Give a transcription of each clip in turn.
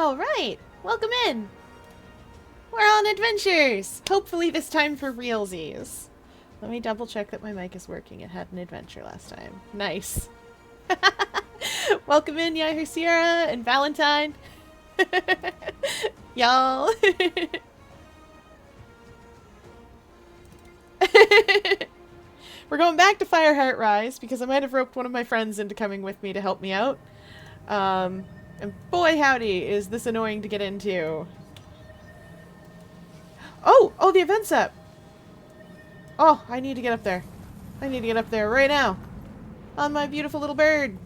Alright! Welcome in! We're on adventures! Hopefully this time for realsies. Let me double check that my mic is working. It had an adventure last time. Nice. Welcome in, Yahoo Sierra and Valentine. Y'all. We're going back to Fireheart Rise because I might have roped one of my friends into coming with me to help me out. And boy howdy, is this annoying to get into. Oh, the event's up. Oh, I need to get up there. I need to get up there right now. On my beautiful little bird.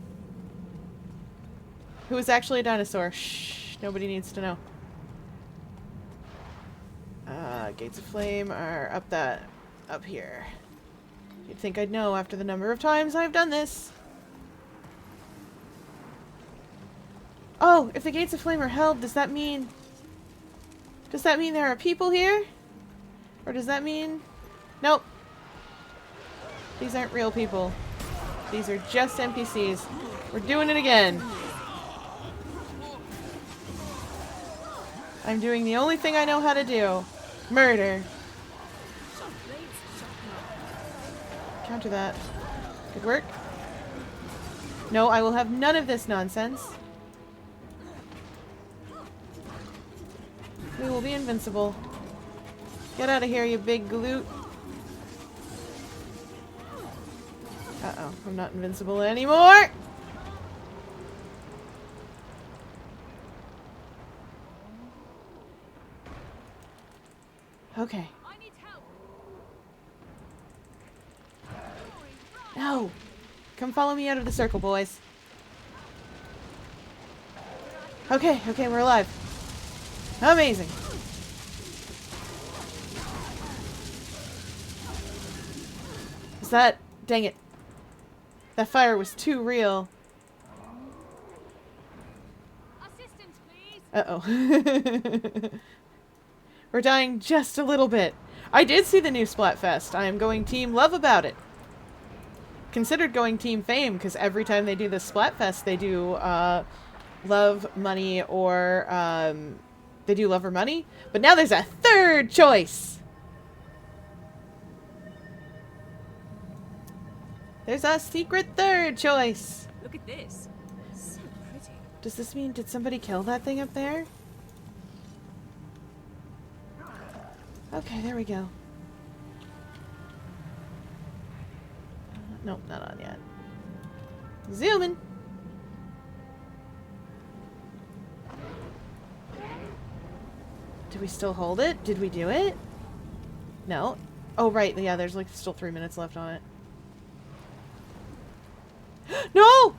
Who is actually a dinosaur. Shh, nobody needs to know. Gates of Flame are up here. You'd think I'd know after the number of times I've done this. Oh, if the Gates of Flame are held, does that mean there are people here? Or does that mean... Nope. These aren't real people. These are just NPCs. We're doing it again. I'm doing the only thing I know how to do. Murder. Counter that. Good work. No, I will have none of this nonsense. We will be invincible. Get out of here, you big glute. Uh-oh, I'm not invincible anymore! Okay. No! Come follow me out of the circle, boys. Okay, we're alive. Amazing. Is that... Dang it. That fire was too real. Assistance, please. Uh-oh. We're dying just a little bit. I did see the new Splatfest. I am going Team Love about it. Considered going Team Fame, because every time they do this Splatfest, they do Love, Money, or... they do Love or Money. But now there's a third choice! There's a secret third choice! Look at this. So pretty. Does this mean, did somebody kill that thing up there? Okay, there we go. Nope, not on yet. Zooming! Did we still hold it? Did we do it? No. Oh, right. Yeah, there's like still 3 minutes left on it. No!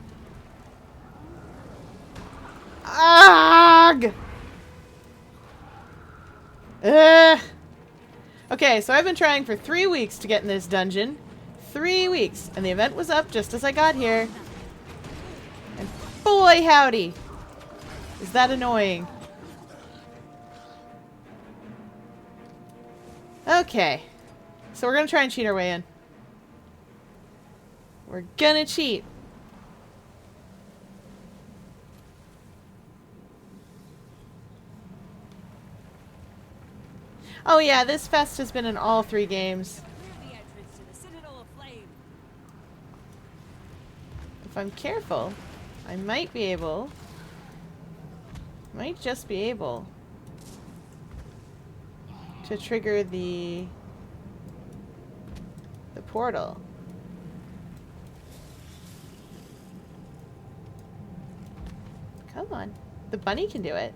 Ugh! Okay, so I've been trying for 3 weeks to get in this dungeon. 3 weeks. And the event was up just as I got here. And boy howdy! Is that annoying. Okay. So we're gonna try and cheat our way in. We're gonna cheat. Oh yeah, this fest has been in all 3 games. If I'm careful, I might be able... Might just be able... to trigger the portal. Come on. The bunny can do it.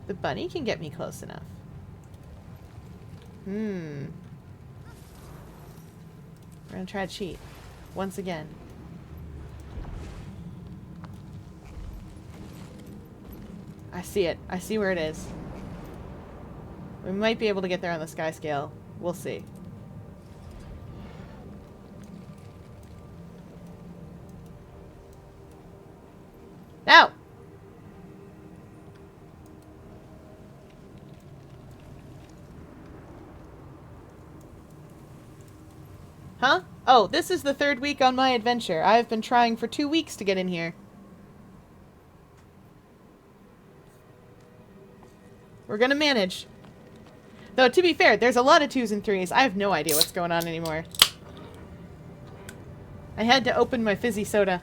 The bunny can get me close enough. We're gonna try to cheat. Once again. I see it. I see where it is. We might be able to get there on the sky scale. We'll see. Now! Huh? Oh, this is the 3rd week on my adventure. I've been trying for 2 weeks to get in here. We're gonna manage. Though, to be fair, there's a lot of 2s and 3s. I have no idea what's going on anymore. I had to open my fizzy soda.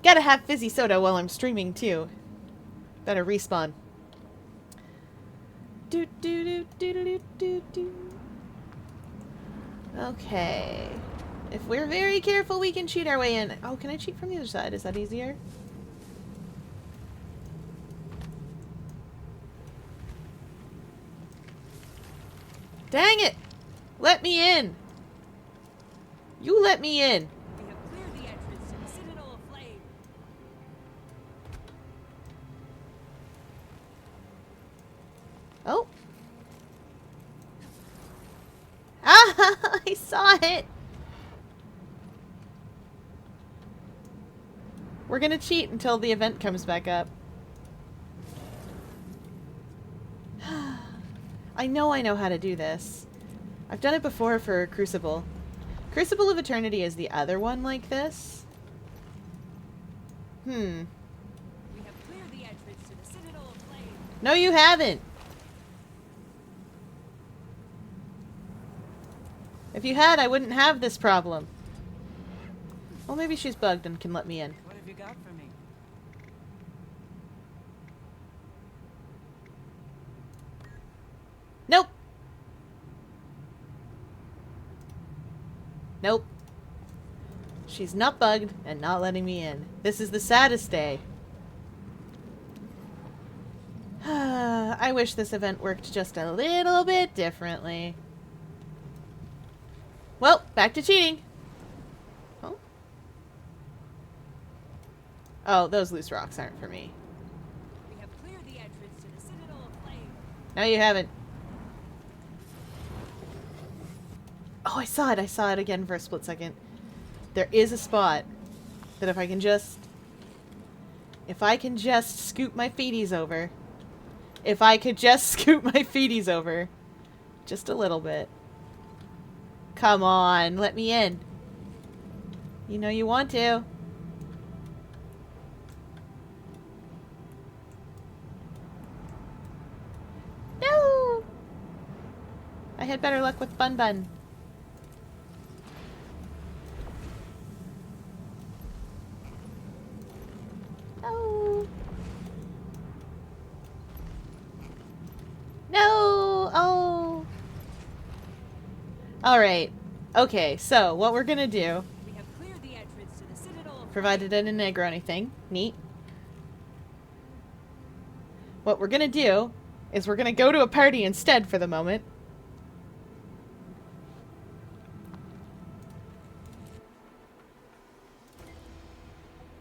Gotta have fizzy soda while I'm streaming, too. Better respawn. Do do do do do do do. Okay. If we're very careful, we can cheat our way in. Oh, can I cheat from the other side? Is that easier? Dang it! Let me in! You let me in! We have cleared the entrance to the Citadel of Flame. Oh. Ah! I saw it! We're gonna cheat until the event comes back up. I know how to do this. I've done it before for Crucible. Crucible of Eternity is the other one like this. We have cleared the entrance to the Citadel of Flame. No, you haven't! If you had, I wouldn't have this problem. Well, maybe she's bugged and can let me in. What have you got for me? Nope! Nope. She's not bugged and not letting me in. This is the saddest day. I wish this event worked just a little bit differently. Well, back to cheating. Oh. Oh, those loose rocks aren't for me. We have cleared the entrance to the Citadel of Flame. No, you haven't. Oh, I saw it. I saw it again for a split second. There is a spot that if I can just scoop my feeties over. If I could just scoop my feeties over. Just a little bit. Come on, let me in. You know you want to. No! I had better luck with Bun Bun. No! No! Oh! Alright. Okay, so what we're gonna do, We have cleared the entrance to the Citadel of provided I didn't aggro anything, neat. What we're gonna do is we're gonna go to a party instead for the moment.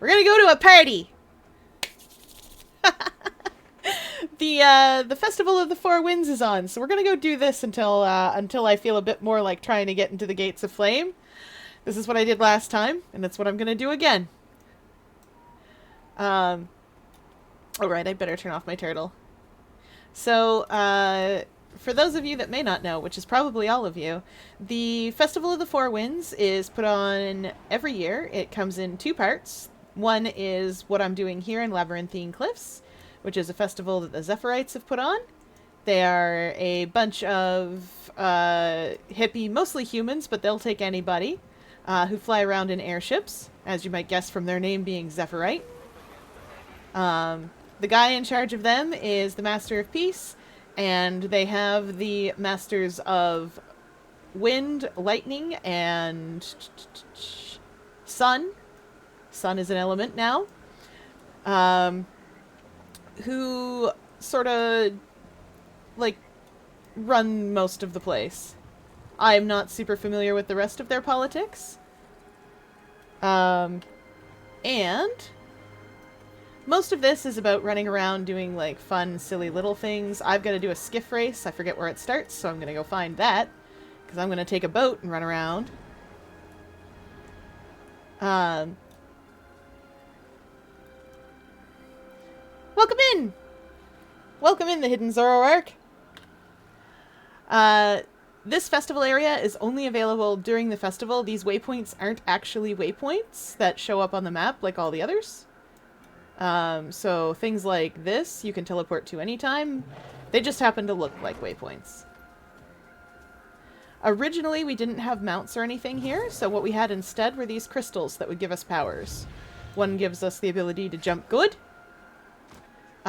We're gonna go to a party! The Festival of the Four Winds is on, so we're gonna go do this until I feel a bit more like trying to get into the Gates of Flame. This is what I did last time, and that's what I'm gonna do again. Alright, I better turn off my turtle. So, for those of you that may not know, which is probably all of you, the Festival of the Four Winds is put on every year. It comes in 2 parts. One is what I'm doing here in Labyrinthine Cliffs, which is a festival that the Zephyrhites have put on. They are a bunch of hippie, mostly humans, but they'll take anybody, who fly around in airships, as you might guess from their name being Zephyrite. The guy in charge of them is the Master of Peace, and they have the Masters of Wind, Lightning, and Sun. Sun is an element now. Who sort of, like, run most of the place. I'm not super familiar with the rest of their politics. And most of this is about running around doing, like, fun, silly little things. I've got to do a skiff race. I forget where it starts, so I'm going to go find that. Because I'm going to take a boat and run around. Welcome in! Welcome in the Hidden Zoroark. This festival area is only available during the festival. These waypoints aren't actually waypoints that show up on the map like all the others. So things like this you can teleport to anytime. They just happen to look like waypoints. Originally, we didn't have mounts or anything here, so what we had instead were these crystals that would give us powers. One gives us the ability to jump good.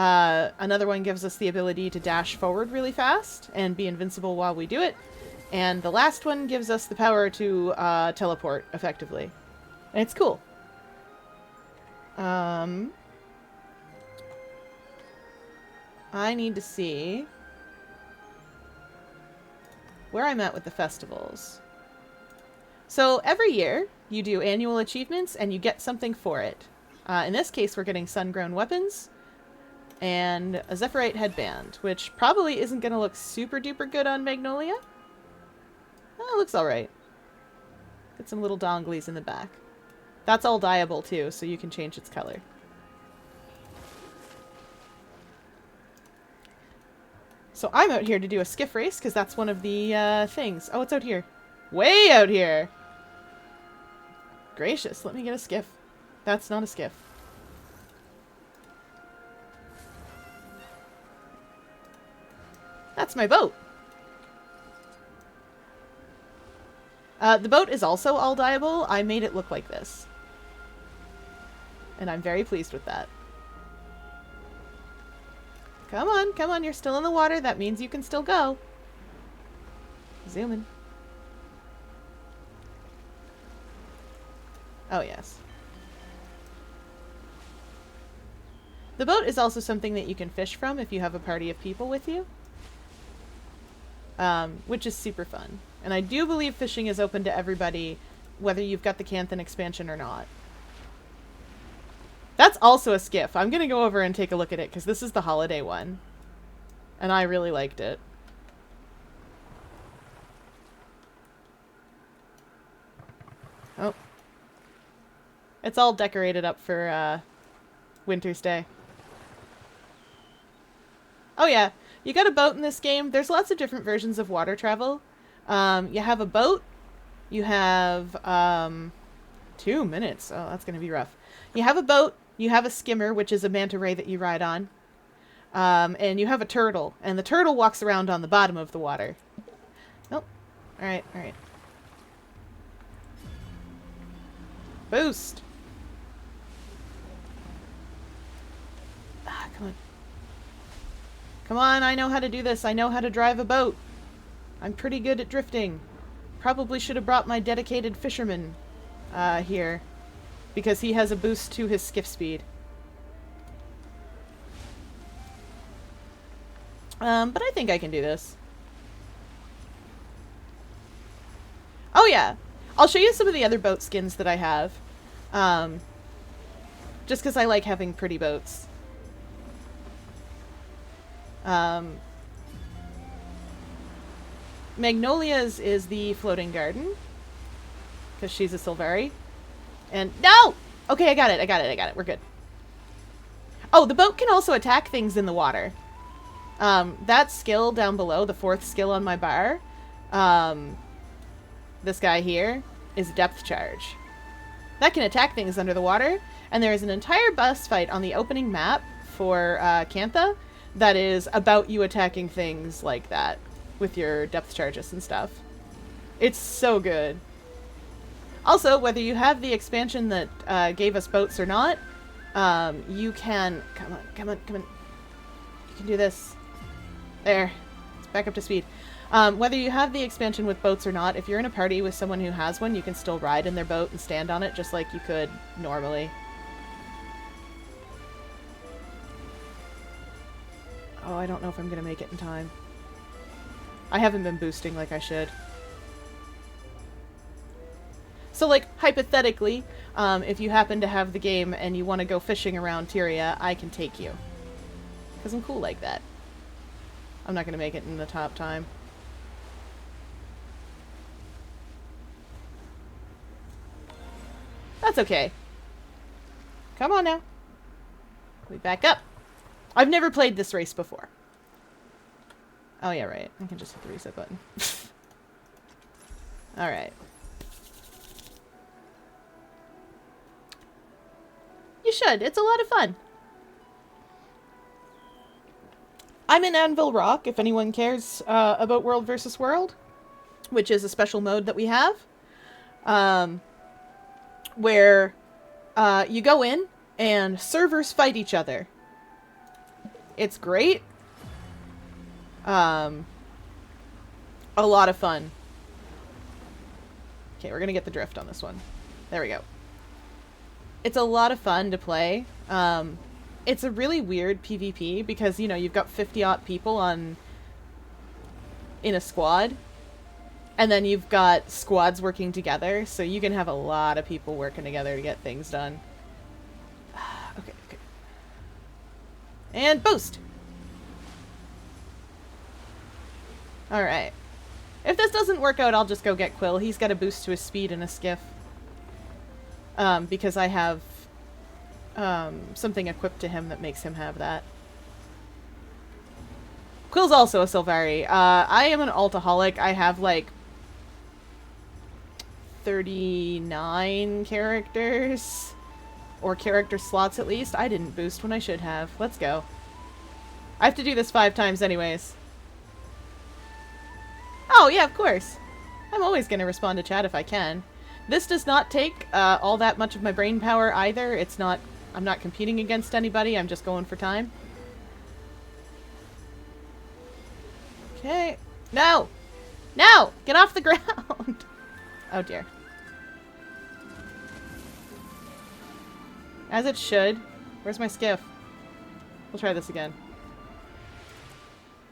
Another one gives us the ability to dash forward really fast and be invincible while we do it. And the last one gives us the power to teleport effectively. And it's cool. I need to see where I'm at with the festivals. So every year you do annual achievements and you get something for it. In this case, we're getting sun-grown weapons and a Zephyrite headband, which probably isn't going to look super duper good on Magnolia. Oh, it looks alright. Get some little donglies in the back. That's all dyeable too, so you can change its color. So I'm out here to do a skiff race, because that's one of the things. Oh, it's out here. Way out here! Gracious, let me get a skiff. That's not a skiff. That's my boat. The boat is also all dyeable. I made it look like this. And I'm very pleased with that. Come on, you're still in the water. That means you can still go. Zoom in. Oh, yes. The boat is also something that you can fish from if you have a party of people with you. Which is super fun. And I do believe fishing is open to everybody, whether you've got the Canthan expansion or not. That's also a skiff. I'm going to go over and take a look at it, because this is the holiday one. And I really liked it. Oh. It's all decorated up for, Winter's Day. Oh yeah, you got a boat in this game. There's lots of different versions of water travel. You have a boat. You have, 2 minutes. Oh, that's going to be rough. You have a boat. You have a skimmer, which is a manta ray that you ride on. And you have a turtle. And the turtle walks around on the bottom of the water. Nope. Alright, alright. Boost! Ah, come on. Come on, I know how to do this. I know how to drive a boat. I'm pretty good at drifting. Probably should have brought my dedicated fisherman here. Because he has a boost to his skiff speed. But I think I can do this. Oh yeah! I'll show you some of the other boat skins that I have. Just because I like having pretty boats. Magnolia's is the floating garden. Because she's a Silvari. And no! Okay, I got it. We're good. Oh, the boat can also attack things in the water. That skill down below, the 4th skill on my bar, this guy here, is depth charge. That can attack things under the water, and there is an entire boss fight on the opening map for Cantha that is about you attacking things like that with your depth charges and stuff. It's so good. Also, whether you have the expansion that gave us boats or not, you can... Come on. You can do this. There. It's back up to speed. Whether you have the expansion with boats or not, if you're in a party with someone who has one, you can still ride in their boat and stand on it just like you could normally. Oh, I don't know if I'm going to make it in time. I haven't been boosting like I should. So, like, hypothetically, if you happen to have the game and you want to go fishing around Tyria, I can take you. Because I'm cool like that. I'm not going to make it in the top time. That's okay. Come on now. We back up. I've never played this race before. Oh, yeah, right. I can just hit the reset button. Alright. You should. It's a lot of fun. I'm in Anvil Rock, if anyone cares about World vs. World, which is a special mode that we have, where you go in and servers fight each other. It's great. A lot of fun. Okay, we're gonna get the drift on this one. There we go. It's a lot of fun to play. It's a really weird PvP because, you know, you've got 50-odd people in a squad. And then you've got squads working together, so you can have a lot of people working together to get things done. Okay. And boost! Alright. If this doesn't work out, I'll just go get Quill. He's got a boost to his speed and a skiff. Because I have something equipped to him that makes him have that. Quill's also a Sylvari. I am an altaholic. I have, like, 39 characters. Or character slots, at least. I didn't boost when I should have. Let's go. I have to do this 5 times anyways. Oh, yeah, of course. I'm always going to respond to chat if I can. This does not take all that much of my brain power either. It's not... I'm not competing against anybody. I'm just going for time. Okay. No! No! Get off the ground! Oh, dear. As it should. Where's my skiff? We'll try this again.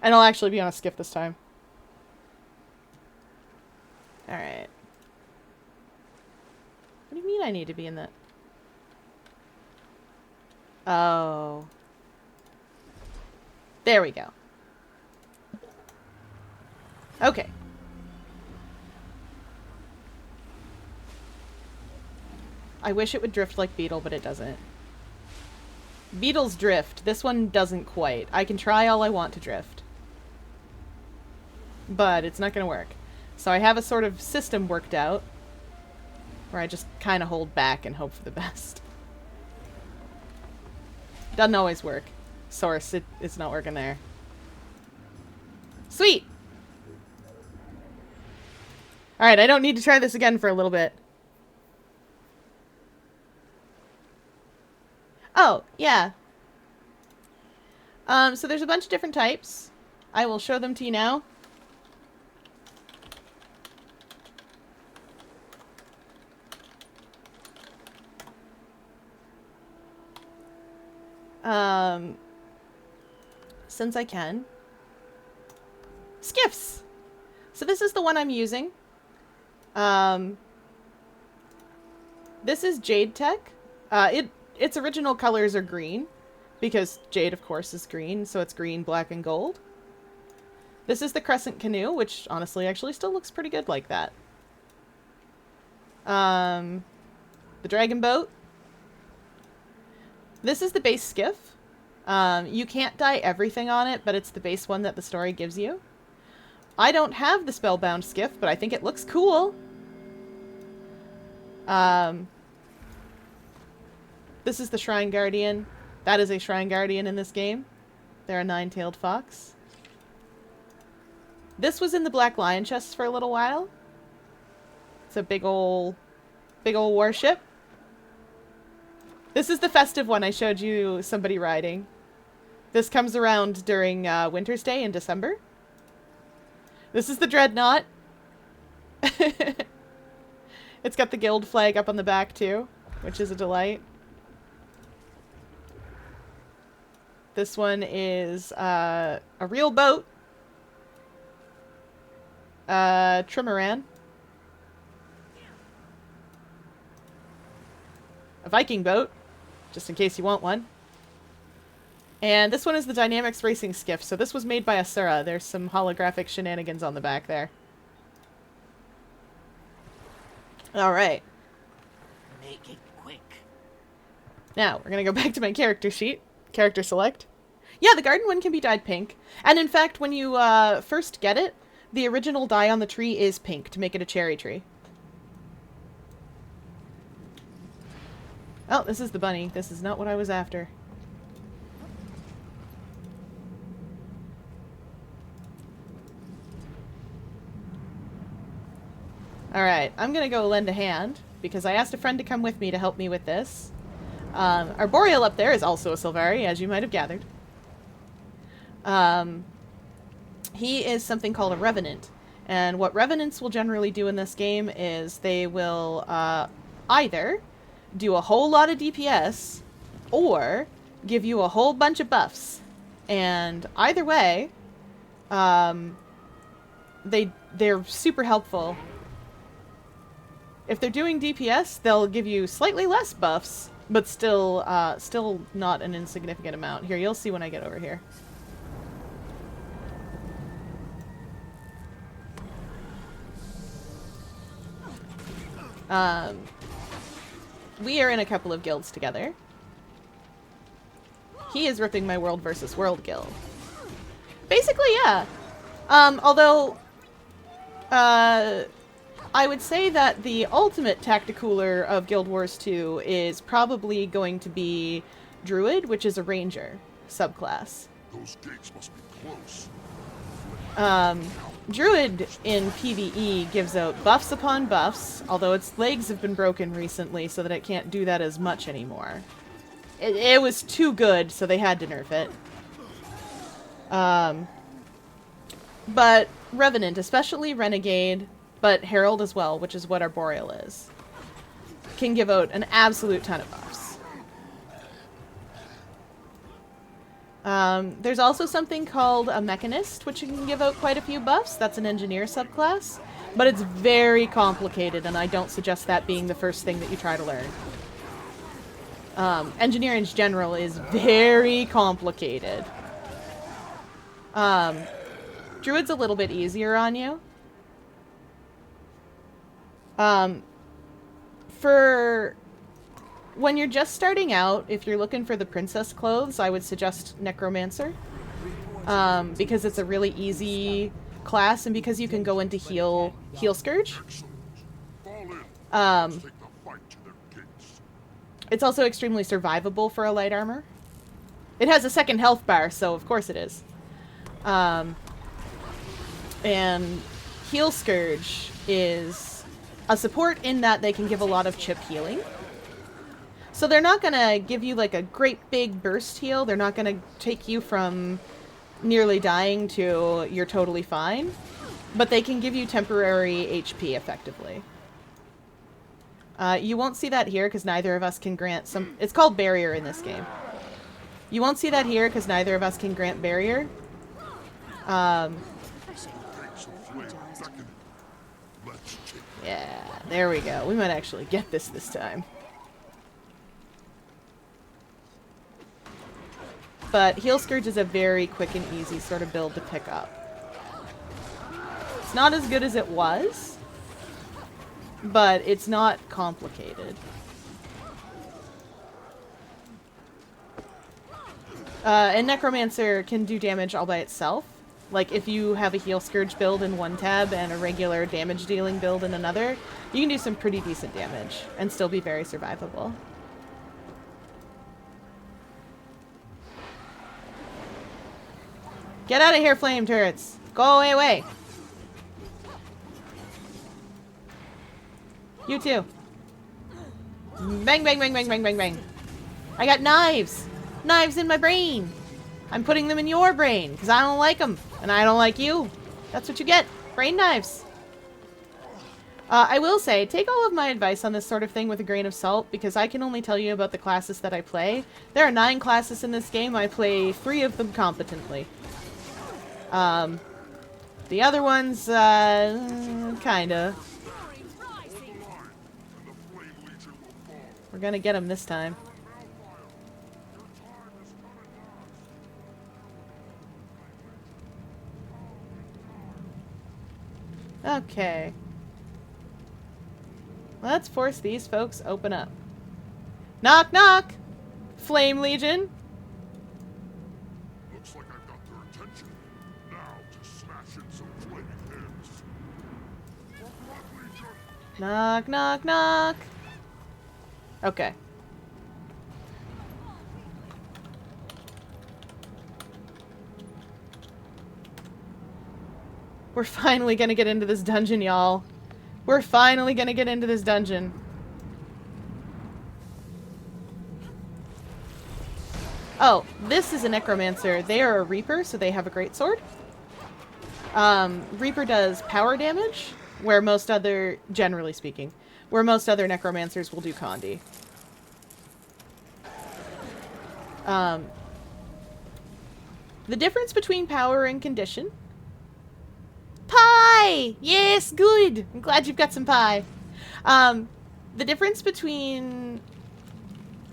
And I'll actually be on a skiff this time. Alright. What do you mean I need to be in that? Oh. There we go. Okay. I wish it would drift like Beetle, but it doesn't. Beetles drift. This one doesn't quite. I can try all I want to drift. But it's not going to work. So I have a sort of system worked out where I just kind of hold back and hope for the best. Doesn't always work. Source, it's not working there. Sweet! Alright, I don't need to try this again for a little bit. Oh, yeah. So there's a bunch of different types. I will show them to you now. Since I can. Skiffs! So this is the one I'm using. This is Jade Tech. Its original colors are green, because Jade, of course, is green, so it's green, black, and gold. This is the Crescent Canoe, which, honestly, actually still looks pretty good like that. The Dragon Boat. This is the base skiff. You can't dye everything on it, but it's the base one that the story gives you. I don't have the Spellbound skiff, but I think it looks cool. This is the Shrine Guardian. That is a Shrine Guardian in this game. They're a 9-tailed fox. This was in the Black Lion chests for a little while. It's a big ol' warship. This is the festive one I showed you somebody riding. This comes around during Winter's Day in December. This is the Dreadnought. It's got the guild flag up on the back too, which is a delight. This one is a real boat. Trimaran. A Viking boat, just in case you want one. And this one is the Dynamics Racing Skiff. So this was made by Asura. There's some holographic shenanigans on the back there. Alright. Make it quick. Now, we're gonna go back to my character sheet. Character select. Yeah, the garden one can be dyed pink. And in fact, when you first get it, the original dye on the tree is pink to make it a cherry tree. Oh, this is the bunny. This is not what I was after. Alright, I'm gonna go lend a hand, because I asked a friend to come with me to help me with this. Our Boreal up there is also a Sylvari, as you might have gathered. He is something called a Revenant. And what Revenants will generally do in this game is they will either do a whole lot of DPS or give you a whole bunch of buffs. And either way, they're super helpful. If they're doing DPS, they'll give you slightly less buffs, but still not an insignificant amount. Here, you'll see when I get over here. We are in a couple of guilds together. He is ripping my World versus World guild. Basically, yeah. Although, I would say that the ultimate tacticooler of Guild Wars 2 is probably going to be Druid, which is a ranger subclass. Those gates must be close. Druid in PvE gives out buffs upon buffs, although its legs have been broken recently so that it can't do that as much anymore. It was too good, so they had to nerf it. But Revenant, especially Renegade, but Herald as well, which is what our Boreal is, can give out an absolute ton of buffs. There's also something called a Mechanist, which can give out quite a few buffs. That's an engineer subclass, but it's very complicated, and I don't suggest that being the first thing that you try to learn. Engineering in general is very complicated. Druid's a little bit easier on you. For when you're just starting out, if you're looking for the princess clothes, I would suggest Necromancer. Because it's a really easy class, and because you can go into Heal Scourge. It's also extremely survivable for a light armor. It has a second health bar, so of course it is. And Heal Scourge is a support in that they can give a lot of chip healing. So they're not going to give you like a great big burst heal. They're not going to take you from nearly dying to you're totally fine. But they can give you temporary HP effectively. You won't see that here because neither of us can grant some... It's called Barrier in this game. You won't see that here because neither of us can grant Barrier. Yeah, there we go. We might actually get this time. But Heal Scourge is a very quick and easy sort of build to pick up. It's not as good as it was, but it's not complicated. And Necromancer can do damage all by itself. Like, if you have a Heal Scourge build in one tab and a regular damage dealing build in another, you can do some pretty decent damage and still be very survivable. Get out of here, flame turrets! Go away! You too. Bang, bang, bang, bang, bang, bang, bang. I got knives! Knives in my brain! I'm putting them in your brain, because I don't like them. And I don't like you. That's what you get. Brain knives. I will say, take all of my advice on this sort of thing with a grain of salt, because I can only tell you about the classes that I play. There are 9 classes in this game. I play 3 of them competently. The other ones, kinda. We're gonna get them this time. Okay. Let's force these folks open up. Knock, knock! Flame Legion! got their attention. Now to smash in some flaming heads. Knock, knock, knock. Okay. We're finally gonna get into this dungeon, y'all. We're finally gonna get into this dungeon. Oh, this is a necromancer. They are a reaper, so they have a greatsword. Reaper does power damage, where most other, generally speaking, where most other necromancers will do Condi. The difference between power and condition. Pie! Yes, good! I'm glad you've got some pie. The difference between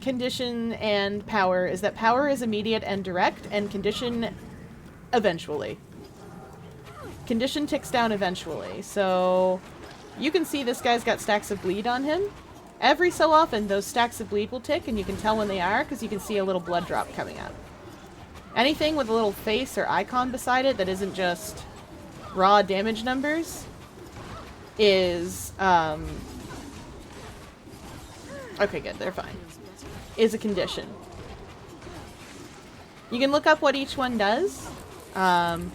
condition and power is that power is immediate and direct, and condition eventually. Condition ticks down eventually, so you can see this guy's got stacks of bleed on him. Every so often, those stacks of bleed will tick, and you can tell when they are because you can see a little blood drop coming up. Anything with a little face or icon beside it that isn't just raw damage numbers is, okay, good, they're fine. Is a condition. You can look up what each one does, on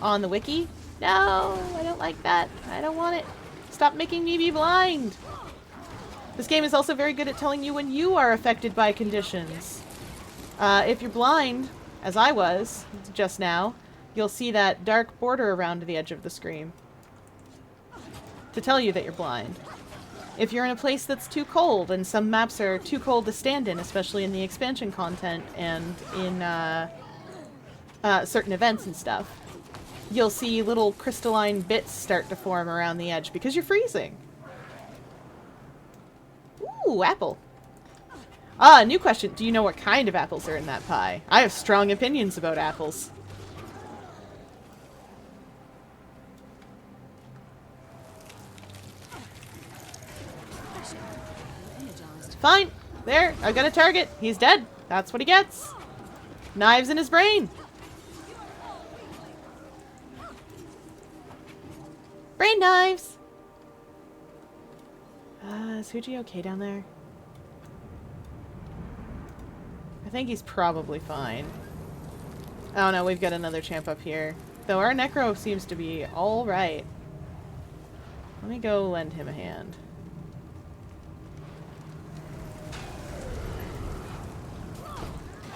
the wiki. No, I don't like that. I don't want it. Stop making me be blind. This game is also very good at telling you when you are affected by conditions. If you're blind, as I was just now, you'll see that dark border around the edge of the screen to tell you that you're blind. If you're in a place that's too cold, and some maps are too cold to stand in, especially in the expansion content and in certain events and stuff, you'll see little crystalline bits start to form around the edge because you're freezing. Ooh, apple. Ah, new question. Do you know what kind of apples are in that pie? I have strong opinions about apples. Fine. There. I've got a target. He's dead. That's what he gets. Knives in his brain. Brain knives. Is Huji okay down there? I think he's probably fine. Oh no, we've got another champ up here. Though our necro seems to be alright. Let me go lend him a hand.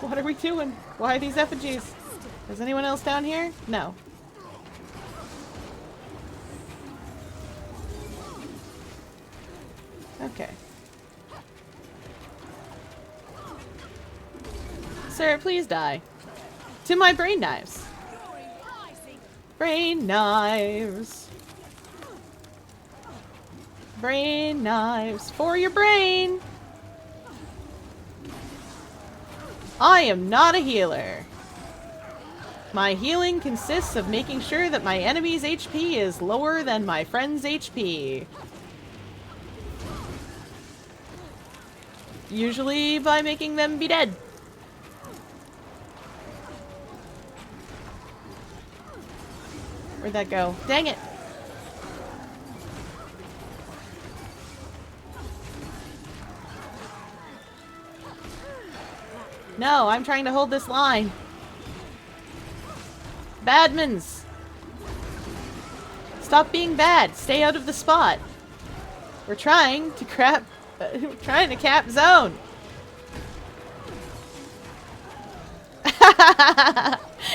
What are we doing? Why are these effigies? Is anyone else down here? No. Okay. Sir, please die. To my brain knives. Brain knives. Brain knives for your brain. I am not a healer. My healing consists of making sure that my enemy's HP is lower than my friend's HP. Usually by making them be dead. Where'd that go? Dang it! No, I'm trying to hold this line. Badmans! Stop being bad. Stay out of the spot. We're trying to cap zone.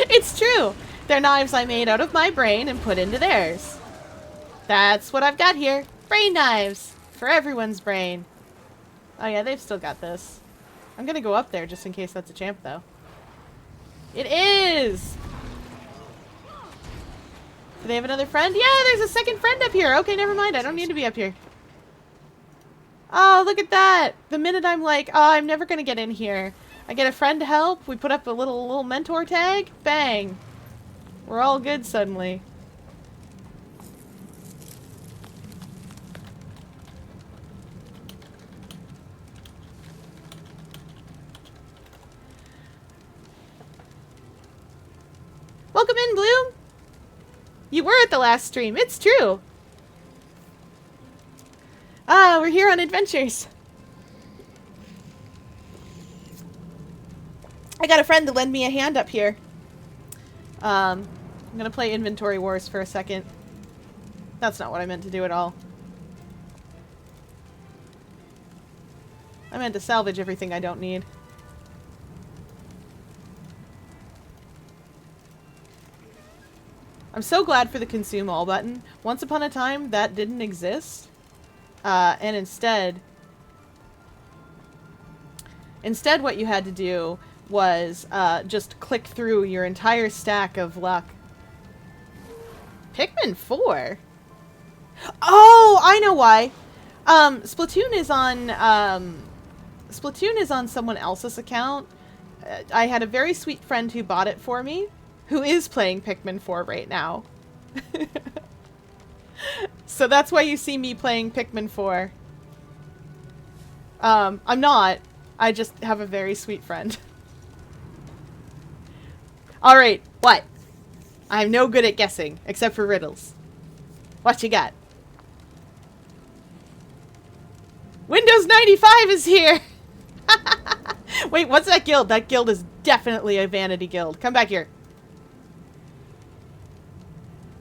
It's true. They're knives I made out of my brain and put into theirs. That's what I've got here. Brain knives. For everyone's brain. Oh yeah, they've still got this. I'm gonna go up there just in case that's a champ, though. It is! Do they have another friend? Yeah, there's a second friend up here. Okay, never mind. I don't need to be up here. Oh, look at that. The minute I'm like, oh, I'm never gonna get in here. I get a friend to help. We put up a little mentor tag. Bang. We're all good suddenly. You were at the last stream. It's true. Ah, we're here on adventures. I got a friend to lend me a hand up here. I'm gonna play Inventory Wars for a second. That's not what I meant to do at all. I meant to salvage everything I don't need. I'm so glad for the consume all button. Once upon a time, that didn't exist. And instead what you had to do was just click through your entire stack of luck. Pikmin 4? Oh, I know why. Splatoon is on someone else's account. I had a very sweet friend who bought it for me, who is playing Pikmin 4 right now. So that's why you see me playing Pikmin 4. I'm not. I just have a very sweet friend. Alright, what? I'm no good at guessing, except for riddles. What you got? Windows 95 is here! Wait, what's that guild? That guild is definitely a vanity guild. Come back here.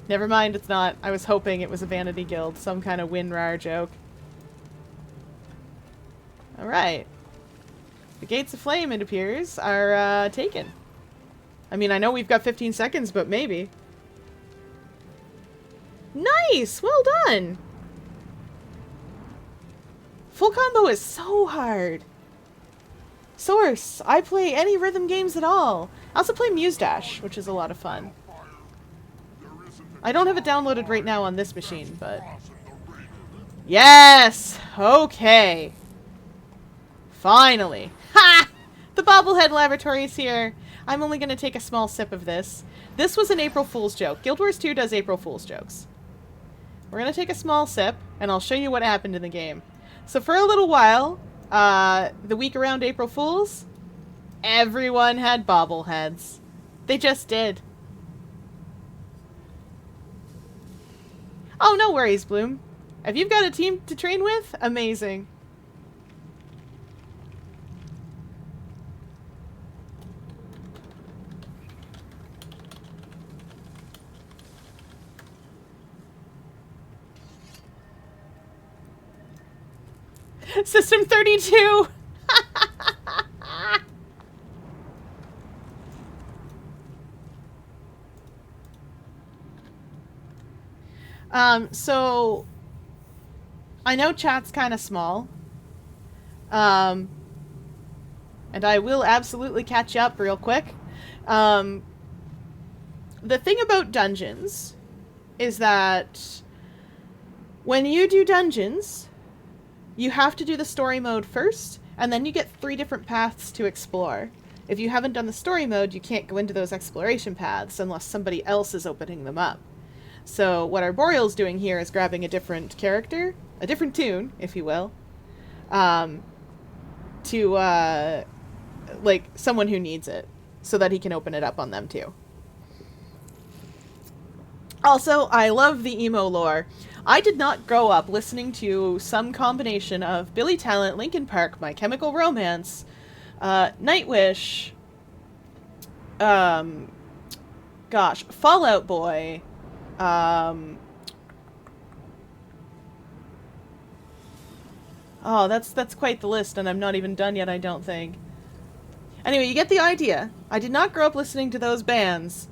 Never mind, it's not. I was hoping it was a vanity guild. Some kind of WinRAR joke. Alright. The Gates of Flame, it appears, are taken. I mean, I know we've got 15 seconds, but maybe. Nice! Well done! Full combo is so hard. Source, I play any rhythm games at all. I also play Muse Dash, which is a lot of fun. I don't have it downloaded right now on this machine, but... Yes! Okay. Finally. Ha! The Bobblehead Laboratory is here. I'm only going to take a small sip of this. This was an April Fool's joke. Guild Wars 2 does April Fool's jokes. We're going to take a small sip, and I'll show you what happened in the game. So for a little while, the week around April Fool's, everyone had bobbleheads. They just did. Oh, no worries, Bloom. If you've got a team to train with, amazing. System 32! So I know chat's kind of small. And I will absolutely catch you up real quick. The thing about dungeons is that when you do dungeons, you have to do the story mode first, and then you get 3 different paths to explore. If you haven't done the story mode, you can't go into those exploration paths unless somebody else is opening them up. So what Arboreal's doing here is grabbing a different character, a different tune, if you will, to, like, someone who needs it, so that he can open it up on them too. Also, I love the emo lore. I did not grow up listening to some combination of Billy Talent, Linkin Park, My Chemical Romance, Nightwish, gosh, Fall Out Boy, oh, that's quite the list, and I'm not even done yet, I don't think. Anyway, you get the idea. I did not grow up listening to those bands.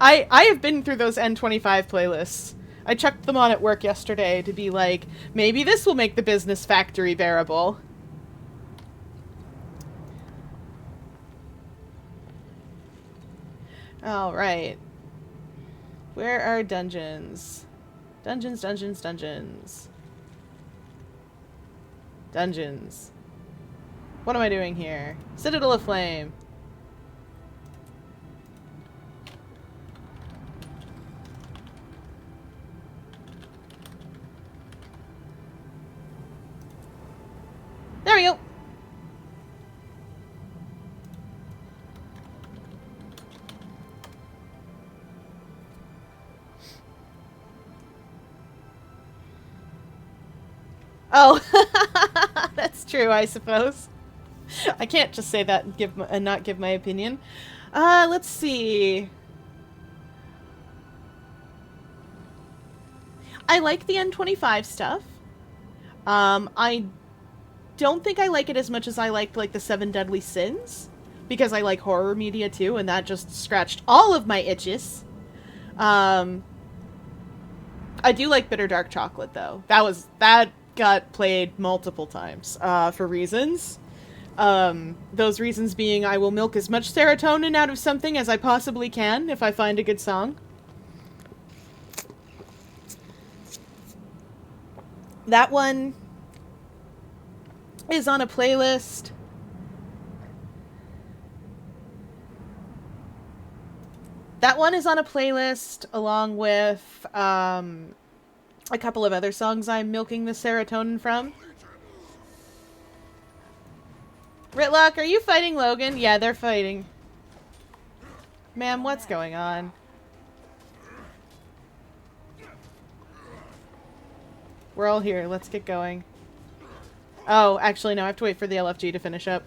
I have been through those N25 playlists. I chucked them on at work yesterday to be like, maybe this will make the business factory bearable. Alright. Where are dungeons? Dungeons, dungeons, dungeons. Dungeons. What am I doing here? Citadel of Flame. There we go. Oh, that's true, I suppose. I can't just say that and not give my opinion. Let's see. I like the N25 stuff. I don't think I like it as much as I liked, like, the Seven Deadly Sins. Because I like horror media, too, and that just scratched all of my itches. I do like Bitter Dark Chocolate, though. That got played multiple times, for reasons. Those reasons being I will milk as much serotonin out of something as I possibly can if I find a good song. That one is on a playlist. That one is on a playlist along with a couple of other songs I'm milking the serotonin from. Ritlock, are you fighting Logan? Yeah, they're fighting. Ma'am, what's going on? We're all here. Let's get going. Oh, actually, no. I have to wait for the LFG to finish up.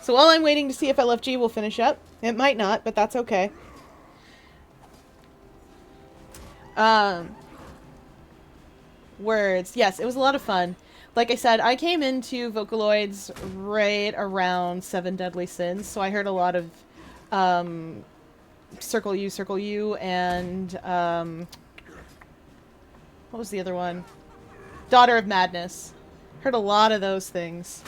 So while I'm waiting to see if LFG will finish up, it might not, but that's okay. Words. Yes, it was a lot of fun. Like I said, I came into Vocaloids right around Seven Deadly Sins, so I heard a lot of Circle You, and what was the other one? Daughter of Madness. Heard a lot of those things.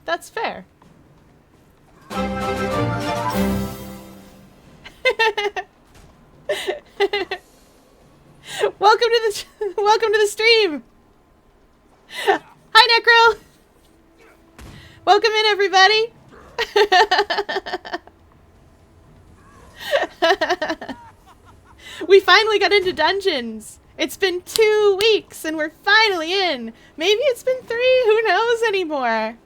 That's fair. Welcome to the stream. Hi, Necro. Welcome in, everybody. We finally got into dungeons. It's been 2 weeks and we're finally in. Maybe it's been 3. Who knows anymore?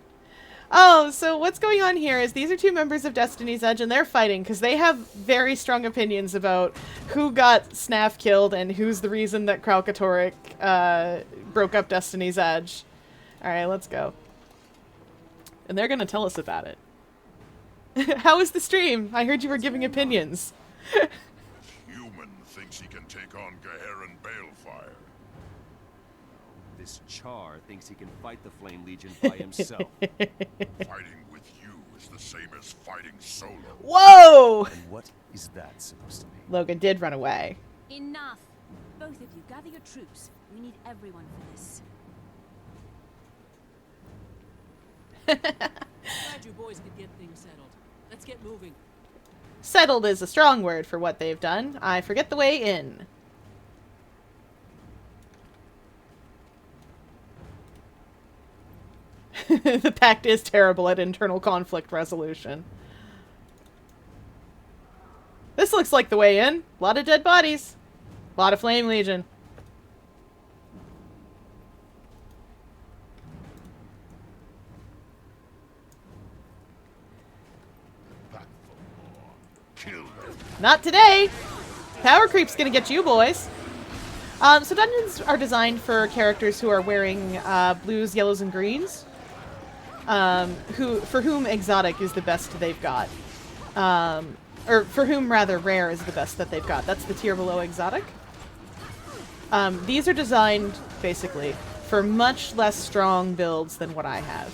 Oh, so what's going on here is these are 2 members of Destiny's Edge and they're fighting because they have very strong opinions about who got Snaf killed and who's the reason that Kralkatoric broke up Destiny's Edge. Alright, let's go. And they're gonna tell us about it. How was the stream? I heard you were giving opinions. Human thinks he can take on Gaheran Balefire. This Char thinks he can fight the Flame Legion by himself. Fighting with you is the same as fighting solo. Whoa! And what is that supposed to mean? Logan did run away. Enough. Both of you, gather your troops. We need everyone for this. Glad you boys could get things settled. Let's get moving. Settled is a strong word for what they've done. I forget the way in. The pact is terrible at internal conflict resolution. This looks like the way in. A lot of dead bodies. A lot of Flame Legion. Back for more. Kill them. Not today! Power creep's gonna get you boys. So dungeons are designed for characters who are wearing blues, yellows, and greens. For whom exotic is the best they've got. Or for whom rather rare is the best that they've got. That's the tier below exotic. These are designed basically for much less strong builds than what I have.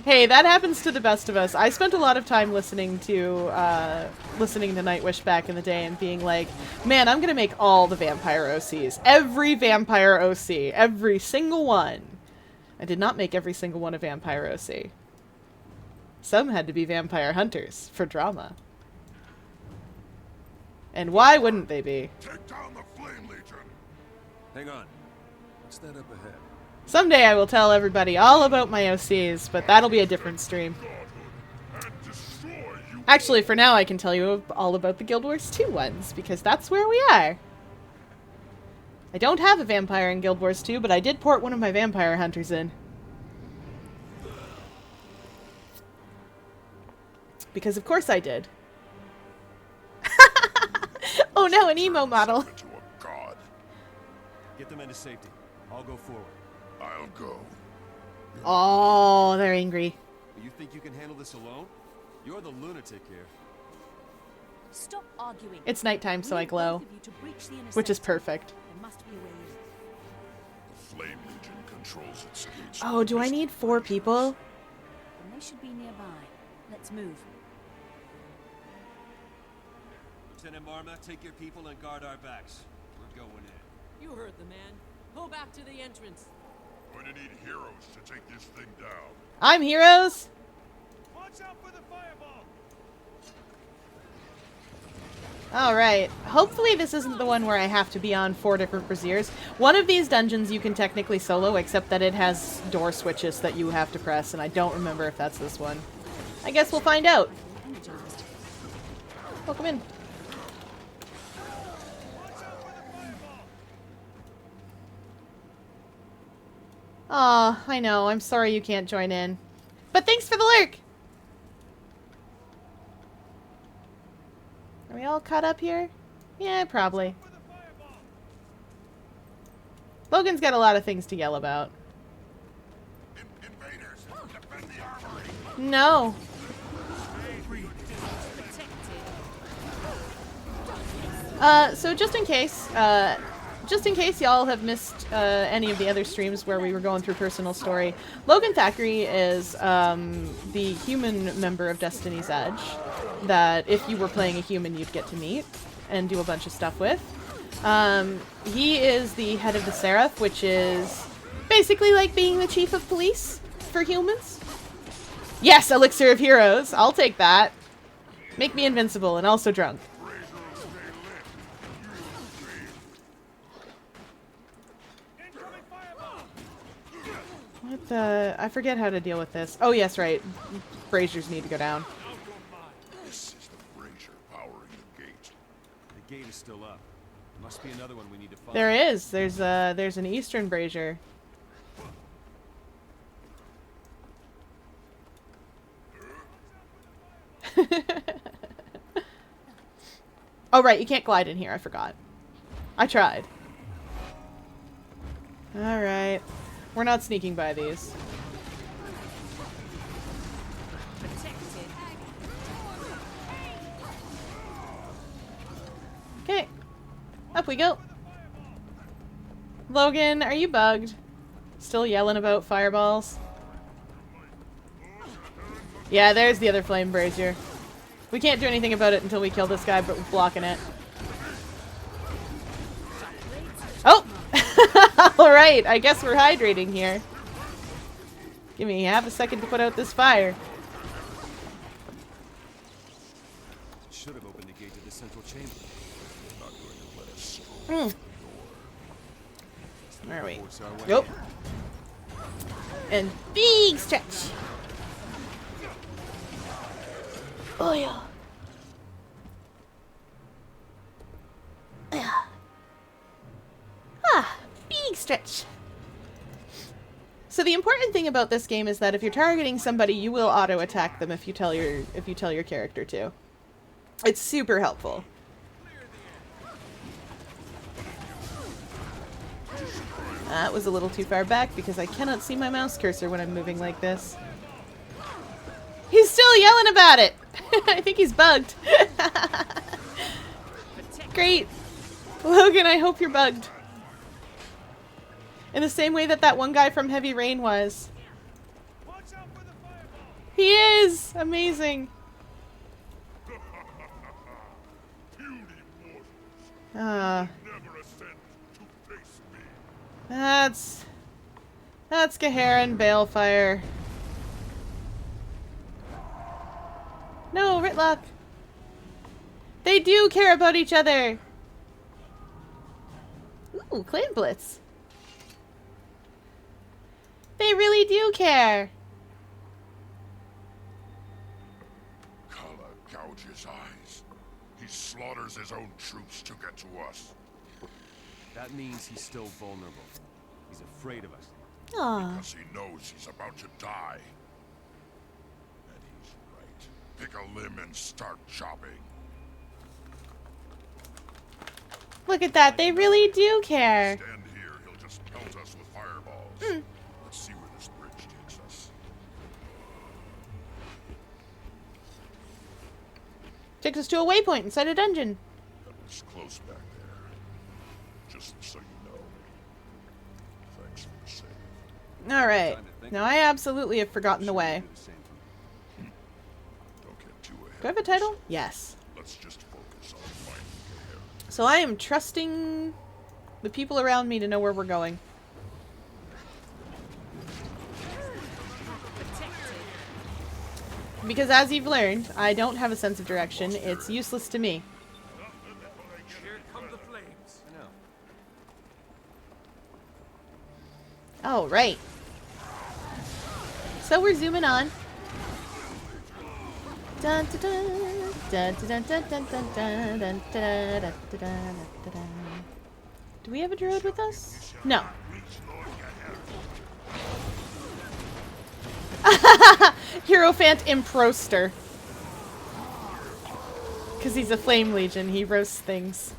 Hey, that happens to the best of us. I spent a lot of time listening to Nightwish back in the day and being like, man, I'm gonna make all the vampire OCs. Every vampire OC. Every single one. I did not make every single one a vampire OC. Some had to be vampire hunters for drama. And why wouldn't they be? Take down the Flame Legion. Hang on. What's that up ahead? Someday I will tell everybody all about my OCs, but that'll be a different stream. And destroy you. Actually, for now I can tell you all about the Guild Wars 2 ones, because that's where we are. I don't have a vampire in Guild Wars 2, but I did port one of my vampire hunters in. because of course I did. Oh no, an emo model. Into a god. Get the men to safety. I'll go forward. I'll go. Oh, they're angry. You think you can handle this alone? You're the lunatic here. Stop arguing. It's nighttime, so We I need glow, both of you to breach the inner which is sanctum. perfect. There must be a way in. The Flame Legion controls its gates. Oh, do I need 4 people? And they should be nearby. Let's move. Lieutenant Marma, take your people and guard our backs. We're going in. You heard the man. Go back to the entrance. Going to need heroes to take this thing down. I'm heroes. Watch out for the fireball! Alright, hopefully this isn't the one where I have to be on 4 different braziers. One of these dungeons you can technically solo, except that it has door switches that you have to press, and I don't remember if that's this one. I guess we'll find out. Energized. Welcome in. Aw, I know, I'm sorry you can't join in. But thanks for the lurk! Are we all caught up here? Yeah, probably. Logan's got a lot of things to yell about. Invaders! Defend the armory! No. So just in case y'all have missed any of the other streams where we were going through personal story, Logan Thackeray is the human member of Destiny's Edge that if you were playing a human you'd get to meet and do a bunch of stuff with. He is the head of the Seraph, which is basically like being the chief of police for humans. Yes, Elixir of Heroes. I'll take that. Make me invincible and also drunk. What the... I forget how to deal with this. Oh, yes, right. Braziers need to go down. This is the brazier powering the gate. The gate is still up. Must be another one we need to find. There is. There's an eastern brazier. Oh, right. You can't glide in here. I forgot. I tried. Alright. We're not sneaking by these. Okay. Up we go. Logan, are you bugged? Still yelling about fireballs? Yeah, there's the other flame brazier. We can't do anything about it until we kill this guy, but we're blocking it. Oh! Alright, I guess we're hydrating here. Give me half a second to put out this fire. Should have opened the gate to the central chamber. Not going to let us stroll. Where are we? Force our way Nope. in. And big stretch. Oh yeah. Ah, big stretch. So the important thing about this game is that if you're targeting somebody, you will auto attack them if you tell your character to. It's super helpful. That was a little too far back because I cannot see my mouse cursor when I'm moving like this. He's still yelling about it! I think he's bugged. Great. Logan, I hope you're bugged. In the same way that that one guy from Heavy Rain was. He is! Amazing. Never ascend to face me. That's Gaharan Balefire. No, Ritlock. They do care about each other. Ooh, Clan Blitz. They really do care. Kala gouges eyes. He slaughters his own troops to get to us. That means he's still vulnerable. He's afraid of us. Aww. Because he knows he's about to die. And he's right. Pick a limb and start chopping. Look at that. They really do care. Stand here, he'll just pelt us with fireballs. Let's see where this bridge takes us. Takes us to a waypoint inside a dungeon. That was close back there. Just so you know. Thanks for the save. Alright. Now I absolutely have forgotten the way. Don't get too ahead. Do I have a title? Yes. Let's just focus on finding Gehenna. So I am trusting the people around me to know where we're going. Because as you've learned, I don't have a sense of direction. It's useless to me. Here come the flames. I know. Oh, right. So we're zooming on. Dun, dun, dun, dun, dun, dun, dun, dun, dun, dun, dun, dun, dun, dun, dun. Do we have a druid with us? No. Hierophant Improster. Because he's a flame legion, he roasts things.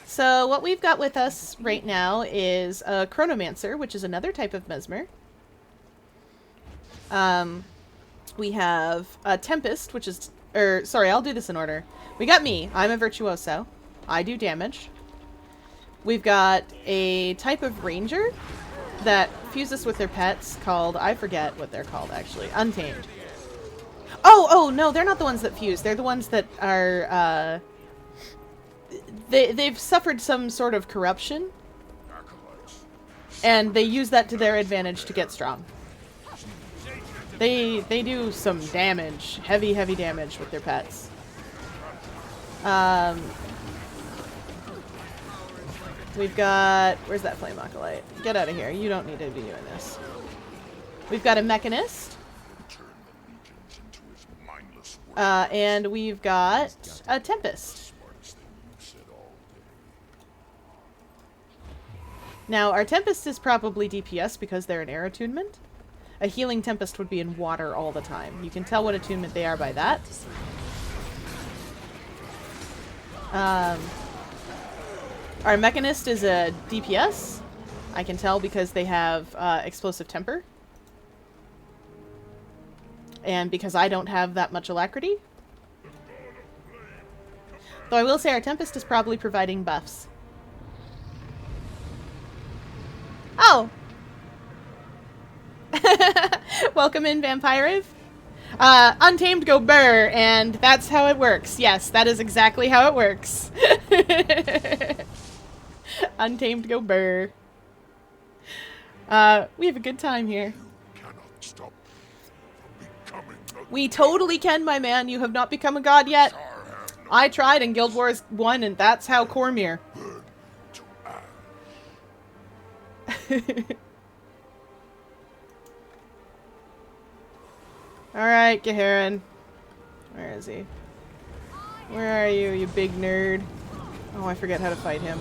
So what we've got with us right now is a chronomancer, which is another type of mesmer. We have a tempest, which is, sorry, I'll do this in order. We got me. I'm a virtuoso. I do damage. We've got a type of ranger that fuses with their pets called, I forget what they're called actually, untamed. Oh, no, they're not the ones that fuse. They're the ones that are, they've suffered some sort of corruption, and they use that to their advantage to get strong. They do some damage, heavy damage with their pets. We've got, where's that flame acolyte? Get out of here. You don't need to be doing this. We've got a mechanist. Turn the legions into his mindless work. And we've got a tempest. Smartest thing you've said all day. Now, our tempest is probably DPS because they're an air attunement. A healing tempest would be in water all the time. You can tell what attunement they are by that. Our mechanist is a DPS. I can tell because they have explosive temper. And because I don't have that much alacrity. Though I will say our tempest is probably providing buffs. Oh! Welcome in, Vampire. Untamed go burr, and that's how it works. Yes, that is exactly how it works. Untamed go burr. We have a good time here. You cannot stop from becoming a We totally can, my man. You have not become a god yet. Tsar have no I tried in Guild Wars 1, and that's how Cormyr. burn to ash. Alright, Geheran. Where is he? Where are you, you big nerd? Oh, I forget how to fight him.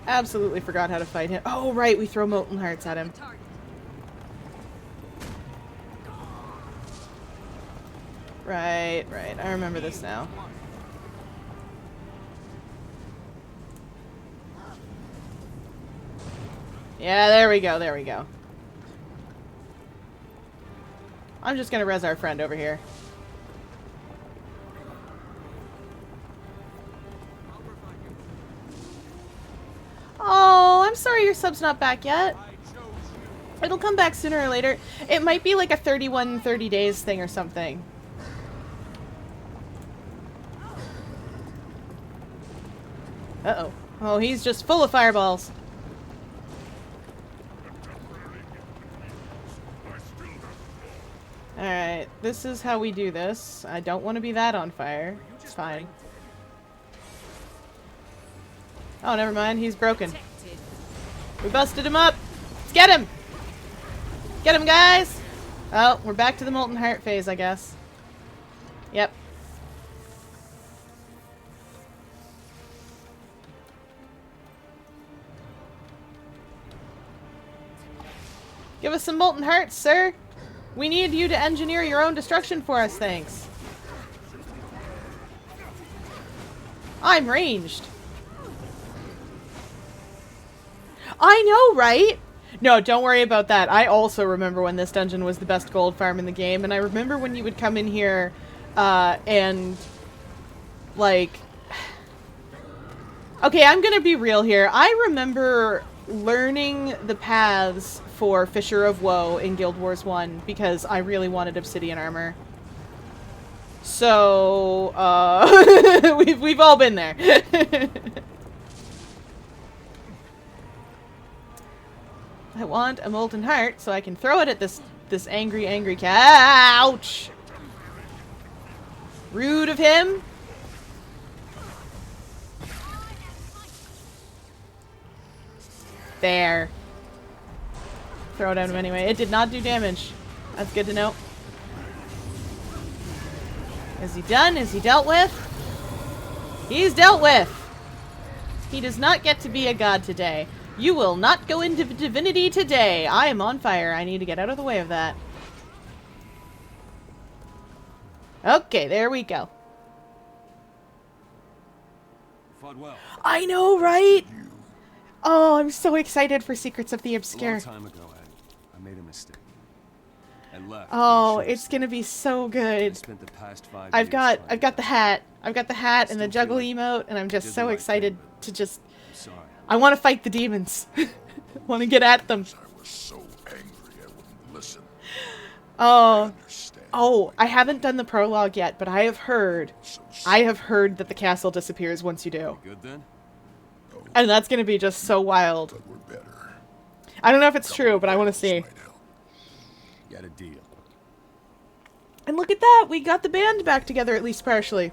Absolutely forgot how to fight him. Oh, right, we throw molten hearts at him. Right. I remember this now. Yeah, there we go. I'm just gonna res our friend over here. Oh, I'm sorry your sub's not back yet. It'll come back sooner or later. It might be like a 30 days thing or something. Uh-oh. Oh, he's just full of fireballs. Alright, this is how we do this. I don't want to be that on fire. It's fine. Oh, never mind. He's broken. We busted him up. Let's get him! Get him, guys! Oh, we're back to the molten heart phase, I guess. Yep. Give us some molten hearts, sir! We need you to engineer your own destruction for us, thanks. I'm ranged. I know, right? No, don't worry about that. I also remember when this dungeon was the best gold farm in the game, and I remember when you would come in here, and, like... Okay, I'm gonna be real here. I remember learning the paths for Fissure of Woe in Guild Wars 1 because I really wanted obsidian armor. So, we've all been there. I want a molten heart so I can throw it at this angry couch. Rude of him. There. Throw it at him anyway. It did not do damage. That's good to know. Is he done? Is he dealt with? He's dealt with! He does not get to be a god today. You will not go into divinity today. I am on fire. I need to get out of the way of that. Okay, there we go. Fought well. I know, right? Oh, I'm so excited for Secrets of the A Obscure. long time ago, I made a mistake. I left. Oh, when I it's gonna be so I good. spent the past 5 I've years got finding the hat. I've got the hat and the Still juggle feel emote, and I'm just did the so right excited thing, but- to just... I'm sorry. I want to fight the demons. Want to get at them. I was so angry I wouldn't listen. Oh. Understand. Oh, I haven't done the prologue yet, but I have heard So that the castle disappears once you do. Good then? And that's going to be just so wild. but we're better. I don't know if it's true, but I want to see. Might help. Got a deal. And look at that, we got the band back together at least partially.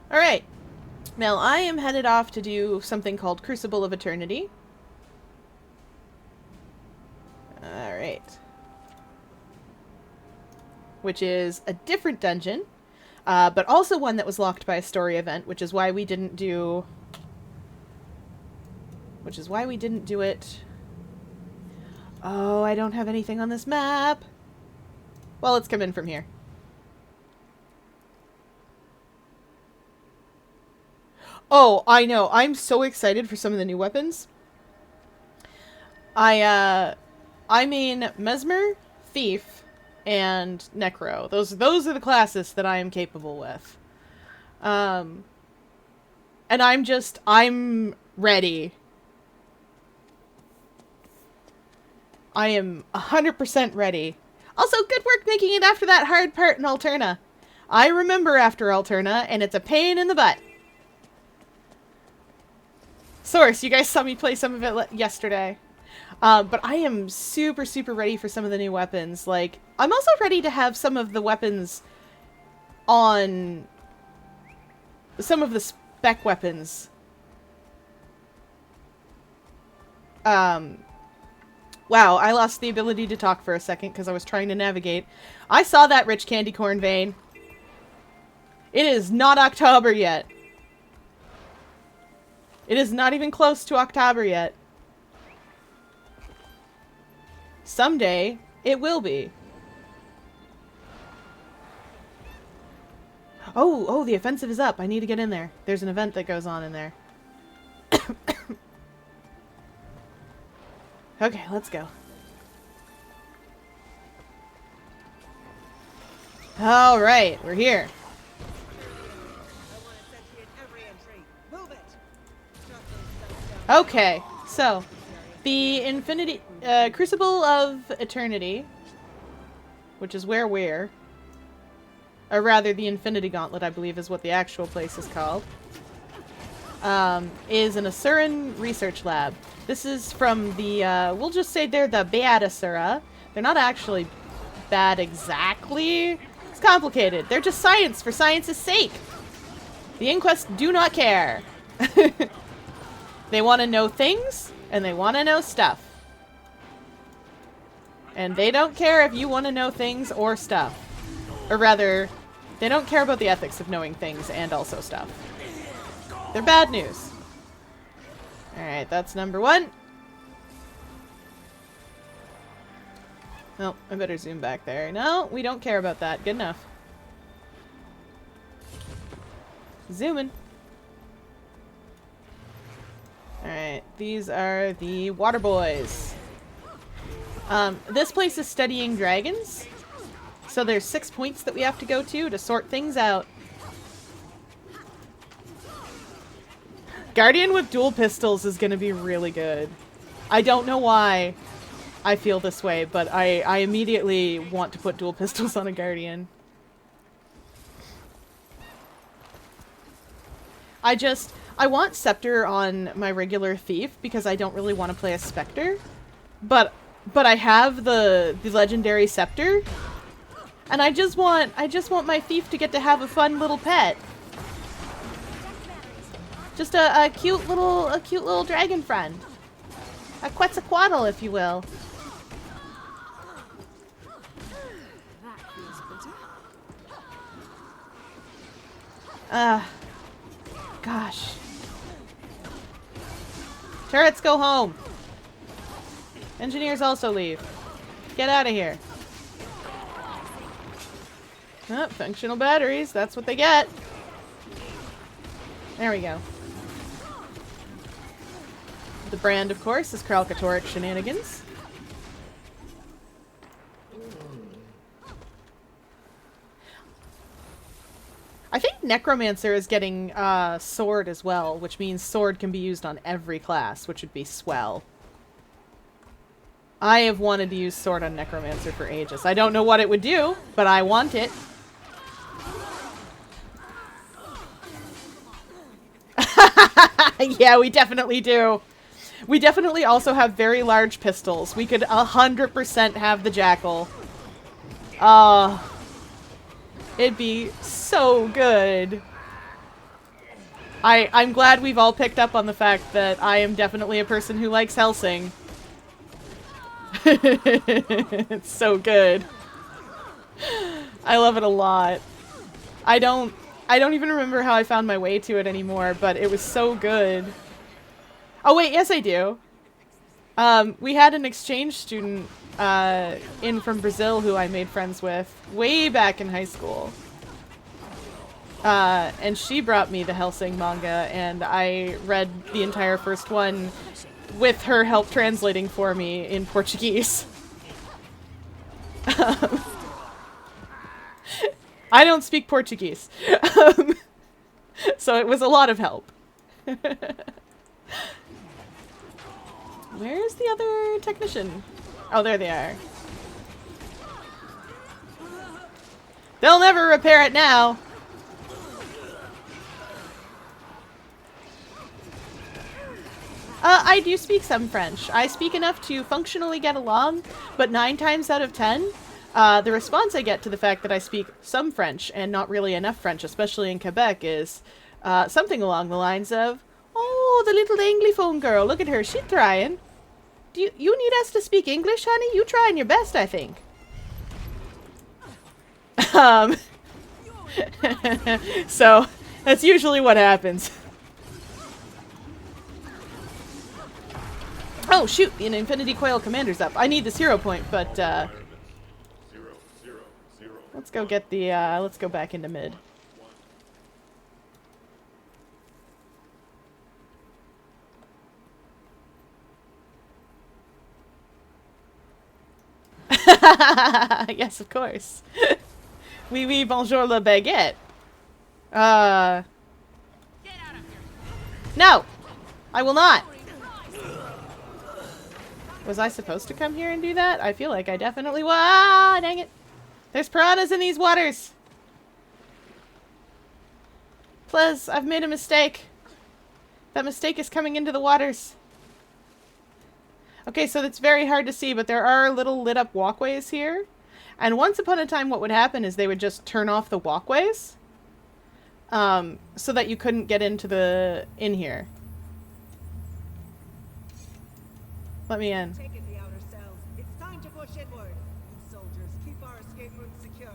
Alright. Now, I am headed off to do something called Crucible of Eternity. Alright. Which is a different dungeon, but also one that was locked by a story event, which is why we didn't do... it. Oh, I don't have anything on this map. Well, let's come in from here. Oh, I know. I'm so excited for some of the new weapons. I mean mesmer, thief, and necro. Those are the classes that I am capable with. And I'm ready. I am 100% ready. Also, good work making it after that hard part in Alterna. I remember after Alterna, and it's a pain in the butt. Source, you guys saw me play some of it yesterday. But I am super, super ready for some of the new weapons. Like, I'm also ready to have some of the weapons on... some of the spec weapons. Wow, I lost the ability to talk for a second because I was trying to navigate. I saw that rich candy corn vein. It is not October yet. It is not even close to October yet. Someday, it will be. Oh, the offensive is up. I need to get in there. There's an event that goes on in there. Okay, let's go. Alright, we're here. Okay, so the Crucible of Eternity, which is where we're, or rather the Infinity Gauntlet, I believe is what the actual place is called, is an Asuran research lab. This is from the, we'll just say they're the Bad Asura. They're not actually bad exactly. It's complicated. They're just science for science's sake. The Inquest do not care. They want to know things, and they want to know stuff. And they don't care if you want to know things or stuff. Or rather, they don't care about the ethics of knowing things and also stuff. They're bad news. Alright, that's number 1. Oh, I better zoom back there. No, we don't care about that. Good enough. Zooming. Alright, these are the water boys. This place is studying dragons. So there's 6 points that we have to go to sort things out. Guardian with dual pistols is going to be really good. I don't know why I feel this way, but I immediately want to put dual pistols on a Guardian. I want Scepter on my regular Thief because I don't really want to play a Spectre. But I have the legendary Scepter. And I just want my Thief to get to have a fun little pet. Just a cute little dragon friend. A Quetzalcoatl, if you will. Gosh. Turrets, go home. Engineers also leave. Get out of here. Oh, functional batteries, that's what they get. There we go. The brand, of course, is Kralkatoric Shenanigans. I think Necromancer is getting Sword as well, which means Sword can be used on every class, which would be swell. I have wanted to use Sword on Necromancer for ages. I don't know what it would do, but I want it. Yeah, we definitely do. We definitely also have very large pistols. We could 100% have the Jackal. It'd be so good. I'm glad we've all picked up on the fact that I am definitely a person who likes Helsing. It's so good. I love it a lot. I don't even remember how I found my way to it anymore, but it was so good. Oh wait, yes I do. We had an exchange student in from Brazil who I made friends with way back in high school. And she brought me the Helsing manga, and I read the entire first one with her help translating for me in Portuguese. I don't speak Portuguese. So it was a lot of help. Where's the other technician? Oh, there they are. They'll never repair it now. I do speak some French. I speak enough to functionally get along, but 9 times out of 10, the response I get to the fact that I speak some French and not really enough French, especially in Quebec, is something along the lines of, "Oh, the little Anglophone girl, look at her, she's trying. Do you need us to speak English, honey? You trying your best, I think." So, that's usually what happens. Oh, shoot, an Infinity Coil Commander's up. I need this hero point, but, let's go get the, let's go back into mid. Yes, of course. Oui, oui, bonjour la baguette. No! I will not! Was I supposed to come here and do that? I feel like I definitely was. Ah, dang it. There's piranhas in these waters. Please, I've made a mistake. That mistake is coming into the waters. Okay, so it's very hard to see, but there are little lit up walkways here. And once upon a time, what would happen is they would just turn off the walkways. So that you couldn't get into in here. Let me in. Taken the outer cells. It's time to push inward. Escape route secure.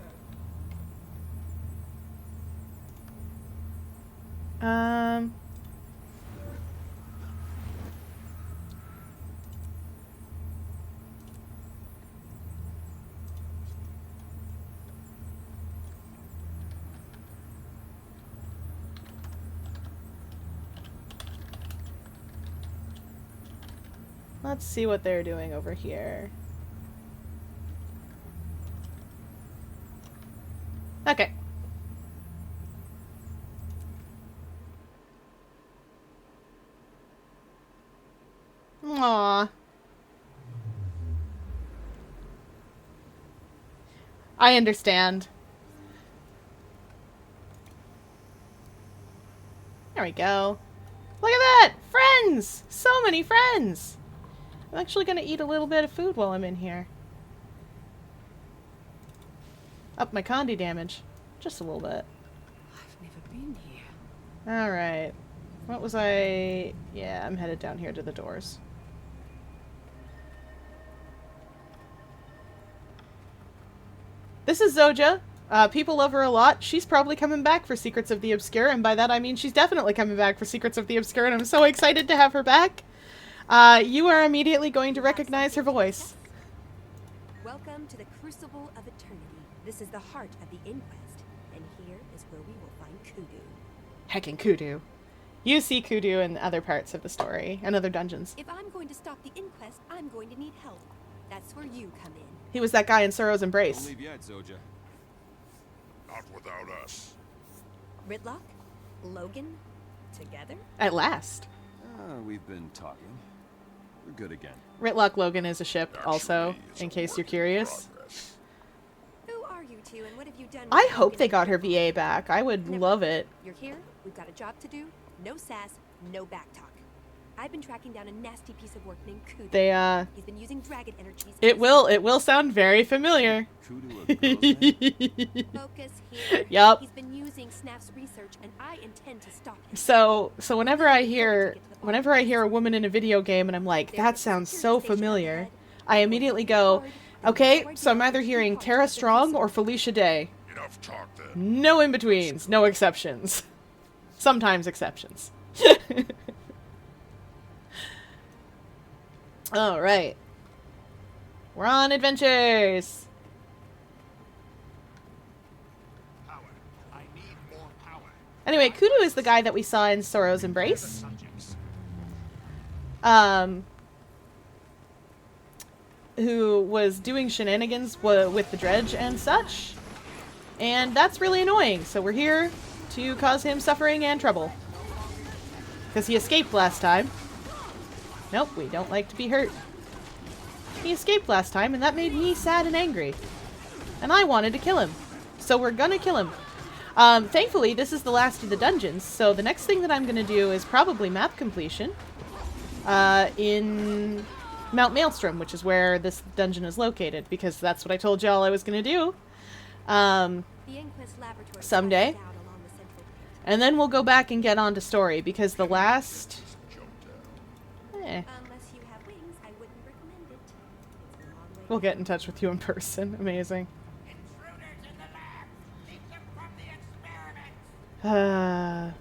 Um. Let's see what they're doing over here. Okay. Aww. I understand. There we go. Look at that! Friends! So many friends! I'm actually gonna eat a little bit of food while I'm in here. Up my condi damage. Just a little bit. I've never been here. Alright. What was I... Yeah, I'm headed down here to the doors. This is Zoja. People love her a lot. She's probably coming back for Secrets of the Obscure, and by that I mean she's definitely coming back for Secrets of the Obscure, and I'm so excited to have her back. You are immediately going to recognize her voice. Welcome to the Crucible of Eternity. This is the heart of the inquest, and here is where we will find Kudu. Heckin' Kudu. You see Kudu in other parts of the story, and other dungeons. If I'm going to stop the inquest, I'm going to need help. That's where you come in. He was that guy in Sorrow's Don't Embrace. leave yet, Zoja. Not without us. Ritlock? Logan? Together? At last. We've been talking. We're good again. Ritlock Logan is a ship, also, Actually, it's in a case work you're in curious. progress. Who are you two, and what have you done? I with hope Logan they and got her Ritlock? VA back. I would Never love mind. it. You're here, we've got a job to do. No sass, no backtalk. I've been tracking down a nasty piece of work named Kudu. They, He's been using dragon energies. it will sound very familiar. Kudu a girl's name? Focus here. Yup. He's been using Snap's research, and I intend to stop him. So whenever I hear a woman in a video game and I'm like, that sounds so familiar, I immediately go, okay, so I'm either hearing Tara Strong or Felicia Day. Enough talk then. No in-betweens, no exceptions. Sometimes exceptions. Alright. We're on adventures! Power. I need more power. Anyway, Kudu is the guy that we saw in Sorrow's Embrace. Subjects. Who was doing shenanigans with the dredge and such. And that's really annoying, so we're here to cause him suffering and trouble. Because he escaped last time. Nope, we don't like to be hurt. He escaped last time, and that made me sad and angry. And I wanted to kill him. So we're gonna kill him. Thankfully, this is the last of the dungeons, so the next thing that I'm gonna do is probably map completion. In Mount Maelstrom, which is where this dungeon is located, because that's what I told y'all I was gonna do. The inquest laboratory Someday. down along the central pit. And then we'll go back and get on to story, because the last... Jump down. Eh, Unless you have wings, I wouldn't recommend it. It's a long way we'll down. get in touch with you in person. Amazing. Intruders in the lab! Keep them from the experiment!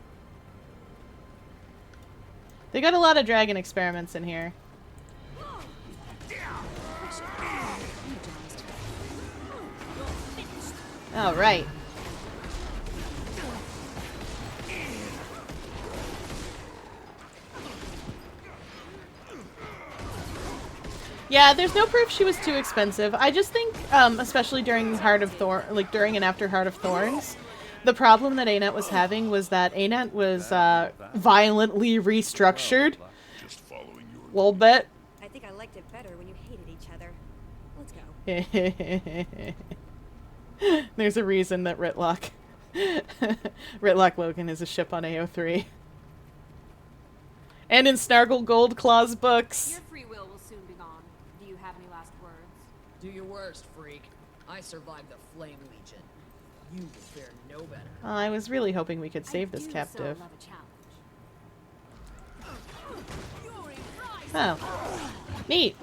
They got a lot of dragon experiments in here. Alright. Yeah, there's no proof she was too expensive. I just think, especially during Heart of Thorn, like during and after Heart of Thorns, the problem that ANET was having was that ANET was violently restructured. Just following your A little bit. I think I liked it better when you hated each other. Let's go. There's a reason that Ritlock Logan is a ship on AO3. And in Snargle Goldclaw's books. Your free will soon be gone. Do you have any last words? Do your worst, freak. I survived the Flame Legion. You will fare no better. I was really hoping we could save I this do captive. So love a challenge. Oh. Neat.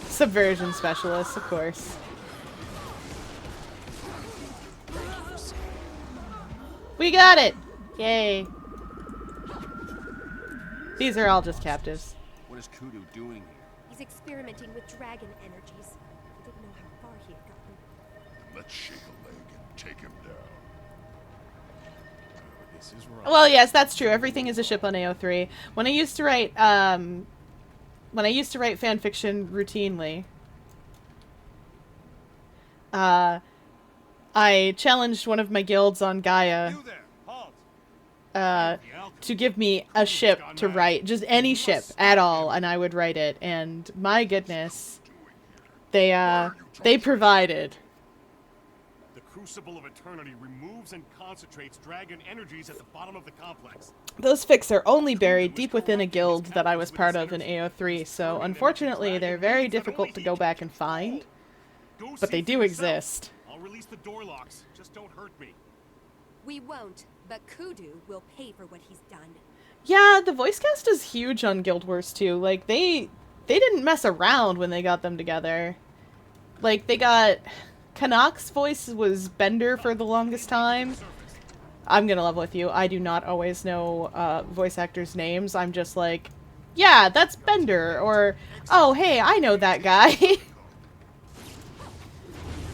Subversion specialist, of course. We got it! Yay. These are all just captives. What is Kudu doing here? He's experimenting with dragon energies. I didn't know how far he had gotten. Let's shake a leg and take him down. This is wrong. Well, yes, that's true. Everything is a ship on AO3. When I used to write fan fiction routinely, I challenged one of my guilds on Gaia You there, halt! to give me a ship to write, just any ship at all, and I would write it. And my goodness, they provided. The Crucible of Eternity removes and concentrates dragon energies at the bottom of the complex. Those fics are only buried deep within a guild that I was part of in AO3, so unfortunately they're very difficult to go back and find, Go but see they for do yourself. exist. I'll release the door locks. Just don't hurt me. We won't, but Kudu will pay for what he's done. Yeah, the voice cast is huge on Guild Wars 2. Like, they didn't mess around when they got them together. Like, they got... Kanak's voice was Bender for the longest time. I'm gonna level with you. I do not always know voice actors' names. I'm just like, yeah, that's Bender. Or, oh, hey, I know that guy.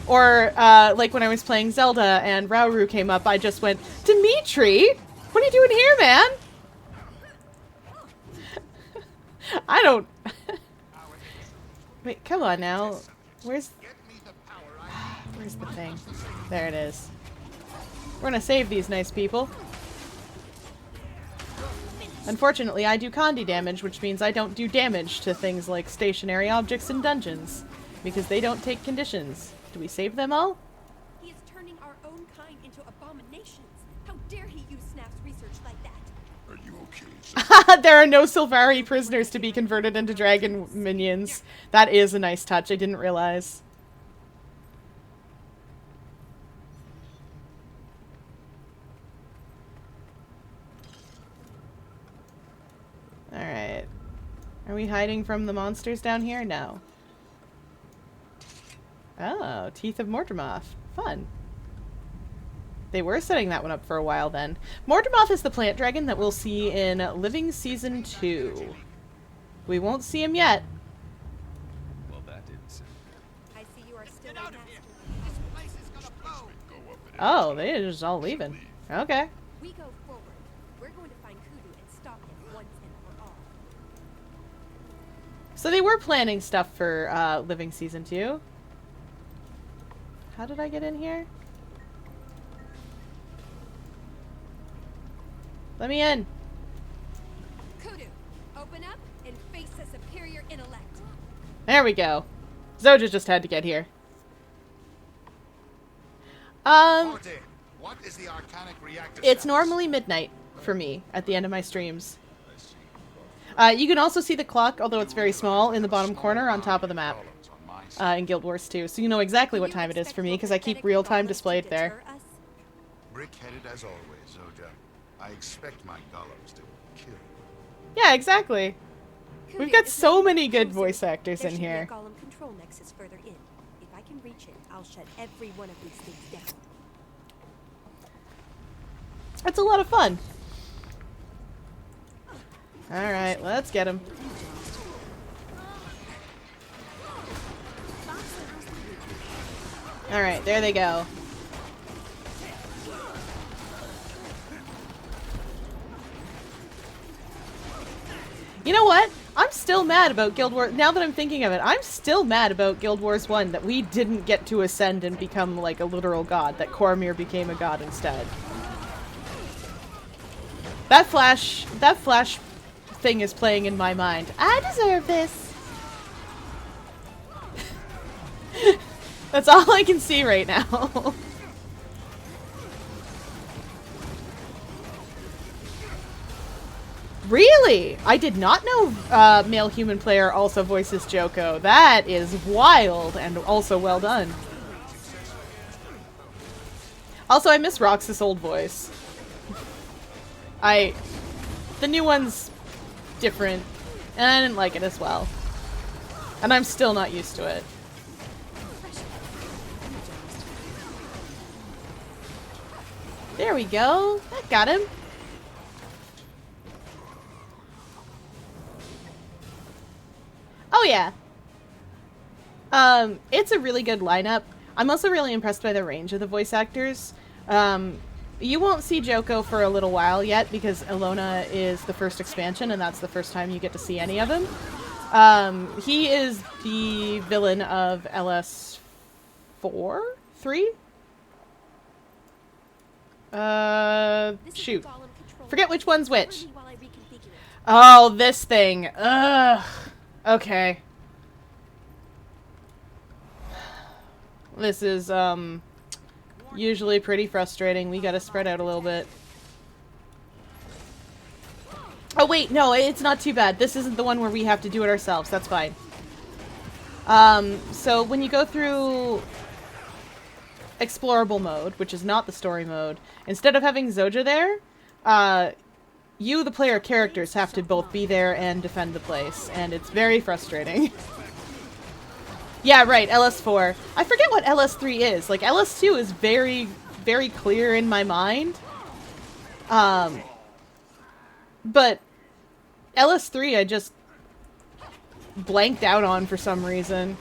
Or, like when I was playing Zelda and Rauru came up, I just went, Dimitri? What are you doing here, man? I don't... Wait, come on now. Where's the thing? There it is. We're gonna save these nice people. Unfortunately, I do Condi damage, which means I don't do damage to things like stationary objects in dungeons, because they don't take conditions. Do we save them all? He is turning our own kind into abominations. How dare he use Snap's research like that? Are you okay, sir? There are no Sylvari prisoners to be converted into dragon minions. That is a nice touch. I didn't realize. Alright. Are we hiding from the monsters down here? No. Oh, Teeth of Mortemoth. Fun. They were setting that one up for a while then. Mortemoth is the plant dragon that we'll see in Living Season 2. We won't see him yet. Well, that didn't sound I see you are still Get a out of master. here! This place is gonna blow! Go up and Oh, they're just all leaving. Okay. We go forward. We're going to find Kudu and stop him once and for all. So they were planning stuff for Living Season 2. How did I get in here? Let me in. Kudu, open up and face a superior intellect. There we go. Zoja just had to get here. Forte, what is the arcanic reactor It's status? normally midnight for me at the end of my streams. You can also see the clock, although it's very small, in the bottom corner on top of the map Columns on my side. in Guild Wars 2. So you know exactly what time it is for me because I keep real-time displayed there. Brick-headed as always, Zoja. I expect my golems to kill. Yeah, exactly. We've got so many good voice actors There in should be a here. golem control nexus further in. If I can reach it, I'll shut every one of these things down. It's a lot of fun. Alright, let's get him. Alright, there they go. You know what? I'm still mad about Guild Wars. Now that I'm thinking of it, I'm still mad about Guild Wars 1 that we didn't get to ascend and become like a literal god, that Cormyr became a god instead. That flash thing is playing in my mind. I deserve this. That's all I can see right now. Really? I did not know male human player also voices Joko. That is wild and also well done. Also, I miss Roxas' old voice. The new one's different, and I didn't like it as well. And I'm still not used to it. There we go. That got him. Oh yeah. It's a really good lineup. I'm also really impressed by the range of the voice actors. You won't see Joko for a little while yet because Ilona is the first expansion and that's the first time you get to see any of him. He is the villain of LS4? 3? Shoot. Forget which one's which. Oh, this thing. Ugh. Okay. This is, usually pretty frustrating. We gotta spread out a little bit. Oh wait, no, it's not too bad. This isn't the one where we have to do it ourselves. That's fine. So when you go through explorable mode, which is not the story mode, instead of having Zoja there, you, the player characters, have to both be there and defend the place, and it's very frustrating. Yeah, right, LS4. I forget what LS3 is. Like, LS2 is very, very clear in my mind. But LS3 I just blanked out on for some reason.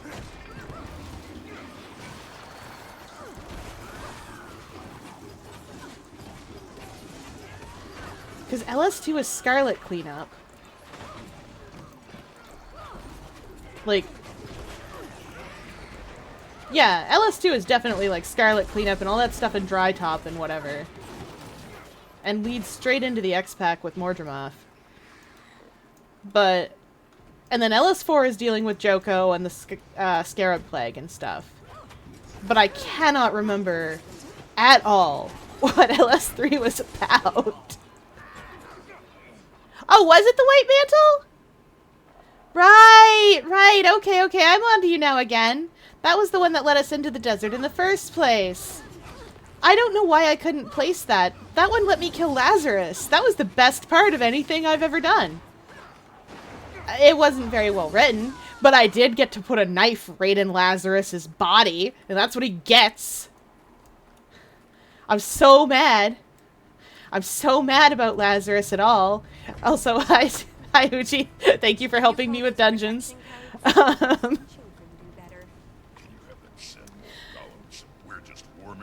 Because LS2 is Scarlet Cleanup. Like... Yeah, LS2 is definitely like Scarlet Cleanup and all that stuff in Dry Top and whatever. And leads straight into the X-Pack with Mordramoth. But... And then LS4 is dealing with Joko and the Scarab Plague and stuff. But I cannot remember at all what LS3 was about. Oh, was it the White Mantle? Right, okay, I'm on to you now again. That was the one that led us into the desert in the first place. I don't know why I couldn't place that. That one let me kill Lazarus. That was the best part of anything I've ever done. It wasn't very well written, but I did get to put a knife right in Lazarus's body, and that's what he gets. I'm so mad. I'm so mad about Lazarus at all. Also, hi Uchi. Thank you for helping me with dungeons.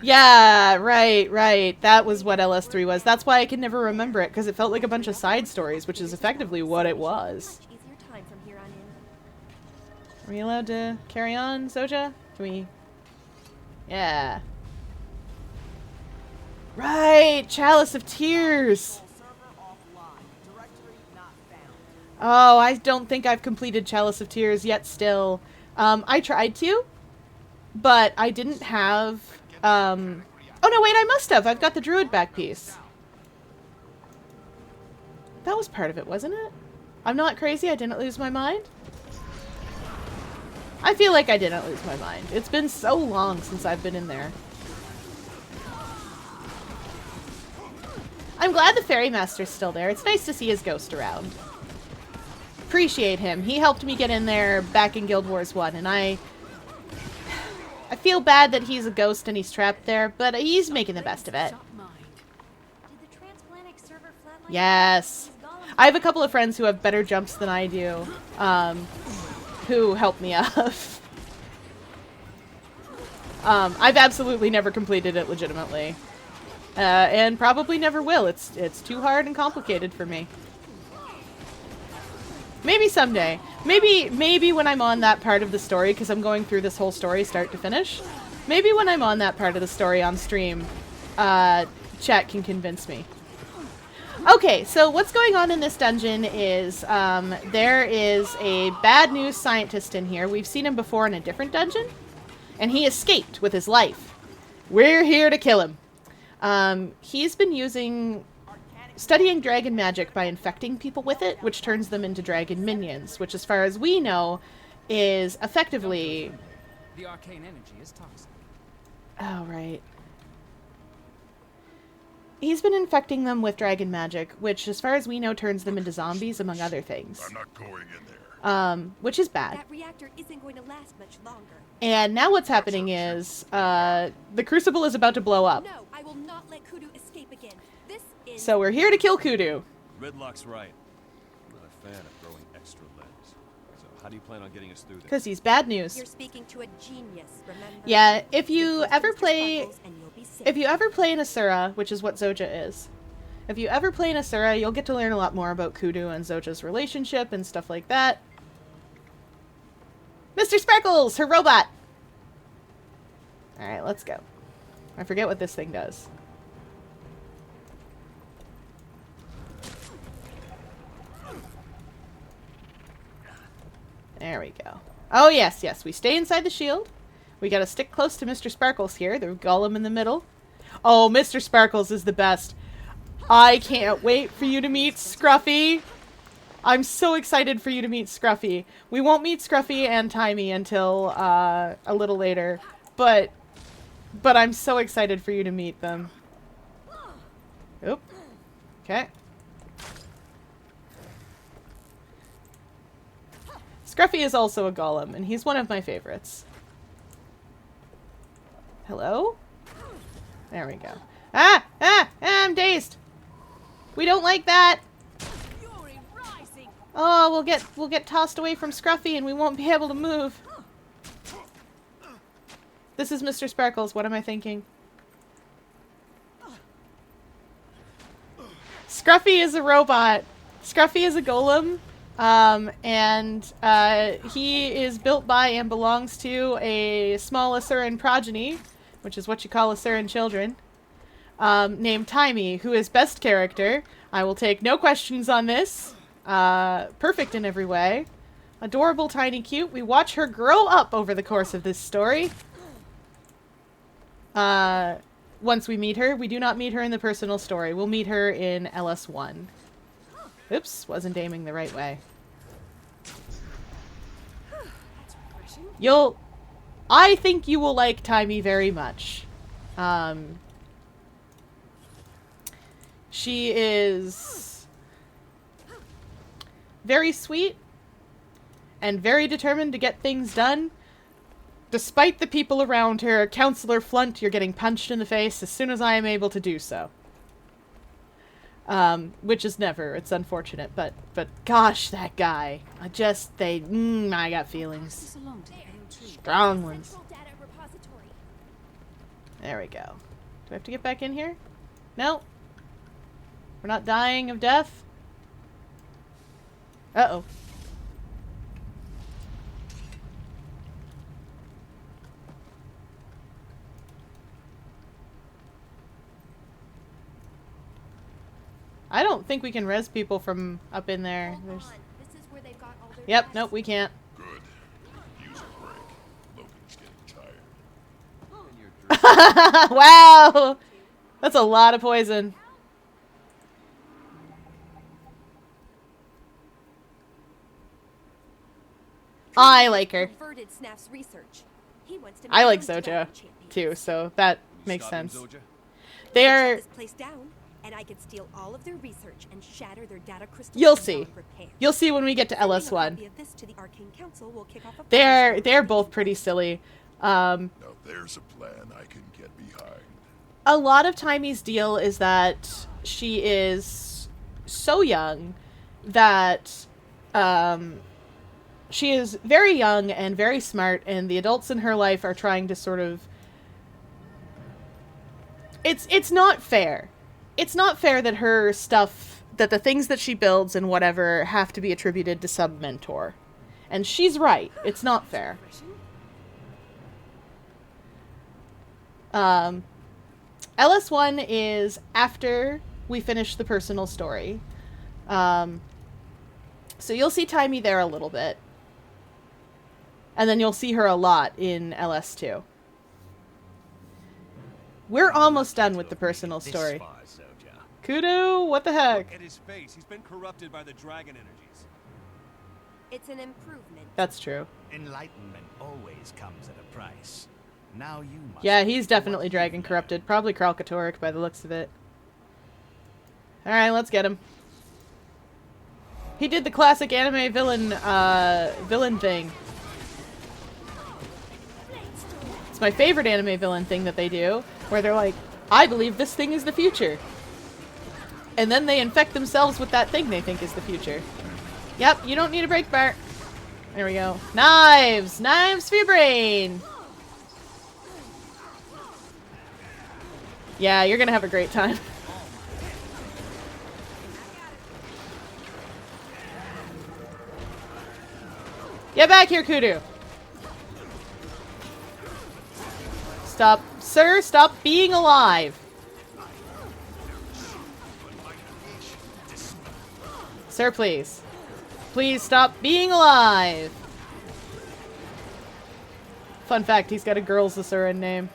Yeah, right. That was what LS3 was. That's why I can never remember it, because it felt like a bunch of side stories, which is effectively what it was. Are we allowed to carry on, Zoja? Can we... Yeah. Right! Chalice of Tears! Oh, I don't think I've completed Chalice of Tears yet still. I tried to, but I didn't have... Oh no, wait, I must have! I've got the Druid back piece. That was part of it, wasn't it? I'm not crazy, I didn't lose my mind? I feel like I didn't lose my mind. It's been so long since I've been in there. I'm glad the Fairy Master's still there. It's nice to see his ghost around. Appreciate him. He helped me get in there back in Guild Wars 1, and I feel bad that he's a ghost and he's trapped there, but he's making the best of it. Yes. I have a couple of friends who have better jumps than I do, who help me up. I've absolutely never completed it legitimately. And probably never will. It's too hard and complicated for me. Maybe someday. Maybe when I'm on that part of the story, because I'm going through this whole story start to finish. Maybe when I'm on that part of the story on stream, chat can convince me. Okay, so what's going on in this dungeon is there is a bad news scientist in here. We've seen him before in a different dungeon, and he escaped with his life. We're here to kill him. He's been studying dragon magic by infecting people with it, which turns them into dragon minions, which as far as we know is effectively... The arcane energy is toxic. Oh, right. He's been infecting them with dragon magic, which as far as we know turns them into zombies, among other things. I'm not going in there. Which is bad. That reactor isn't going to last much longer. And now what's happening is, the Crucible is about to blow up. No, I will not let Kudu escape So we're here to kill Kudu. Redlock's right. I'm not a fan of throwing extra legs. So how do you plan on getting us through this? Because he's bad news. You're speaking to a genius, remember? Yeah, if Stick you close to ever Mr. play... Sparkles and you'll be safe. If you ever play in Asura, which is what Zoja is, if you ever play in Asura, you'll get to learn a lot more about Kudu and Zoja's relationship and stuff like that. Mr. Sparkles, her robot! Alright, let's go. I forget what this thing does. There we go. Oh, yes, yes. We stay inside the shield. We gotta stick close to Mr. Sparkles here. The golem in the middle. Oh, Mr. Sparkles is the best. I can't wait for you to meet Scruffy. I'm so excited for you to meet Scruffy. We won't meet Scruffy and Timey until a little later. But I'm so excited for you to meet them. Oop. Okay. Scruffy is also a golem, and he's one of my favorites. Hello? There we go. Ah! Ah! Ah, I'm dazed! We don't like that! Fury rising. Oh, we'll get tossed away from Scruffy and we won't be able to move. This is Mr. Sparkles. What am I thinking? Scruffy is a robot. Scruffy is a golem. He is built by and belongs to a small Asuran progeny, which is what you call Asuran children, named Timey, who is best character. I will take no questions on this. Perfect in every way. Adorable, tiny, cute. We watch her grow up over the course of this story. Once we meet her. We do not meet her in the personal story. We'll meet her in LS1. Oops, wasn't aiming the right way. I think you will like Timey very much. She is very sweet and very determined to get things done. Despite the people around her, Counselor Flunt, you're getting punched in the face as soon as I am able to do so. Which is never. It's unfortunate, but gosh, that guy. I got feelings. Strong ones. There we go. Do I have to get back in here? No. We're not dying of death? Uh-oh. I don't think we can res people from up in there. There's... This is where they've got all their Yep, tests. nope, we can't. Good. Use a break. Logan's getting tired. Wow! That's a lot of poison. I like her. Perverted Snaf's research. He wants to I make like his own Zoja, dragon champions. too, so that You makes stop him, sense. Zoja? They Shut are... this place down, and I could steal all of their research and shatter their data crystals. You'll beyond see. repair. You'll see when we get to Sending a LS1. copy of this to the Arcane Council will kick off a They're both pretty silly. Now there's a plan I can get behind. A lot of Timey's deal is that she is so young that she is very young and very smart, and the adults in her life are trying to sort of... It's not fair. It's not fair that her stuff, that the things that she builds and whatever have to be attributed to some mentor. And she's right. It's not fair. LS1 is after we finish the personal story. So you'll see Timey there a little bit. And then you'll see her a lot in LS2. We're almost done with the personal story. Kudu, what the heck? Look at his face. He's been corrupted by the dragon energies. It's an improvement. That's true. Enlightenment always comes at a price. Now you must. Yeah, he's definitely dragon corrupted. Probably Kralkatoric by the looks of it. Alright, let's get him. He did the classic anime villain thing. It's my favorite anime villain thing that they do, where they're like, I believe this thing is the future. And then they infect themselves with that thing they think is the future. Yep, you don't need a break bar. There we go. Knives! Knives for your brain! Yeah, you're gonna have a great time. Get back here, Kudu! Stop. Sir, stop being alive! Sir, please. Please stop being alive! Fun fact, he's got a girl's Asuran name.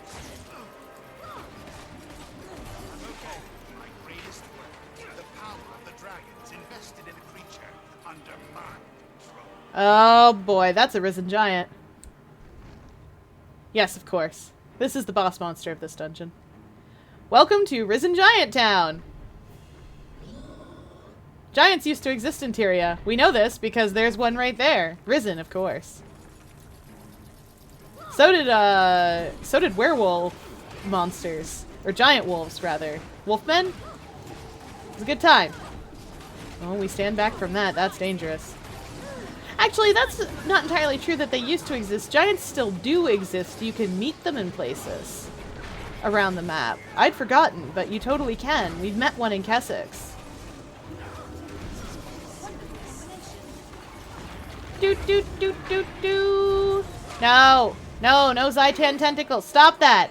Oh boy, that's a risen giant. Yes, of course. This is the boss monster of this dungeon. Welcome to Risen Giant Town! Giants used to exist in Tyria. We know this because there's one right there. Risen, of course. So did werewolf monsters. Or giant wolves, rather. Wolfmen? It's a good time. Oh, we stand back from that. That's dangerous. Actually, that's not entirely true that they used to exist. Giants still do exist. You can meet them in places around the map. I'd forgotten, but you totally can. We've met one in Kessex. Doot doot doot doot doo. No! No, no Zaitan tentacles. Stop that!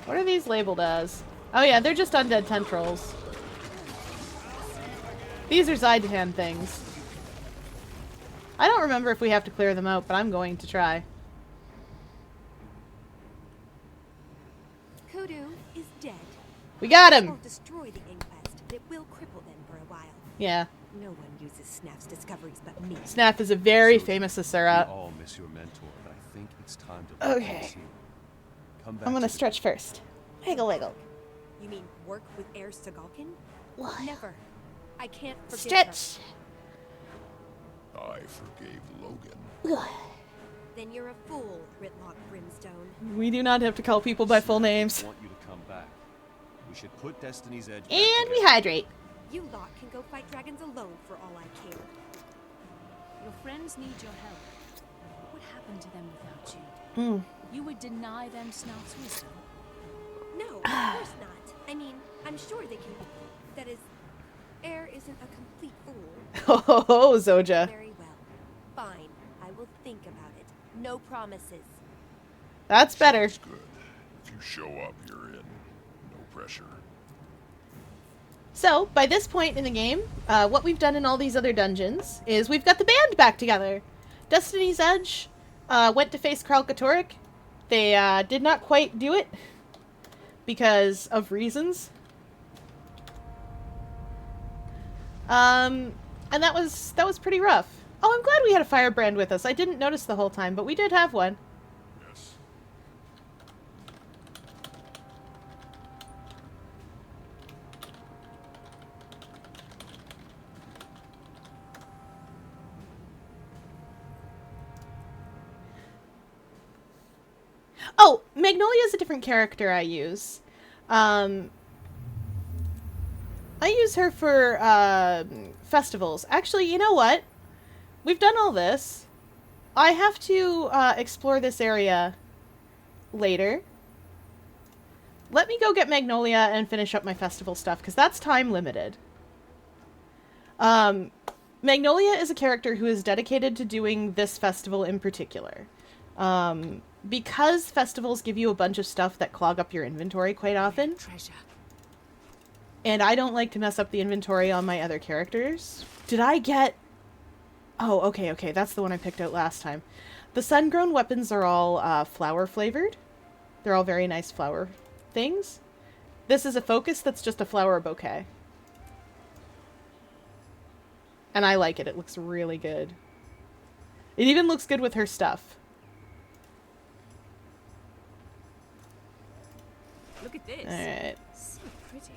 What are these labeled as? Oh yeah, they're just undead tendrils. These are Zaitan things. I don't remember if we have to clear them out, but I'm going to try. Kudu is dead. We got It him! won't destroy the inquest, but it will cripple them for a while. Yeah. No one uses Snap's discoveries but me. Snap is a very So, famous We Asura. all miss your mentor, but I think it's time to let Okay. things heal. Come back I'm gonna to the- stretch first. Wiggle wiggle. You mean work with Heir Sagalkin? What? Never. I can't forgive Stretch! I forgave Logan. her. Then you're a fool, Ritlock Brimstone. We do not have to call people by full names. I want you to come back. We should put Destiny's Edge back And we together. hydrate. You lot can go fight dragons alone for all I care. Your friends need your help. What would happen to them without you? Hmm. You would deny them Snout's wisdom? No, of course not. I mean, I'm sure they can. That is, Heir isn't a complete fool. Oh, Zoja. Very well. Fine. I will think about it. No promises. That's better. It's good. If you show up, you're in. No pressure. So, by this point in the game, what we've done in all these other dungeons is we've got the band back together. Destiny's Edge went to face Kralkatorrik. They did not quite do it because of reasons. And that was pretty rough. Oh, I'm glad we had a firebrand with us. I didn't notice the whole time, but we did have one. Yes. Oh, Magnolia is a different character I use. I use her for festivals. Actually, you know what? We've done all this. I have to explore this area later. Let me go get Magnolia and finish up my festival stuff, because that's time limited. Magnolia is a character who is dedicated to doing this festival in particular. Because festivals give you a bunch of stuff that clog up your inventory quite often, Treasure. and I don't like to mess up the inventory on my other characters. Did I get... Oh, okay, that's the one I picked out last time. The sun-grown weapons are all flower-flavored. They're all very nice flower things. This is a focus that's just a flower bouquet. And I like it. It looks really good. It even looks good with her stuff. Look at this. Alright. So pretty.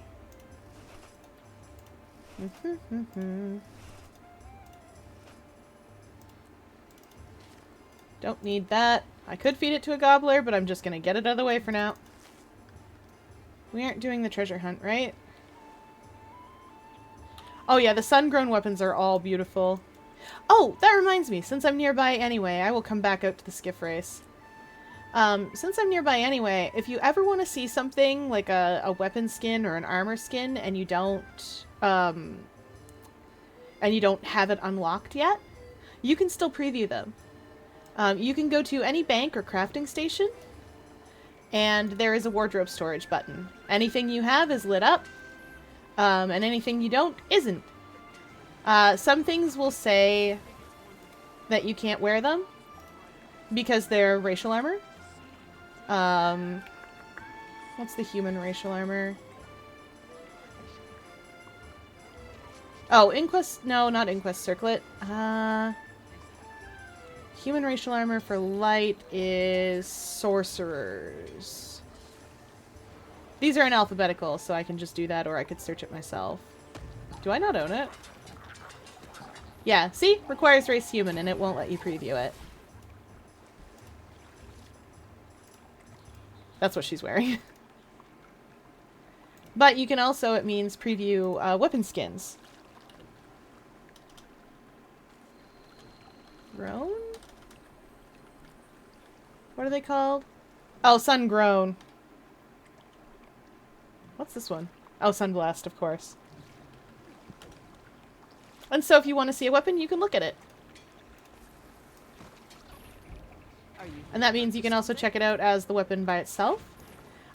Don't need that. I could feed it to a gobbler, but I'm just gonna get it out of the way for now. We aren't doing the treasure hunt, right? Oh yeah, the sun-grown weapons are all beautiful. Oh, that reminds me. Since I'm nearby anyway, I will come back out to the skiff race. Since I'm nearby anyway, if you ever want to see something like a weapon skin or an armor skin and you don't have it unlocked yet, you can still preview them. You can go to any bank or crafting station, and there is a wardrobe storage button. Anything you have is lit up, and anything you don't isn't. Some things will say that you can't wear them because they're racial armor. What's the human racial armor? Oh, Inquest... No, not Inquest Circlet. Human racial armor for light is sorcerers. These are in alphabetical, so I can just do that, or I could search it myself. Do I not own it? Yeah, see? Requires race human, and it won't let you preview it. That's what she's wearing. But you can also, it means, preview weapon skins. Grown? What are they called? Oh, sun-grown. What's this one? Oh, Sunblast, of course. And so if you want to see a weapon, you can look at it. And that means you can also check it out as the weapon by itself.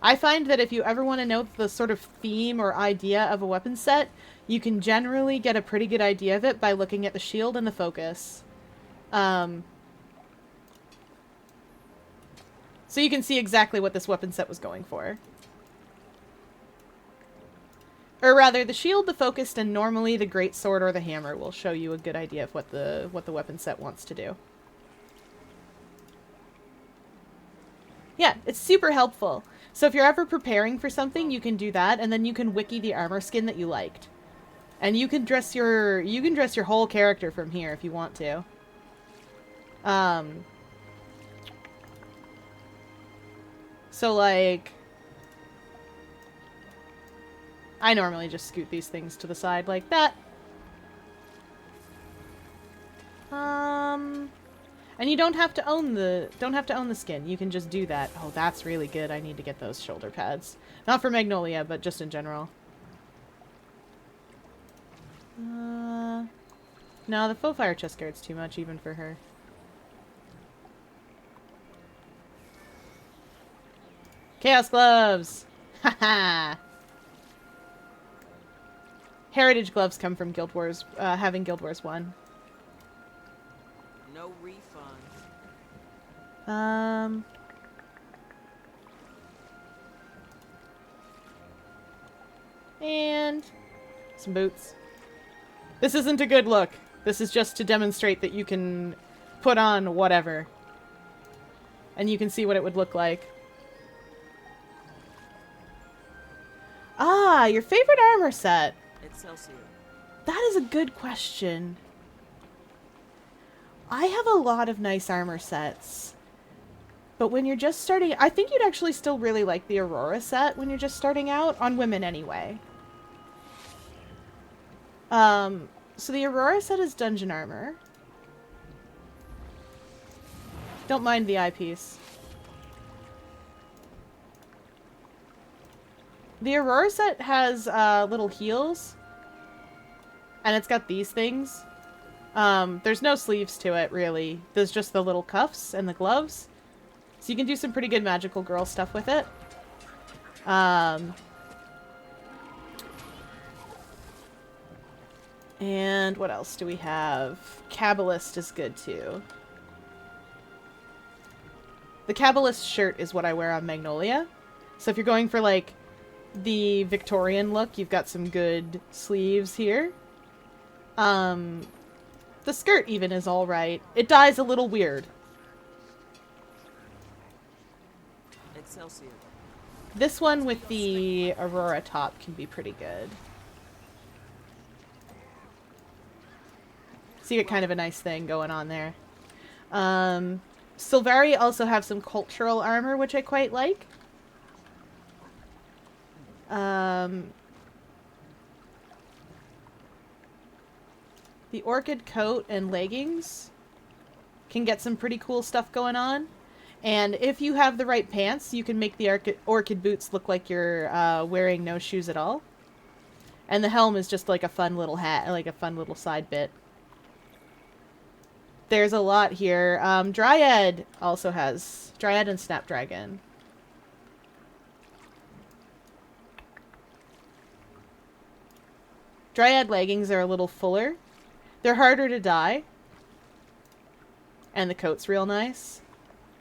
I find that if you ever want to know the sort of theme or idea of a weapon set, you can generally get a pretty good idea of it by looking at the shield and the focus. So you can see exactly what this weapon set was going for. Or rather, the shield, the focused, and normally the greatsword or the hammer will show you a good idea of what the weapon set wants to do. Yeah, it's super helpful. So if you're ever preparing for something, you can do that, and then you can wiki the armor skin that you liked. And you can dress your whole character from here if you want to. So like, I normally just scoot these things to the side like that. And you don't have to own the skin. You can just do that. Oh, that's really good. I need to get those shoulder pads. Not for Magnolia, but just in general. No, the faux fire chest guard's too much even for her. Chaos gloves! Haha! Heritage gloves come from Guild Wars, having Guild Wars 1. No refund. And some boots. This isn't a good look. This is just to demonstrate that you can put on whatever. And you can see what it would look like. Ah, your favorite armor set. Excelsior. That is a good question. I have a lot of nice armor sets. But when you're just starting... I think you'd actually still really like the Aurora set when you're just starting out. On women, anyway. So the Aurora set is dungeon armor. Don't mind the eyepiece. The Aurora set has little heels. And it's got these things. There's no sleeves to it, really. There's just the little cuffs and the gloves. So you can do some pretty good magical girl stuff with it. And what else do we have? Kabbalist is good, too. The Kabbalist shirt is what I wear on Magnolia. So if you're going for, like, the Victorian look, you've got some good sleeves here. The skirt even is alright. It dyes a little weird. Excelsior. This one with the Aurora top can be pretty good. So you get kind of a nice thing going on there. Silvari also have some cultural armor, which I quite like. The orchid coat and leggings can get some pretty cool stuff going on. And if you have the right pants, you can make the orchid boots look like you're wearing no shoes at all. And the helm is just like a fun little hat, like a fun little side bit. There's a lot here. Dryad also has... Dryad and Snapdragon. Dryad leggings are a little fuller. They're harder to dye. And the coat's real nice.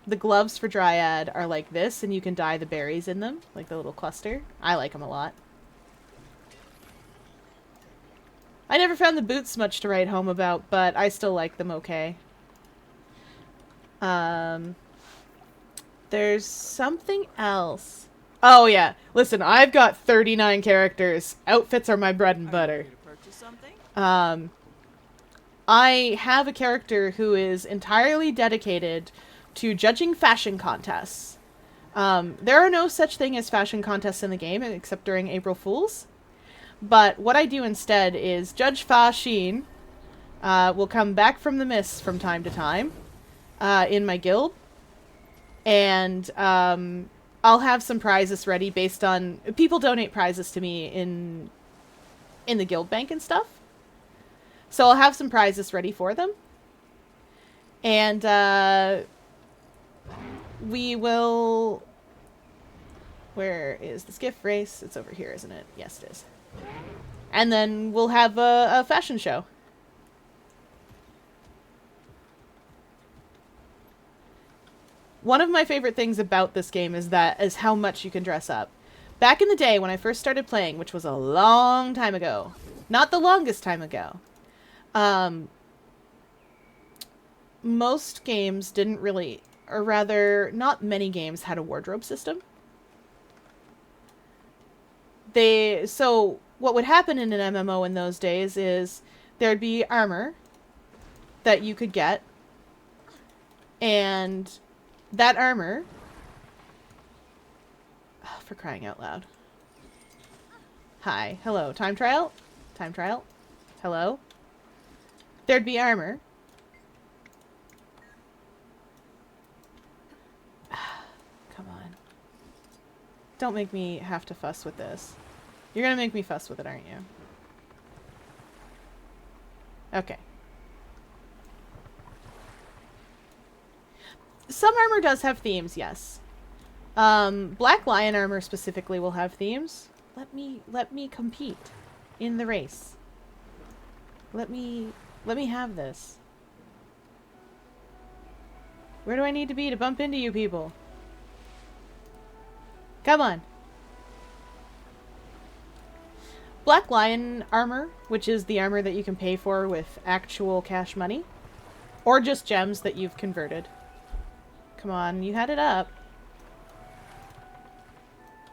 The gloves for Dryad are like this, and you can dye the berries in them, like the little cluster. I like them a lot. I never found the boots much to write home about, but I still like them okay. There's something else. Oh yeah, listen, I've got 39 characters. Outfits are my bread and butter. I have a character who is entirely dedicated to judging fashion contests. There are no such thing as fashion contests in the game, except during April Fools. But what I do instead is Judge Fa Xin will come back from the mists from time to time in my guild. And I'll have some prizes ready based on... People donate prizes to me in the guild bank and stuff. So I'll have some prizes ready for them. And we will... Where is the skiff race? It's over here, isn't it? Yes, it is. And then we'll have a fashion show. One of my favorite things about this game is how much you can dress up. Back in the day when I first started playing, which was a long time ago, not the longest time ago, most games didn't really, or rather, not many games had a wardrobe system. So what would happen in an MMO in those days is there'd be armor that you could get, and that armor, oh, for crying out loud. Hi, hello, time trial? Time trial? Hello? There'd be armor. Come on. Don't make me have to fuss with this. You're gonna make me fuss with it, aren't you? Okay. Some armor does have themes, yes. Black Lion armor specifically will have themes. Let me compete in the race. Let me have this. Where do I need to be to bump into you people? Come on. Black Lion armor, which is the armor that you can pay for with actual cash money, or just gems that you've converted. Come on, you had it up.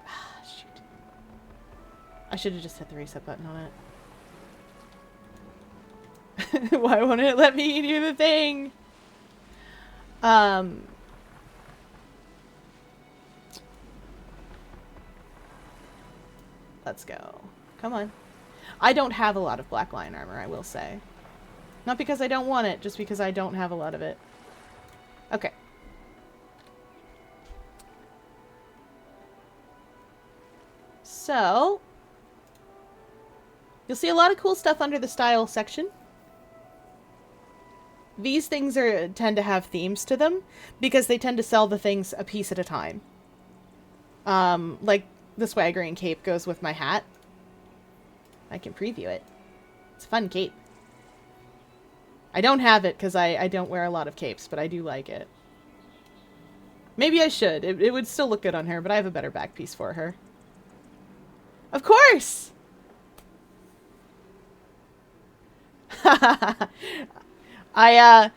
Ah, shoot. I should have just hit the reset button on it. Why won't it let me do the thing? Let's go. Come on. I don't have a lot of Black Lion armor, I will say. Not because I don't want it, just because I don't have a lot of it. Okay. So, you'll see a lot of cool stuff under the style section. These things tend to have themes to them because they tend to sell the things a piece at a time. Like the swaggering cape goes with my hat. I can preview it. It's a fun cape. I don't have it because I don't wear a lot of capes, but I do like it. Maybe I should. It would still look good on her, but I have a better back piece for her. Of course! I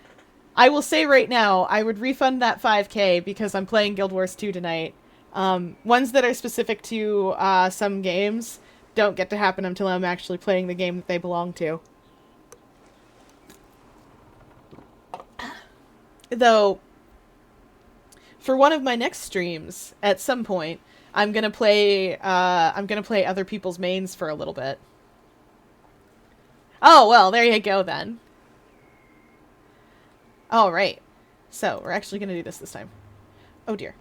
will say right now, I would refund that 5K because I'm playing Guild Wars 2 tonight. Ones that are specific to some games don't get to happen until I'm actually playing the game that they belong to. Though, for one of my next streams, at some point, I'm gonna play other people's mains for a little bit. Oh, well, there you go then. All right. So, we're actually going to do this time. Oh, dear.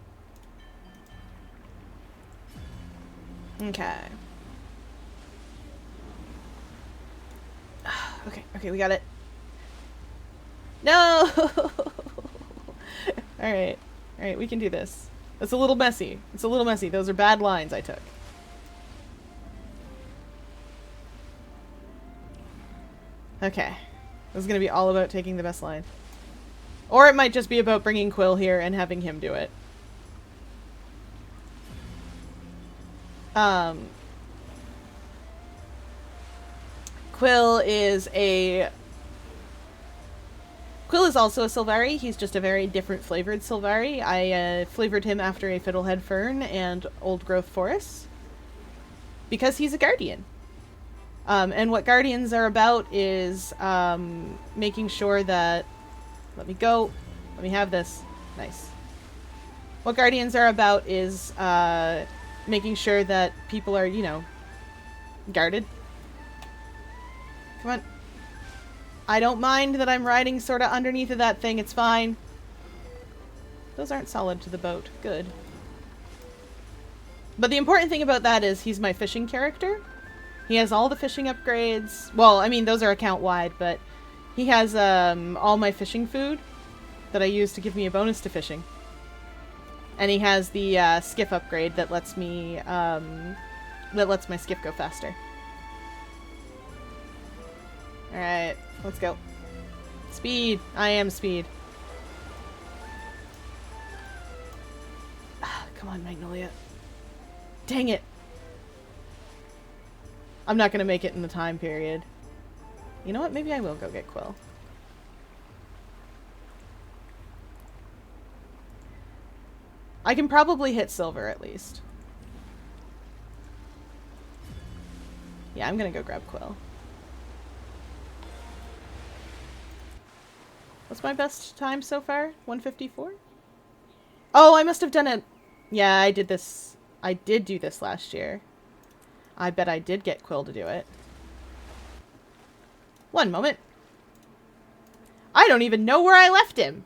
Okay. Okay, we got it. No! Alright. Alright, we can do this. It's a little messy. It's a little messy. Those are bad lines I took. Okay. This is going to be all about taking the best line. Or it might just be about bringing Quill here and having him do it. Quill is also a Sylvari. He's just a very different flavored Sylvari. I flavored him after a Fiddlehead Fern and Old Growth Forest. Because he's a Guardian. And what Guardians are about is making sure that... Let me go. Let me have this. Nice. What Guardians are about is making sure that people are, you know, guarded. Come on. I don't mind that I'm riding sort of underneath of that thing. It's fine. Those aren't solid to the boat. Good. But the important thing about that is he's my fishing character. He has all the fishing upgrades. Well, I mean, those are account-wide, but he has all my fishing food that I use to give me a bonus to fishing. And he has the skiff upgrade that lets me, that lets my skiff go faster. Alright, let's go. Speed! I am speed. Come on, Magnolia. Dang it! I'm not gonna make it in the time period. You know what? Maybe I will go get Quill. I can probably hit silver at least. Yeah, I'm gonna go grab Quill. What's my best time so far? 154? Oh, I must have done it. Yeah, I did this. I did do this last year. I bet I did get Quill to do it. One moment. I don't even know where I left him.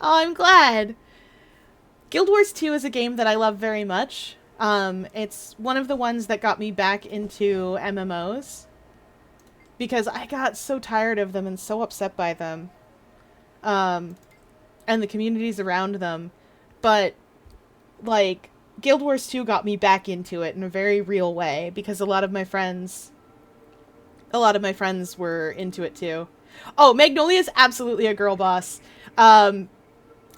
Oh, I'm glad. Guild Wars 2 is a game that I love very much. It's one of the ones that got me back into MMOs. Because I got so tired of them and so upset by them. And the communities around them. But, like, Guild Wars 2 got me back into it in a very real way. Because a lot of my friends were into it too. Oh, Magnolia's absolutely a girl boss.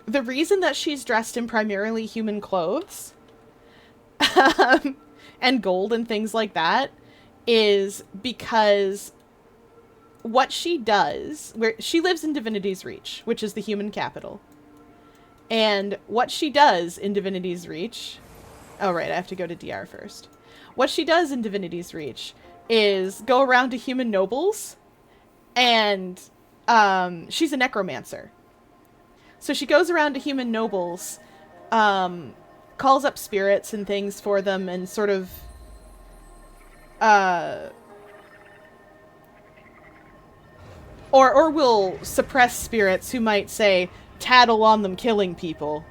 The reason that she's dressed in primarily human clothes and gold and things like that is because what she does, where she lives in Divinity's Reach, which is the human capital. And what she does in Divinity's Reach... Oh, right, I have to go to DR first. What she does in Divinity's Reach is go around to human nobles and she's a necromancer. So she goes around to human nobles, calls up spirits and things for them, and sort of, or will suppress spirits who might say, tattle on them killing people,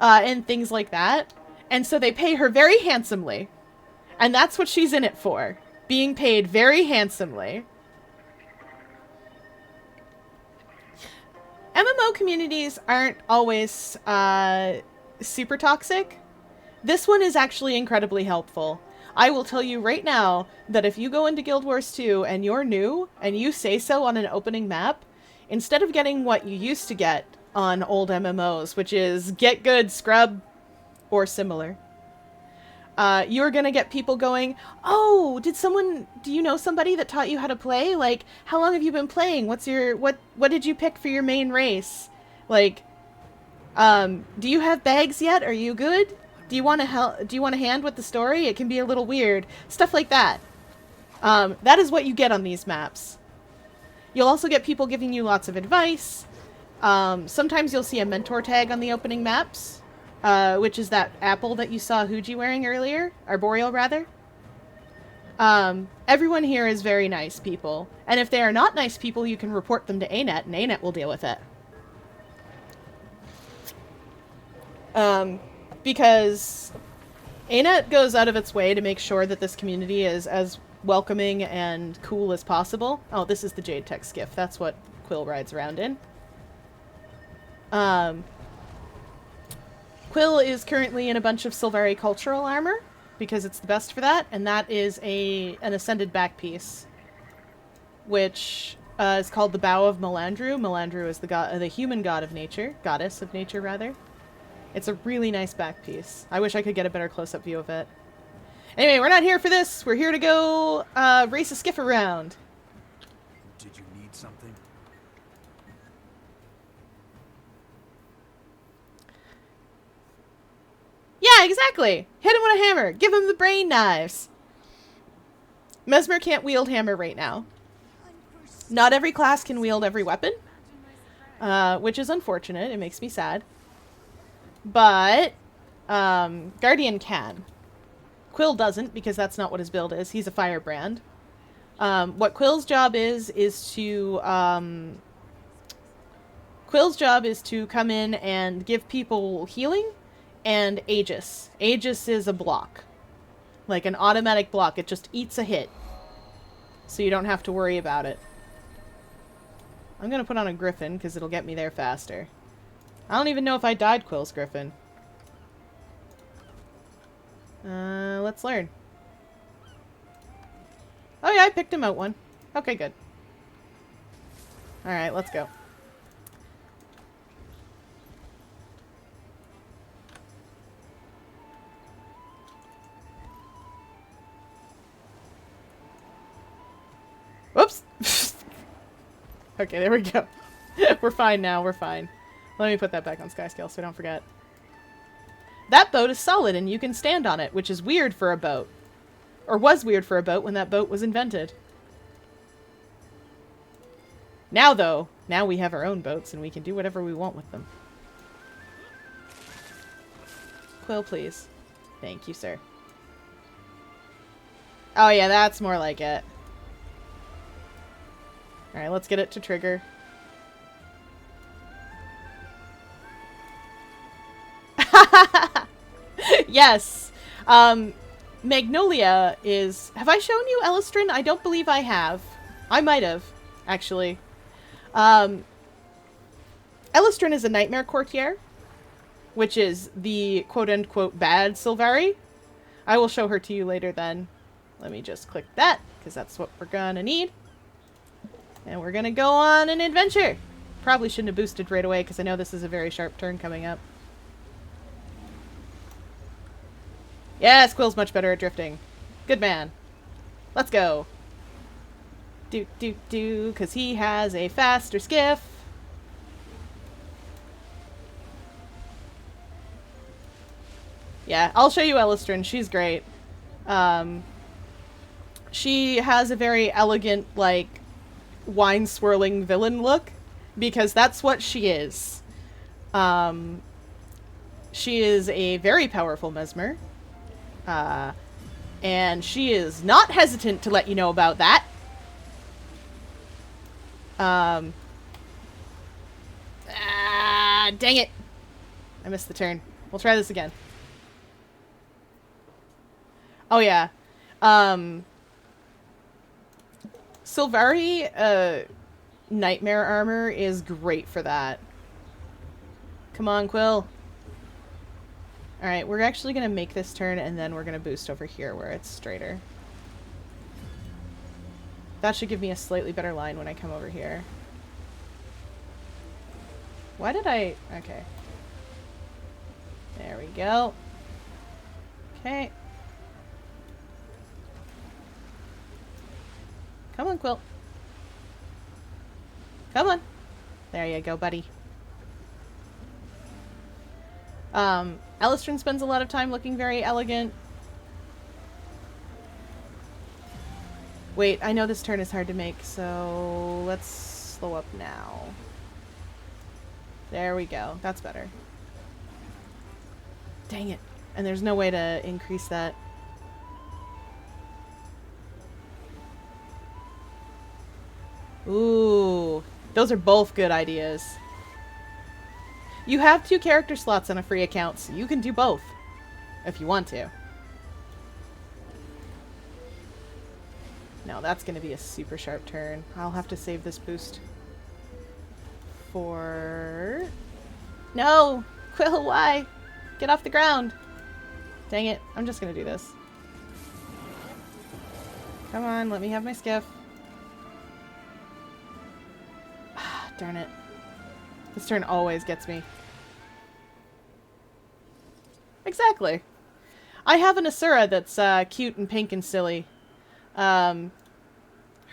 and things like that. And so they pay her very handsomely, and that's what she's in it for, being paid very handsomely. MMO communities aren't always super toxic. This one is actually incredibly helpful. I will tell you right now that if you go into Guild Wars 2 and you're new and you say so on an opening map, instead of getting what you used to get on old MMOs, which is get good, scrub, or similar, you're gonna get people going, oh, do you know somebody that taught you how to play? Like, how long have you been playing? What did you pick for your main race? Like, do you have bags yet? Are you good? Do you want a hand with the story? It can be a little weird. Stuff like that. That is what you get on these maps. You'll also get people giving you lots of advice. Sometimes you'll see a mentor tag on the opening maps, which is that apple that you saw Huji wearing earlier, Arboreal rather. Everyone here is very nice people, and if they are not nice people, you can report them to ANET, and ANET will deal with it. Because ANET goes out of its way to make sure that this community is as welcoming and cool as possible. Oh, this is the Jade Tech skiff. That's what Quill rides around in. Quill is currently in a bunch of Silvari cultural armor, because it's the best for that, and that is an ascended back piece, which is called the Bow of Melandru. Melandru is the human god of nature, goddess of nature, rather. It's a really nice back piece. I wish I could get a better close-up view of it. Anyway, we're not here for this. We're here to go race a skiff around. Did you need something? Yeah, exactly. Hit him with a hammer. Give him the brain knives. Mesmer can't wield hammer right now. Not every class can wield every weapon, which is unfortunate. It makes me sad. But Guardian can. Quill doesn't, because that's not what his build is. He's a firebrand. What Quill's job is to come in and give people healing and Aegis. Aegis is a block. Like an automatic block. It just eats a hit. So you don't have to worry about it. I'm gonna put on a Griffin, because it'll get me there faster. I don't even know if I died Quill's Griffin. Let's learn. Oh yeah, I picked him out one. Okay, good. Alright, let's go. Whoops! Okay, there we go. We're fine now, we're fine. Let me put that back on Skyscale so I don't forget. That boat is solid and you can stand on it, which is weird for a boat. Or was weird for a boat when that boat was invented. Now, though, now we have our own boats and we can do whatever we want with them. Quill, please. Thank you, sir. Oh yeah, that's more like it. Alright, let's get it to trigger. Yes. Magnolia is... Have I shown you Elistrin? I don't believe I have. I might have, actually. Elistrin is a nightmare courtier, which is the quote-unquote bad Silvari. I will show her to you later then. Let me just click that, because that's what we're gonna need. And we're gonna go on an adventure. Probably shouldn't have boosted right away, because I know this is a very sharp turn coming up. Yes, Quill's much better at drifting. Good man. Let's go. Because he has a faster skiff. Yeah, I'll show you Elistrin. She's great. She has a very elegant, like, wine-swirling villain look, because that's what she is. She is a very powerful mesmer. And she is not hesitant to let you know about that. Dang it. I missed the turn. We'll try this again. Oh yeah. Silvari, nightmare armor is great for that. Come on, Quill. Alright, we're actually going to make this turn, and then we're going to boost over here where it's straighter. That should give me a slightly better line when I come over here. Why did I... Okay. There we go. Okay. Come on, Quill. Come on. There you go, buddy. Elistrin spends a lot of time looking very elegant. Wait, I know this turn is hard to make, so let's slow up now. There we go. That's better. Dang it. And there's no way to increase that. Ooh. Those are both good ideas. You have 2 character slots on a free account, so you can do both. If you want to. No, that's going to be a super sharp turn. I'll have to save this boost. For... No! Quill, why? Get off the ground! Dang it. I'm just going to do this. Come on, let me have my skiff. Darn it. This turn always gets me. Exactly. I have an Asura that's cute and pink and silly. Her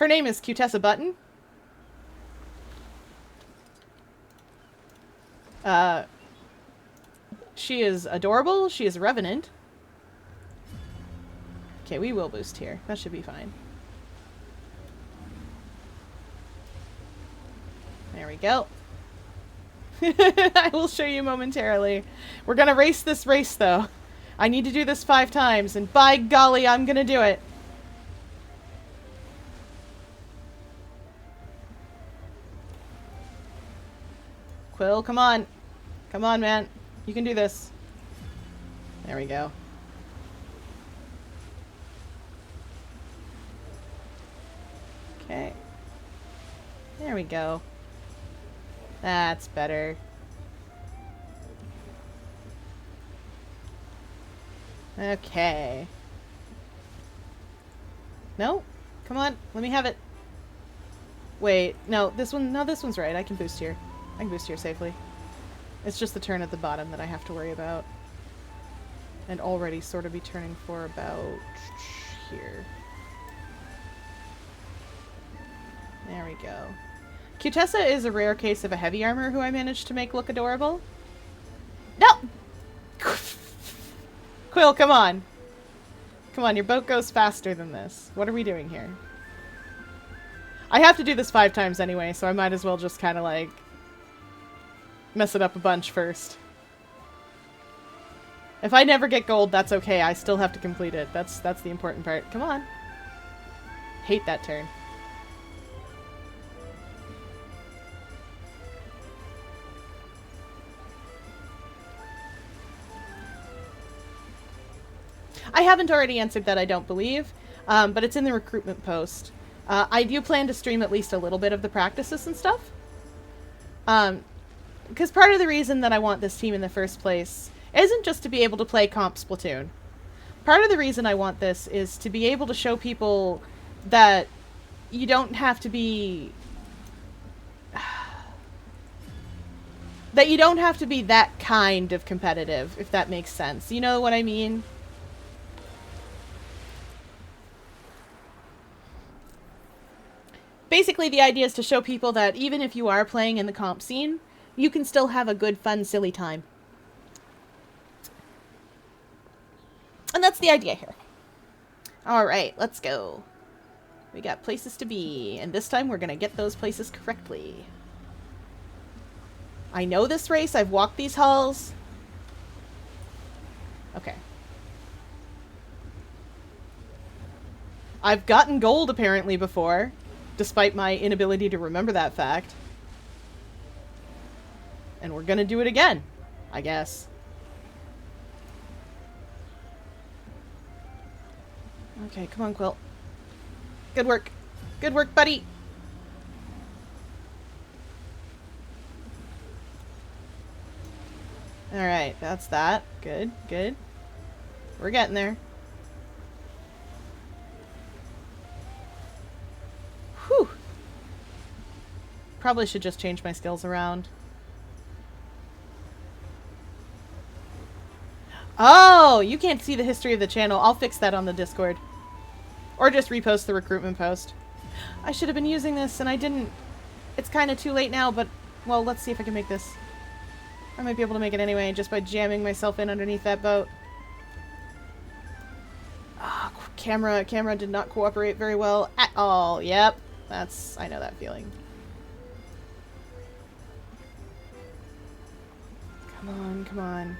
name is Cutessa Button. She is adorable. She is a revenant. Okay, we will boost here. That should be fine. There we go. I will show you momentarily. We're gonna race this race, though. I need to do this 5 times, and by golly, I'm gonna do it. Quill, come on. Come on, man. You can do this. There we go. Okay. There we go. That's better. Okay. No? Come on. Let me have it. Wait. No, this one. No, this one's right. I can boost here. I can boost here safely. It's just the turn at the bottom that I have to worry about. And already sort of be turning for about here. There we go. Cutessa is a rare case of a heavy armor who I managed to make look adorable. No! Quill, come on. Come on, your boat goes faster than this. What are we doing here? I have to do this 5 times anyway, so I might as well just kind of like mess it up a bunch first. If I never get gold, that's okay. I still have to complete it. That's the important part. Come on. Hate that turn. I haven't already answered that, I don't believe, but it's in the recruitment post. I do plan to stream at least a little bit of the practices and stuff. Because part of the reason that I want this team in the first place isn't just to be able to play comp Splatoon. Part of the reason I want this is to be able to show people that you don't have to be... that you don't have to be that kind of competitive, if that makes sense. You know what I mean? Basically, the idea is to show people that even if you are playing in the comp scene, you can still have a good, fun, silly time. And that's the idea here. Alright, let's go. We got places to be, and this time we're gonna get those places correctly. I know this race, I've walked these halls. Okay. I've gotten gold apparently before, despite my inability to remember that fact. And we're gonna do it again, I guess. Okay, come on, Quill. Good work. Good work, buddy. Alright, that's that. Good, good. We're getting there. Whew. Probably should just change my skills around. Oh, you can't see the history of the channel. I'll fix that on the Discord. Or just repost the recruitment post. I should have been using this and I didn't. It's kind of too late now, but, well, let's see if I can make this. I might be able to make it anyway, just by jamming myself in underneath that boat. Ah, camera did not cooperate very well at all. Yep, I know that feeling. Come on, come on.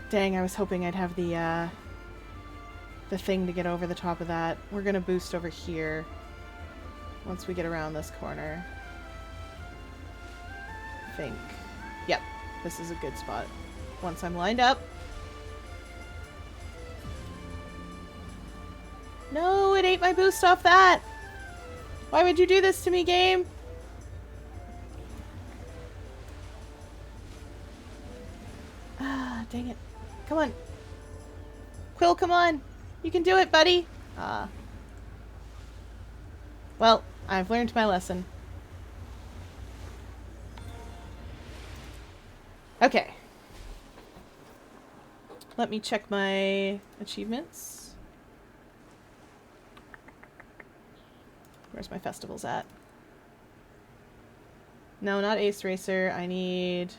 Dang, I was hoping I'd have the thing to get over the top of that. We're gonna boost over here once we get around this corner. I think. Yep, this is a good spot. Once I'm lined up. No, it ate my boost off that! Why would you do this to me, game? Ah, dang it. Come on. Quill, come on! You can do it, buddy! Well, I've learned my lesson. Okay. Let me check my achievements. Where's my festivals at? No, not Ace Racer. I need...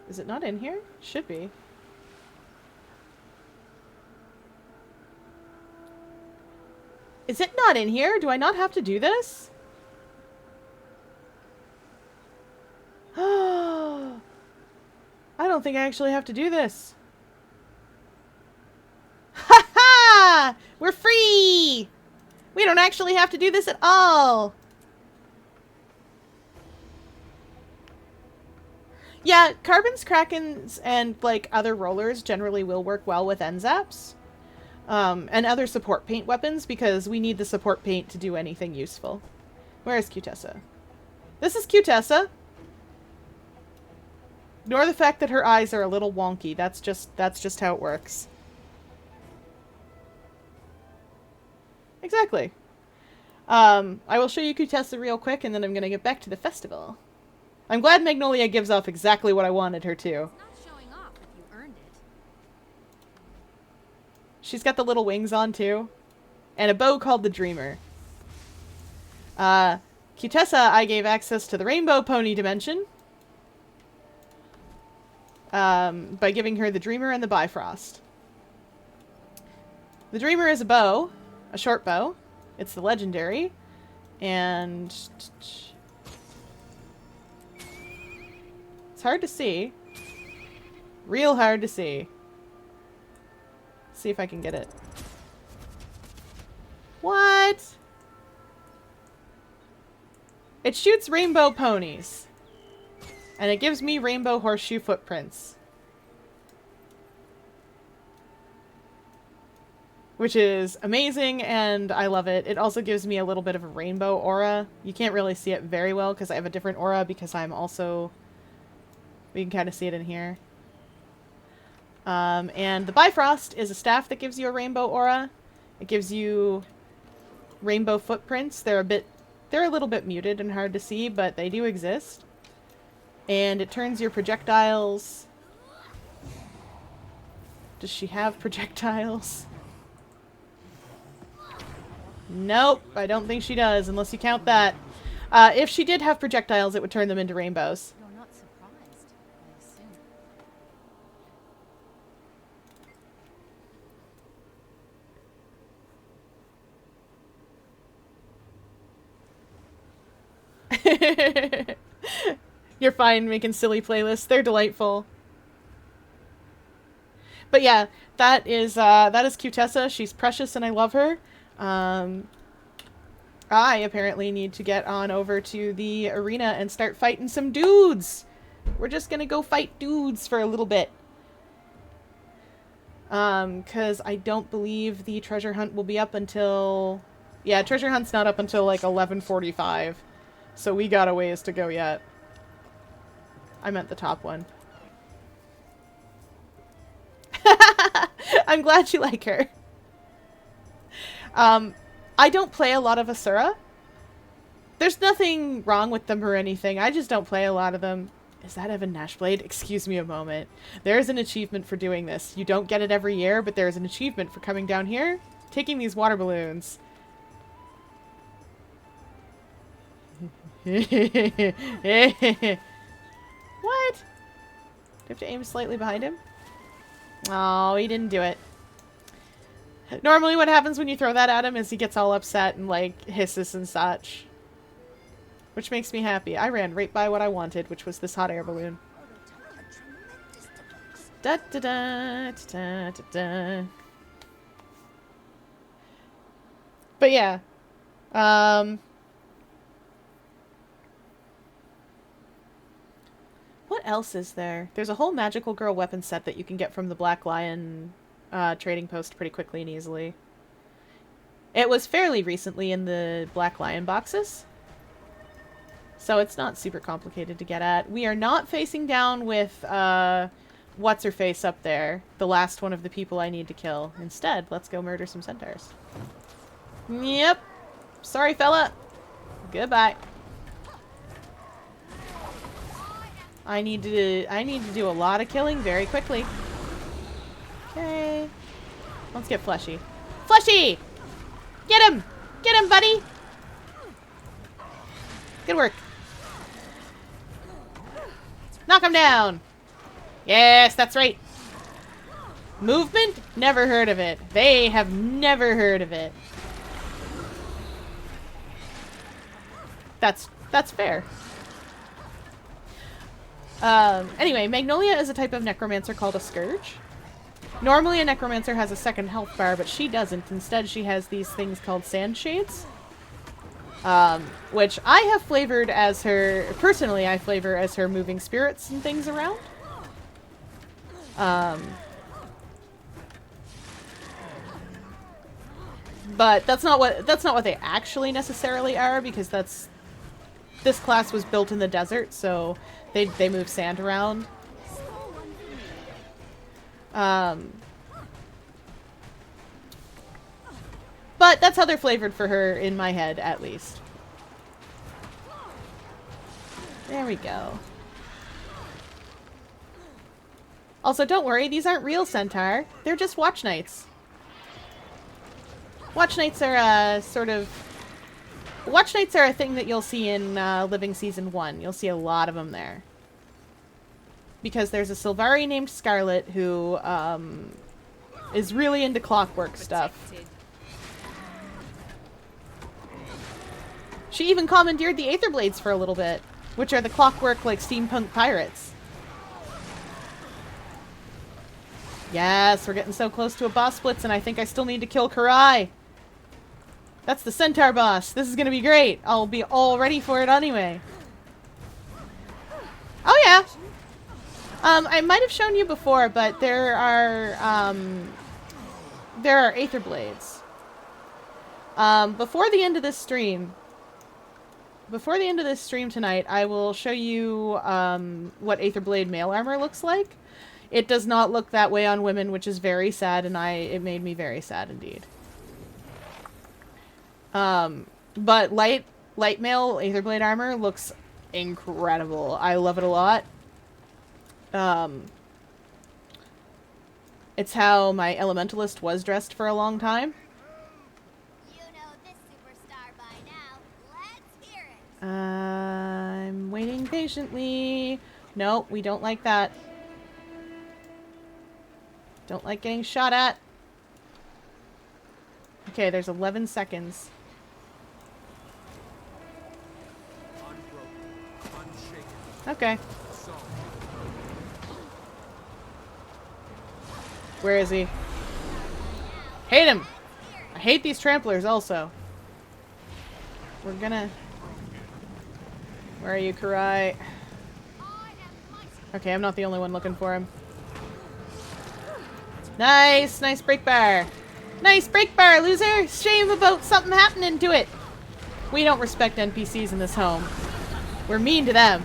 Is it not in here? Should be. Is it not in here? Do I not have to do this? Oh, I don't think I actually have to do this. Ha ha! We're free! We don't actually have to do this at all. Yeah, Carbons, Krakens, and like other rollers generally will work well with N-Zaps. And other support paint weapons, because we need the support paint to do anything useful. Where is Cutessa? This is Cutessa! Ignore the fact that her eyes are a little wonky. That's just how it works. Exactly. I will show you Cutessa real quick, and then I'm gonna get back to the festival. I'm glad Magnolia gives off exactly what I wanted her to. It's not showing off if you earned it. She's got the little wings on, too. And a bow called the Dreamer. Cutessa, I gave access to the Rainbow Pony dimension. By giving her the Dreamer and the Bifrost. The Dreamer is a bow. A short bow. It's the legendary. And... it's hard to see. Real hard to see. See if I can get it. What? It shoots rainbow ponies. And it gives me rainbow horseshoe footprints. Which is amazing, and I love it. It also gives me a little bit of a rainbow aura. You can't really see it very well because I have a different aura because I'm also... we can kind of see it in here. And the Bifrost is a staff that gives you a rainbow aura. It gives you rainbow footprints. They're a little bit muted and hard to see, but they do exist. And it turns your projectiles... does she have projectiles? Nope, I don't think she does, unless you count that. If she did have projectiles, it would turn them into rainbows. You're not surprised, I assume. You're fine making silly playlists. They're delightful. But yeah, that is Cutessa. She's precious and I love her. I apparently need to get on over to the arena and start fighting some dudes. We're just gonna go fight dudes for a little bit. Cause I don't believe the treasure hunt will be up until... yeah, treasure hunt's not up until like 11:45. So we got a ways to go yet. I meant the top one. I'm glad you like her. I don't play a lot of Asura. There's nothing wrong with them or anything. I just don't play a lot of them. Is that Evan Nashblade? Excuse me a moment. There's an achievement for doing this. You don't get it every year, but there's an achievement for coming down here, taking these water balloons. What? Do I have to aim slightly behind him? Oh, he didn't do it. Normally what happens when you throw that at him is he gets all upset and, like, hisses and such. Which makes me happy. I ran right by what I wanted, which was this hot air balloon. Da da da da da da. But yeah. What else is there? There's a whole magical girl weapon set that you can get from the Black Lion trading post pretty quickly and easily. It was fairly recently in the Black Lion boxes. So it's not super complicated to get at. We are not facing down with what's-her-face up there. The last one of the people I need to kill. Instead, let's go murder some centaurs. Yep. Sorry, fella. Goodbye. I need to do a lot of killing very quickly. Okay. Let's get Fleshy. Fleshy! Get him! Get him, buddy! Good work. Knock him down! Yes, that's right. Movement? Never heard of it. They have never heard of it. That's fair. Anyway, Magnolia is a type of necromancer called a Scourge. Normally a necromancer has a second health bar, but she doesn't. Instead, she has these things called sand shades. Which I have flavored as her... Personally, I flavor as her moving spirits and things around. But that's not what they actually necessarily are, because this class was built in the desert, so they move sand around. But that's how they're flavored for her in my head, at least. There we go. Also, don't worry, these aren't real centaur. They're just watch knights. Watch knights are a sort of... Watch knights are a thing that you'll see in Living Season 1. You'll see a lot of them there. Because there's a Sylvari named Scarlet who is really into clockwork stuff. She even commandeered the Aetherblades for a little bit, which are the clockwork, like, steampunk pirates. Yes, we're getting so close to a boss splits, and I think I still need to kill Karai. That's the centaur boss. This is gonna be great. I'll be all ready for it anyway. Oh yeah. I might have shown you before, but there are Aetherblades. Before the end of this stream tonight, I will show you what Aetherblade mail armor looks like. It does not look that way on women, which is very sad, and it made me very sad indeed. But light mail Aetherblade armor looks incredible. I love it a lot. It's how my Elementalist was dressed for a long time. You know this superstar by now. Let's hear it. I'm waiting patiently. No, we don't like that. Don't like getting shot at. Okay, there's 11 seconds. Okay. Where is he? Hate him! I hate these tramplers also. We're gonna... Where are you, Karai? Okay, I'm not the only one looking for him. Nice! Nice break bar! Nice break bar, loser! Shame about something happening to it! We don't respect NPCs in this home. We're mean to them.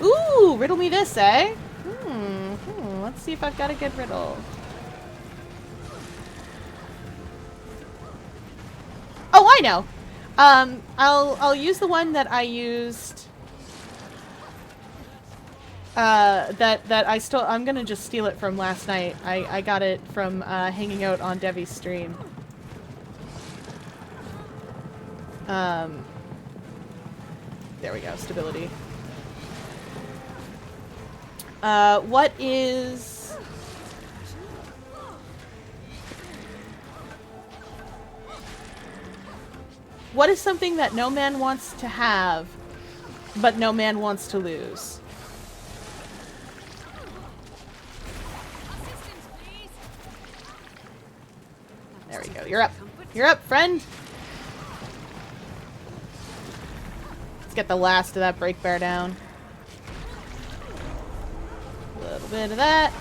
Ooh! Riddle me this, eh? Let's see if I've got a good riddle. Oh, I know! I'll use the one that I used... I'm gonna just steal it from last night. I got it from, hanging out on Devi's stream. There we go, stability. What is something that no man wants to have, but no man wants to lose? There we go. You're up. You're up, friend. Let's get the last of that break bear down. A little bit of that.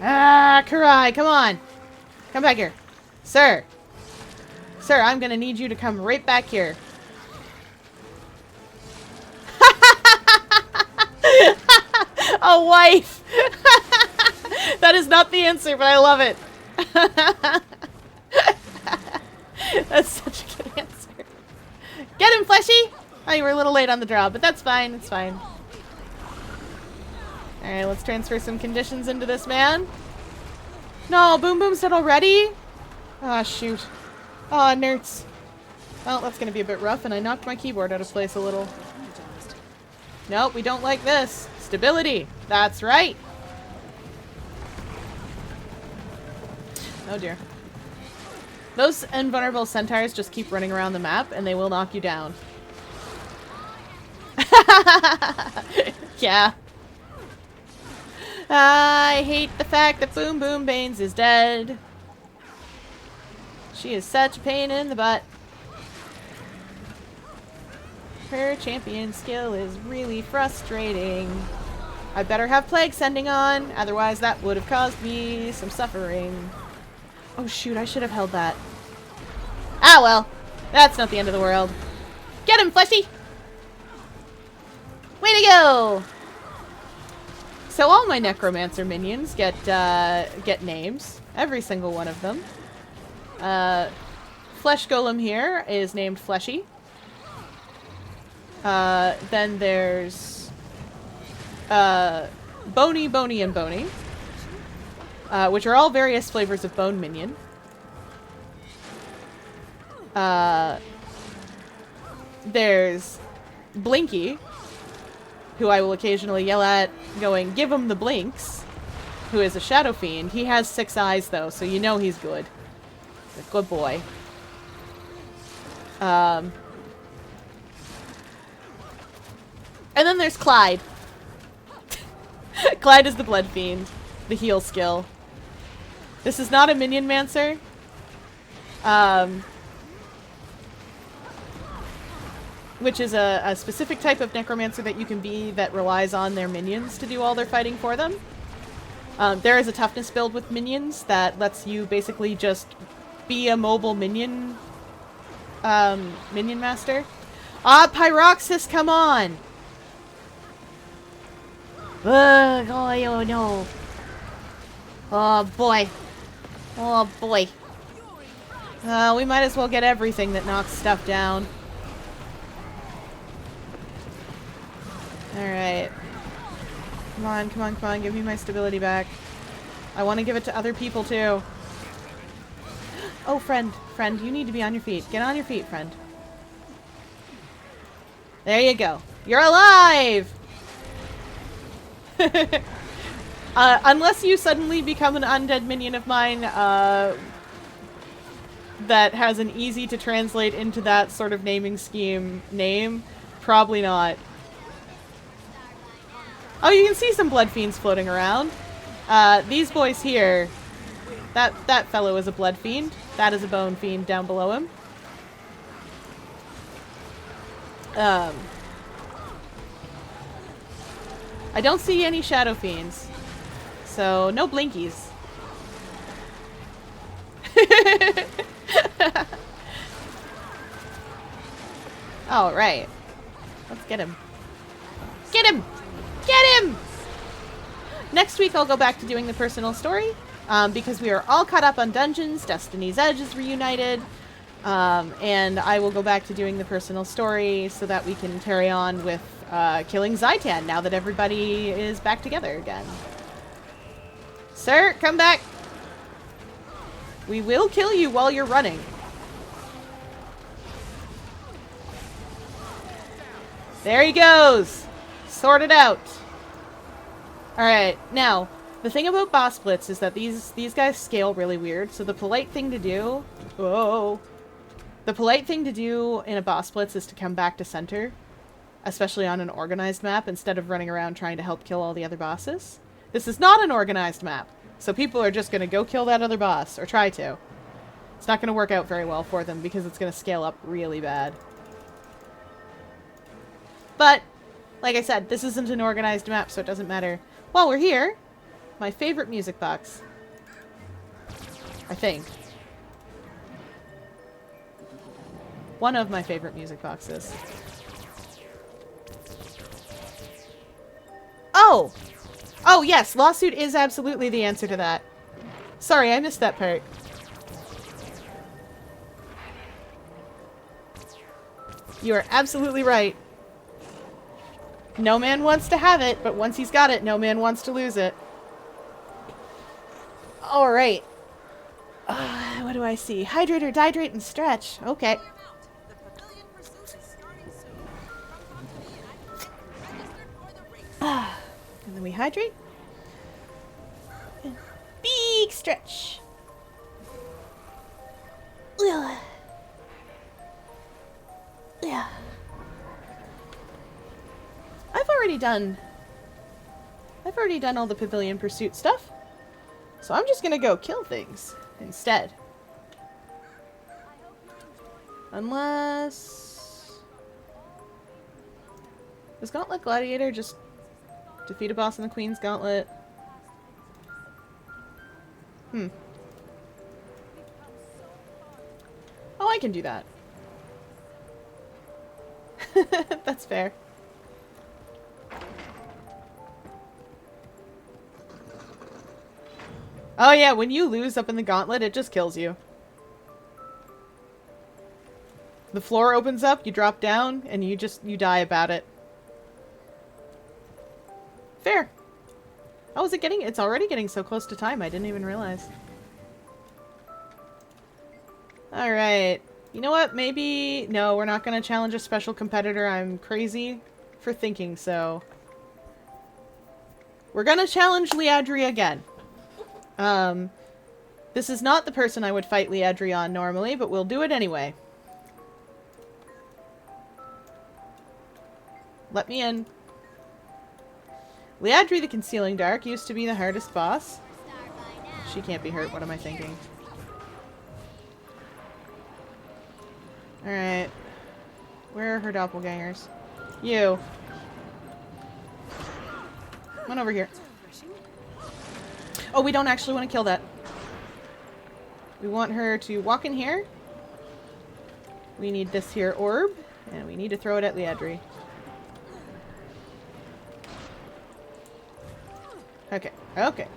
Ah, Karai, come on. Come back here. Sir. Sir, I'm gonna need you to come right back here. A wife! That is not the answer, but I love it. That's such a good answer. Get him, Fleshy! Oh, you were a little late on the draw, but that's fine. It's fine. Alright, let's transfer some conditions into this man. No, Boom Boom's dead already? Ah, shoot. Oh, nerds. Well, that's gonna be a bit rough, and I knocked my keyboard out of place a little. Nope, we don't like this. Stability. That's right. Oh dear. Those invulnerable centaurs just keep running around the map, and they will knock you down. Yeah. I hate the fact that Boom Boom Baines is dead. She is such a pain in the butt. Her champion skill is really frustrating. I better have Plague Sending on, otherwise that would have caused me some suffering. Oh shoot, I should have held that. Ah well, that's not the end of the world. Get him, Fleshy! Way to go! So all my Necromancer minions get names. Every single one of them. Flesh Golem here is named Fleshy. Then there's Bony, Bony, and Bony, which are all various flavors of bone minion. There's Blinky, who I will occasionally yell at, going, "Give him the blinks," who is a Shadow Fiend. He has 6 eyes, though, so you know he's good. He's a good boy. And then there's Clyde. Clyde is the Blood Fiend, the heal skill. This is not a Minion Mancer. Which is a specific type of Necromancer that you can be that relies on their minions to do all their fighting for them. There is a toughness build with minions that lets you basically just be a mobile minion minion master. Ah, Pyroxis, come on! Ugh, oh no. Oh boy. Oh boy. We might as well get everything that knocks stuff down. Alright. Come on, come on, come on. Give me my stability back. I want to give it to other people too. Oh, friend. Friend, you need to be on your feet. Get on your feet, friend. There you go. You're alive! Unless you suddenly become an undead minion of mine, that has an easy to translate into that sort of naming scheme name, probably not. Oh, you can see some Blood Fiends floating around. These boys here, that fellow is a Blood Fiend. That is a Bone Fiend down below him. I don't see any Shadow Fiends. So, no Blinkies. Alright. Let's get him. Get him! Get him! Next week I'll go back to doing the personal story, because we are all caught up on dungeons, Destiny's Edge is reunited, and I will go back to doing the personal story so that we can carry on with killing Zaitan now that everybody is back together again. Sir, come back! We will kill you while you're running. There he goes! Sorted out. Alright, now, the thing about boss splits is that these guys scale really weird, so the polite thing to do... Whoa! The polite thing to do in a boss blitz is to come back to center, especially on an organized map, instead of running around trying to help kill all the other bosses. This is not an organized map, so people are just going to go kill that other boss, or try to. It's not going to work out very well for them because it's going to scale up really bad. But, like I said, this isn't an organized map, so it doesn't matter. While we're here, my favorite music box. I think. One of my favorite music boxes. Oh! Oh, yes, lawsuit is absolutely the answer to that. Sorry, I missed that part. You are absolutely right. No man wants to have it, but once he's got it, no man wants to lose it. Alright. What do I see? Hydrate or dihydrate and stretch. Okay. And then we hydrate. And big stretch. Yeah. I've already done all the Pavilion Pursuit stuff. So I'm just gonna go kill things instead. Unless... Does Gauntlet Gladiator just defeat a boss in the Queen's Gauntlet? Oh, I can do that. That's fair. Oh yeah, when you lose up in the gauntlet, it just kills you. The floor opens up, you drop down, and you die about it. Fair. Oh, is it getting... It's already getting so close to time, I didn't even realize. Alright. You know what? Maybe... No, we're not going to challenge a special competitor. I'm crazy for thinking so. We're going to challenge Liadri again. This is not the person I would fight Liadri on normally, but we'll do it anyway. Let me in. Liadri the Concealing Dark used to be the hardest boss. She can't be hurt, what am I thinking? Alright. Where are her doppelgangers? You. Come on over here. Oh, we don't actually want to kill that. We want her to walk in here. We need this here orb. And we need to throw it at Liadri. Okay. Okay.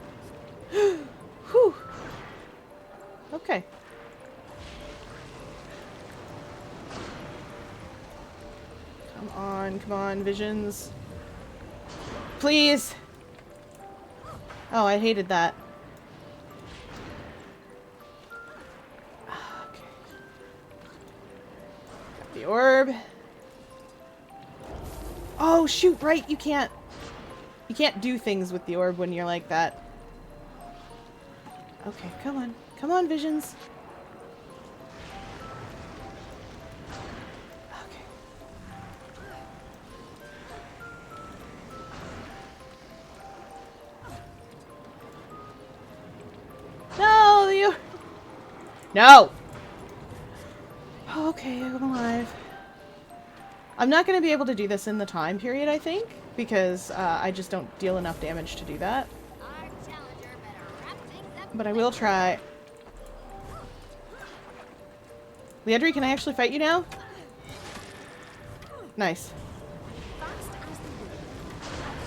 Whew. Okay. Come on, visions. Please! Oh, I hated that. Okay. Got the orb. Oh, shoot, right, you can't do things with the orb when you're like that. Okay, come on. Come on, visions. Okay. No, you... No! Okay, I'm alive. I'm not going to be able to do this in the time period, I think, because I just don't deal enough damage to do that. But I will try. Liadri, can I actually fight you now? Nice.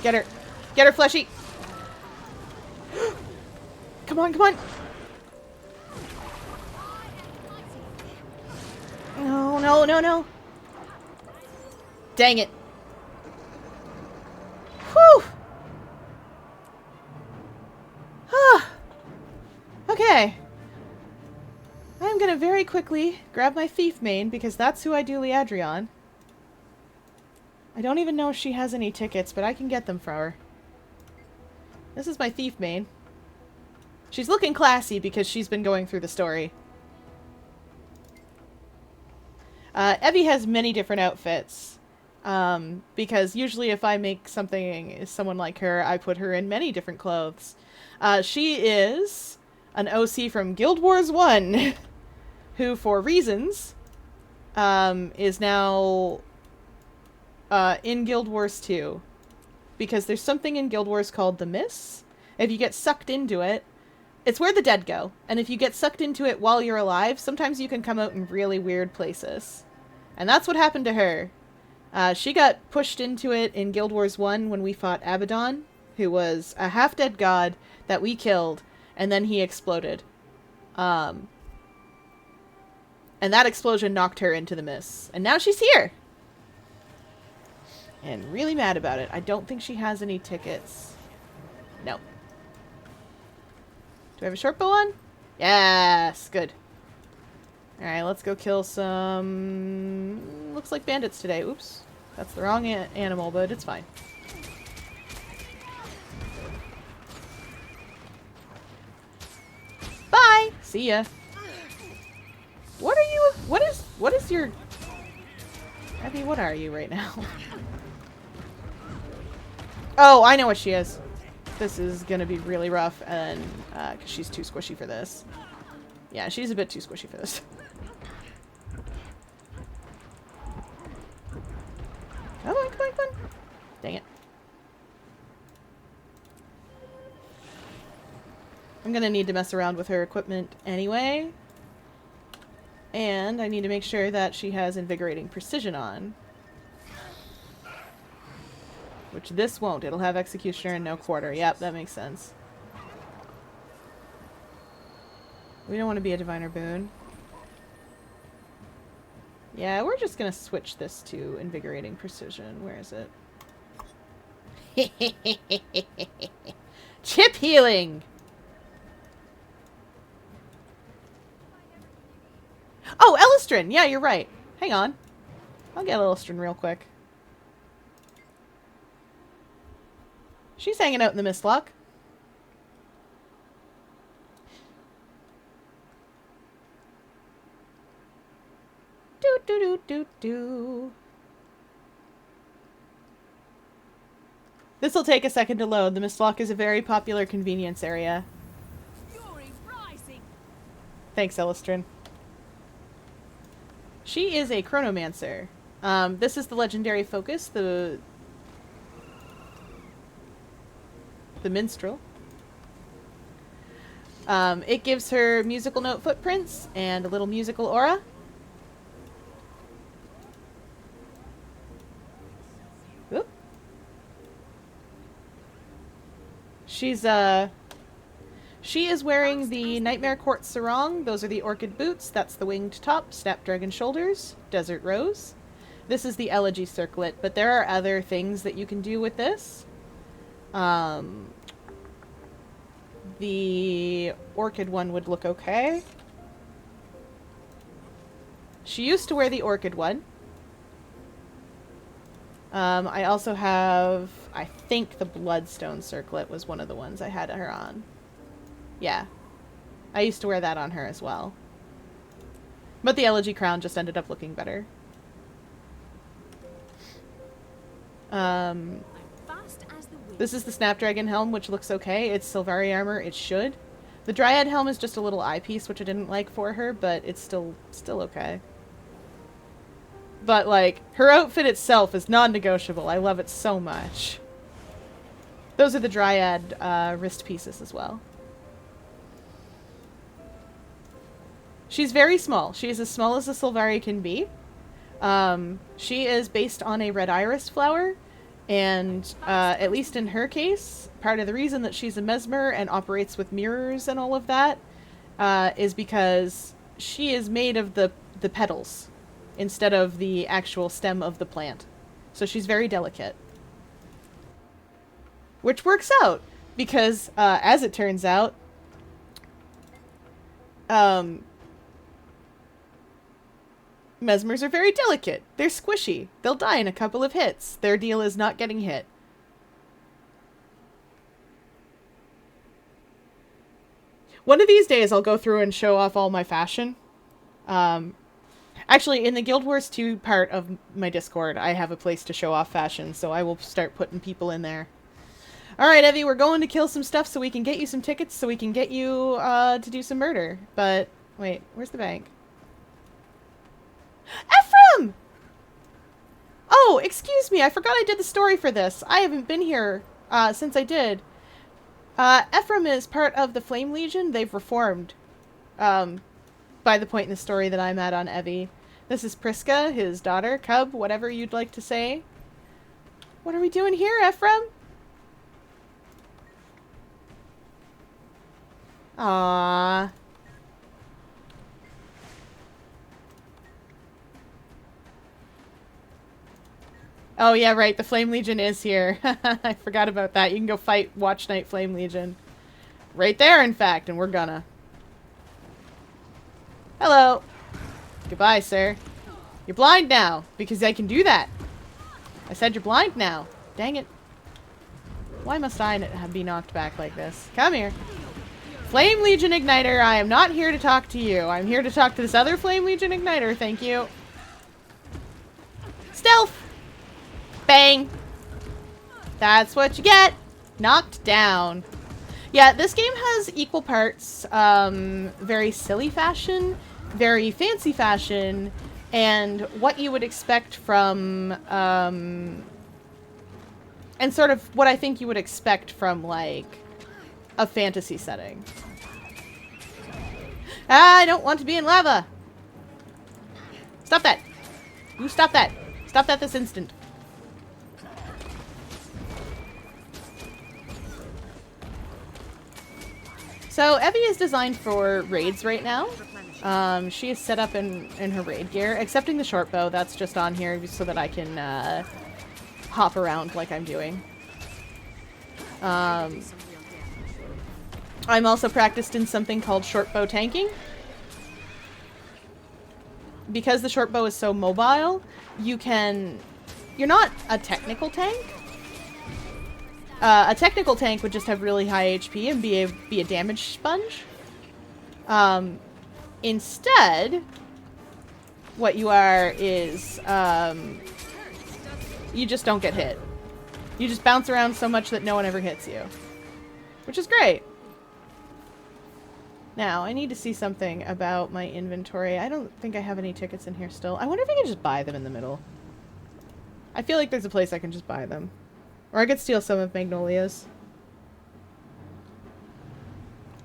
Get her. Get her, Fleshy! Come on, come on! No, no, no, no! Dang it. Whew! Okay. I'm gonna very quickly grab my thief main, because that's who I do Liadri on. I don't even know if she has any tickets, but I can get them for her. This is my thief main. She's looking classy because she's been going through the story. Evie has many different outfits. Because usually if I make someone like her, I put her in many different clothes. She is an OC from Guild Wars 1, who, for reasons, is now in Guild Wars 2. Because there's something in Guild Wars called the Miss. If you get sucked into it, it's where the dead go. And if you get sucked into it while you're alive, sometimes you can come out in really weird places. And that's what happened to her. She got pushed into it in Guild Wars 1 when we fought Abaddon, who was a half-dead god that we killed, and then he exploded. And that explosion knocked her into the Miss. And now she's here! And really mad about it. I don't think she has any tickets. No. Do I have a short bow on? Yes! Good. Alright, let's go kill some... Looks like bandits today. Oops. That's the wrong animal, but it's fine. Bye! See ya. What are you... What is your... Abby, what are you right now? Oh, I know what she is. This is gonna be really rough, and because she's too squishy for this. Yeah, she's a bit too squishy for this. Come on, come on, come on. Dang it. I'm gonna need to mess around with her equipment anyway. And I need to make sure that she has invigorating precision on. Which this won't. It'll have executioner and no quarter. Yep, that makes sense. We don't want to be a diviner boon. Yeah, we're just gonna switch this to invigorating precision. Where is it? Chip healing! Oh, Elistrin! Yeah, you're right. Hang on. I'll get Elistrin real quick. She's hanging out in the Mistlock. Do do do do do. This'll take a second to load. The Mistlock is a very popular convenience area. Fury rising. Thanks, Elistrin. She is a chronomancer. This is the legendary focus, the minstrel. It gives her musical note footprints and a little musical aura. Oop. She is wearing the Nightmare Quartz sarong. Those are the orchid boots. That's the winged top, snapdragon shoulders, desert rose. This is the elegy circlet, but there are other things that you can do with this. The orchid one would look okay. She used to wear the orchid one. I also have, I think the bloodstone circlet was one of the ones I had her on. Yeah. I used to wear that on her as well. But the elegy crown just ended up looking better. This is the Snapdragon helm, which looks okay. It's Sylvari armor. It should. The Dryad helm is just a little eyepiece, which I didn't like for her, but it's still okay. But, like, her outfit itself is non-negotiable. I love it so much. Those are the Dryad wrist pieces as well. She's very small. She's as small as a Sylvari can be. She is based on a red iris flower. And, at least in her case, part of the reason that she's a mesmer and operates with mirrors and all of that, is because she is made of the petals instead of the actual stem of the plant. So she's very delicate. Which works out, because, as it turns out, mesmers are very delicate. They're squishy. They'll die in a couple of hits. Their deal is not getting hit. One of these days I'll go through and show off all my fashion. Actually, in the Guild Wars 2 part of my Discord, I have a place to show off fashion, so I will start putting people in there. Alright, Evie, we're going to kill some stuff so we can get you some tickets so we can get you to do some murder. But, wait, where's the bank? Ephraim! Oh, excuse me, I forgot I did the story for this. I haven't been here since I did. Ephraim is part of the Flame Legion. They've reformed by the point in the story that I'm at on Evie. This is Priska, his daughter, cub, whatever you'd like to say. What are we doing here, Ephraim? Aww. Oh yeah, right, the Flame Legion is here. I forgot about that. You can go fight Watch Night Flame Legion. Right there, in fact, and we're gonna. Hello. Goodbye, sir. You're blind now, because I can do that. I said you're blind now. Dang it. Why must I be knocked back like this? Come here. Flame Legion Igniter, I am not here to talk to you. I'm here to talk to this other Flame Legion Igniter, thank you. Stealth! Bang! That's what you get. Knocked down. Yeah, this game has equal parts very silly fashion, very fancy fashion, and what you would expect from, and sort of what I think you would expect from, like, a fantasy setting. Ah, I don't want to be in lava! Stop that! You stop that! Stop that this instant. So, Evie is designed for raids right now. She is set up in her raid gear, excepting the short bow. That's just on here so that I can hop around like I'm doing. I'm also practiced in something called short bow tanking. Because the short bow is so mobile, you're not a technical tank. A technical tank would just have really high HP and be a damage sponge. Instead, what you are is, you just don't get hit. You just bounce around so much that no one ever hits you. Which is great. Now, I need to see something about my inventory. I don't think I have any tickets in here still. I wonder if I can just buy them in the middle. I feel like there's a place I can just buy them. Or I could steal some of Magnolia's.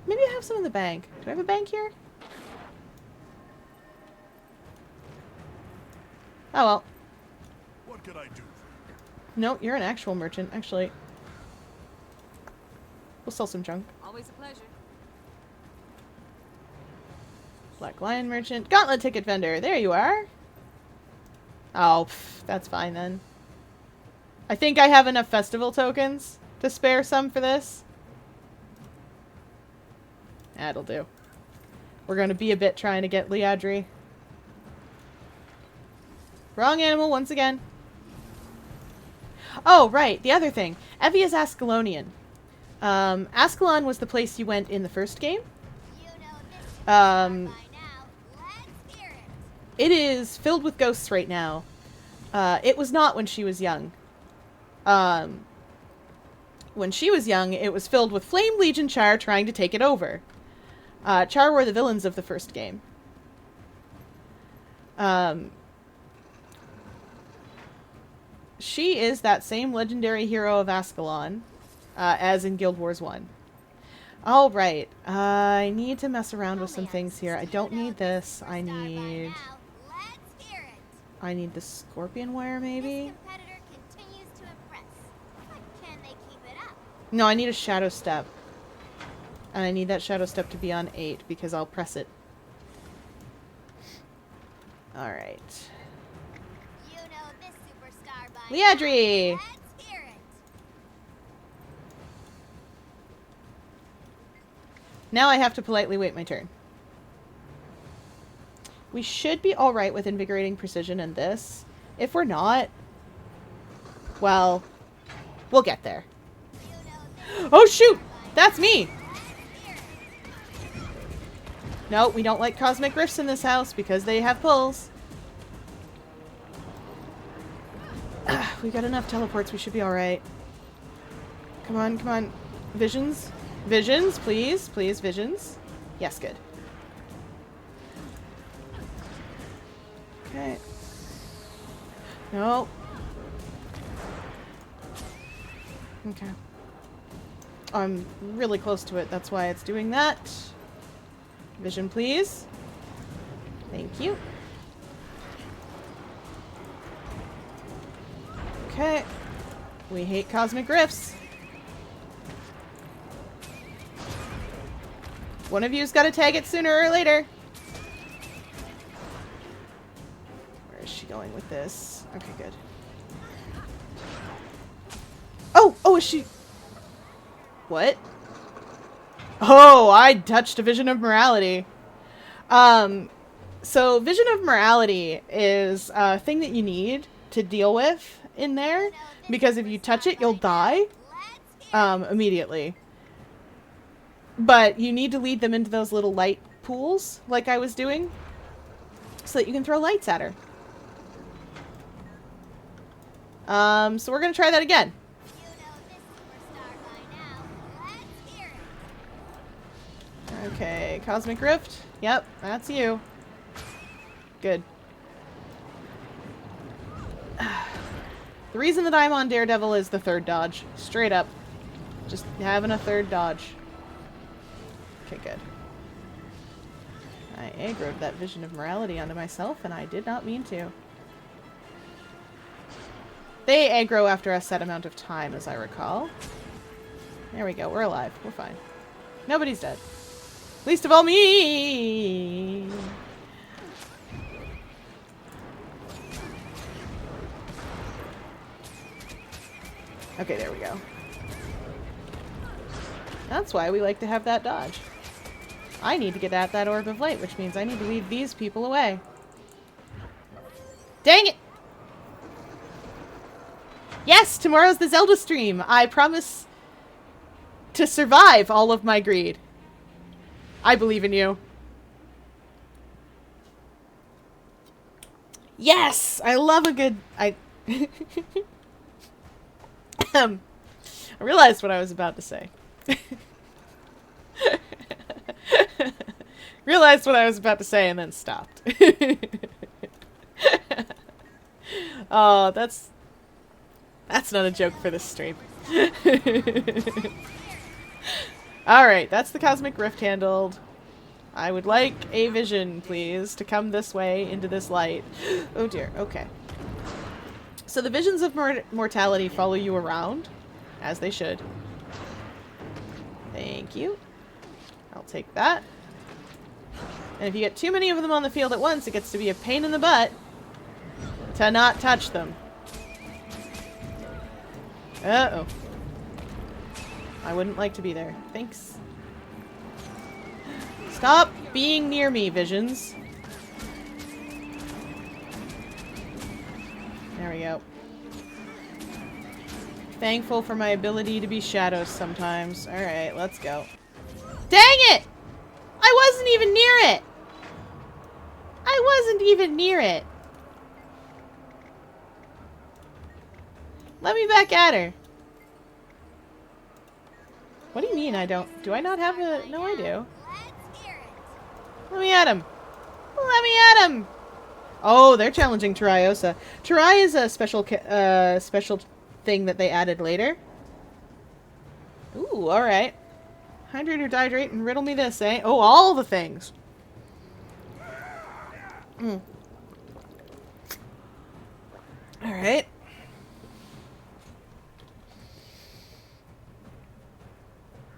Maybe I have some in the bank. Do I have a bank here? Oh well. What could I do? No, you're an actual merchant, actually. We'll sell some junk. Always a pleasure. Black Lion merchant. Gauntlet ticket vendor. There you are. Oh, that's fine then. I think I have enough festival tokens to spare some for this. That'll do. We're going to be a bit trying to get Liadri. Wrong animal once again. Oh, right. The other thing. Evie is Ascalonian. Ascalon was the place you went in the first game. It is filled with ghosts right now. It was not when she was young. When she was young, it was filled with Flame Legion Char trying to take it over. Char were the villains of the first game. She is that same legendary hero of Ascalon, as in Guild Wars 1. Alright, I need to mess around with some things here. I don't need this. I need the scorpion wire, maybe? No, I need a shadow step. And I need that shadow step to be on 8 because I'll press it. Alright. Liadri! Now I have to politely wait my turn. We should be alright with Invigorating Precision in this. If we're not, well, we'll get there. Oh shoot! That's me! No, we don't like Cosmic Rifts in this house because they have pulls. We got enough teleports. We should be alright. Come on, come on. Visions? Visions, please. Please, visions. Yes, good. Okay. No. Okay. I'm really close to it. That's why it's doing that. Vision, please. Thank you. Okay. We hate cosmic rifts. One of you's got to tag it sooner or later. Where is she going with this? Okay, good. Oh! Oh, is she... What? Oh, I touched a vision of morality. So vision of morality is a thing that you need to deal with in there, because if you touch it, you'll die immediately. But you need to lead them into those little light pools, like I was doing, so that you can throw lights at her. So we're gonna try that again. Okay, Cosmic Rift. Yep, that's you. Good. The reason that I'm on Daredevil is the third dodge. Straight up. Just having a third dodge. Okay, good. I aggroed that vision of morality onto myself, and I did not mean to. They aggro after a set amount of time, as I recall. There we go. We're alive. We're fine. Nobody's dead. Least of all me! Okay, there we go. That's why we like to have that dodge. I need to get at that orb of light, which means I need to leave these people away. Dang it! Yes, tomorrow's the Zelda stream. I promise to survive all of my greed. I believe in you. Yes! I love a good... I realized what I was about to say. Realized what I was about to say and then stopped. Oh, that's not a joke for this stream. Alright, that's the Cosmic Rift handled. I would like a vision, please, to come this way into this light. Oh dear, okay. So the visions of mortality follow you around, as they should. Thank you. I'll take that. And if you get too many of them on the field at once, it gets to be a pain in the butt to not touch them. Uh-oh. I wouldn't like to be there. Thanks. Stop being near me, visions. There we go. Thankful for my ability to be shadows sometimes. Alright, let's go. Dang it! I wasn't even near it! I wasn't even near it. Let me back at her. What do you mean I don't? Do I not have a... No, I do. Let me at him. Let me at him. Oh, they're challenging Teriosa. Terai is a special special thing that they added later. Ooh, alright. Hydrate or dihydrate and riddle me this, eh? Oh, all the things. Alright.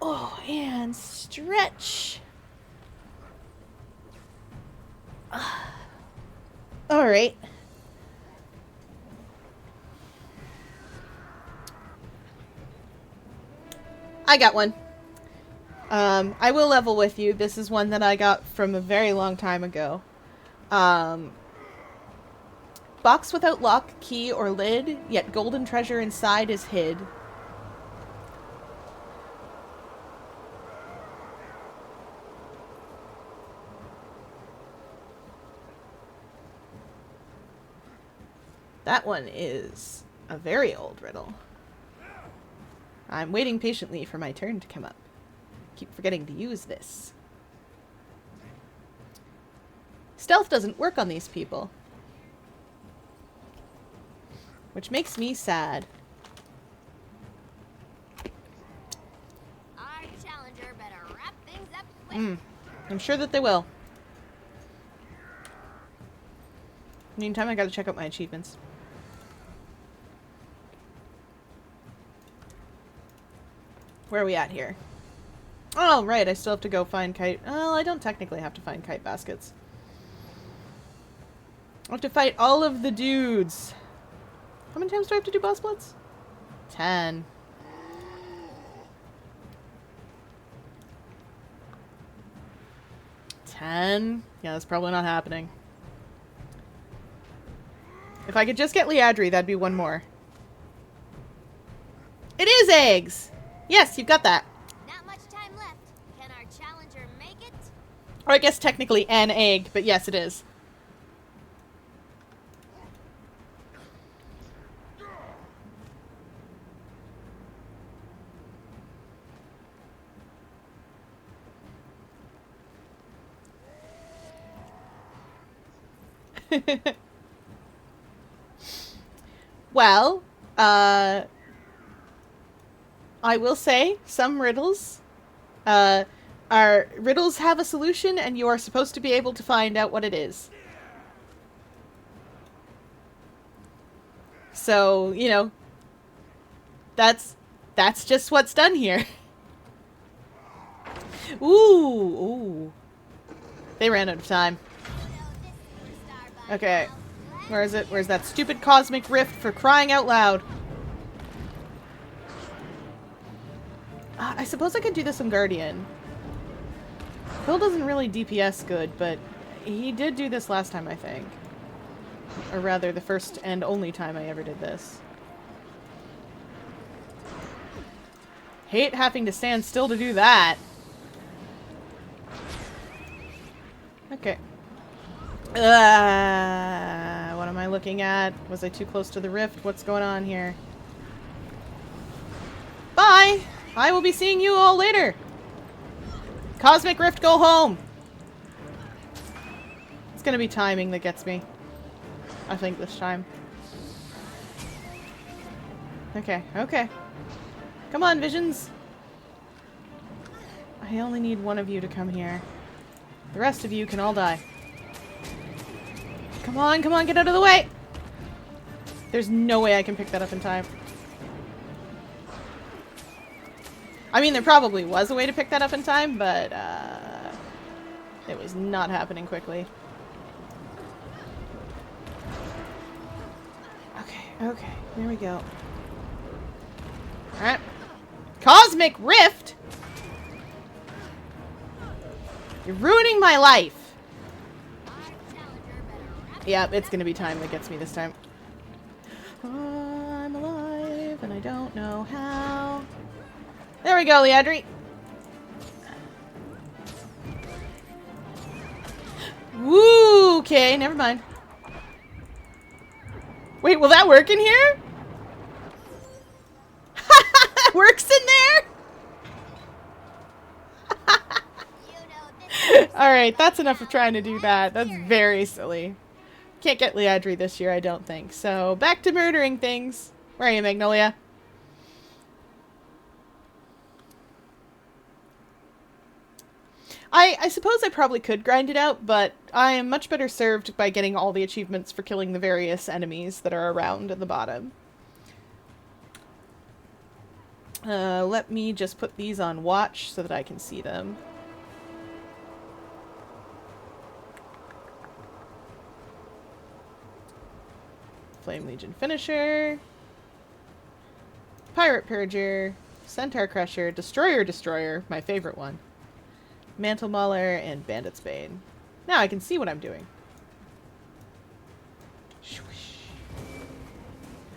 Oh, and stretch. Alright. I got one. I will level with you. This is one that I got from a very long time ago. Box without lock, key, or lid, yet golden treasure inside is hid. That one is A very old riddle. I'm waiting patiently for my turn to come up. Keep forgetting to use this. Stealth doesn't work on these people. Which makes me sad. Our challenger better wrap things up quick. I'm sure that they will. Meantime, I gotta check out my achievements. Where are we at here? Oh, right, I still have to go find kite. Well, I don't technically have to find kite baskets. I have to fight all of the dudes. How many times do I have to do boss blitz? 10. Yeah, that's probably not happening. If I could just get Liadri, that'd be one more. It is eggs! Yes, you've got that. Not much time left. Can our challenger make it? Or I guess technically an egg, but yes, it is. Well, I will say some riddles have a solution, and you are supposed to be able to find out what it is. So, you know, that's just what's done here. Ooh. They ran out of time. Okay. Where is it? Where's that stupid cosmic rift, for crying out loud? I suppose I could do this on Guardian. Phil doesn't really DPS good, but he did do this last time, I think. Or rather, the first and only time I ever did this. Hate having to stand still to do that. Okay. What am I looking at? Was I too close to the rift? What's going on here? Bye! I will be seeing you all later! Cosmic Rift, go home! It's gonna be timing that gets me. I think this time. Okay. Come on, Visions! I only need one of you to come here. The rest of you can all die. Come on, get out of the way! There's no way I can pick that up in time. I mean, there probably was a way to pick that up in time, but, it was not happening quickly. Okay, there we go. Alright. Cosmic Rift?! You're ruining my life! Yep, it's gonna be time that gets me this time. I'm alive, and I don't know how. There we go, Liadri. Woo! Okay, never mind. Wait, will that work in here? That works in there? Alright, that's enough of trying to do that. That's very silly. Can't get Liadri this year, I don't think. So, back to murdering things. Where are you, Magnolia? I suppose I probably could grind it out, but I am much better served by getting all the achievements for killing the various enemies that are around at the bottom. Let me just put these on watch so that I can see them. Flame Legion Finisher, Pirate Purger, Centaur Crusher, Destroyer, my favorite one, Mantle Mauler, and Bandit's Bane. Now I can see what I'm doing.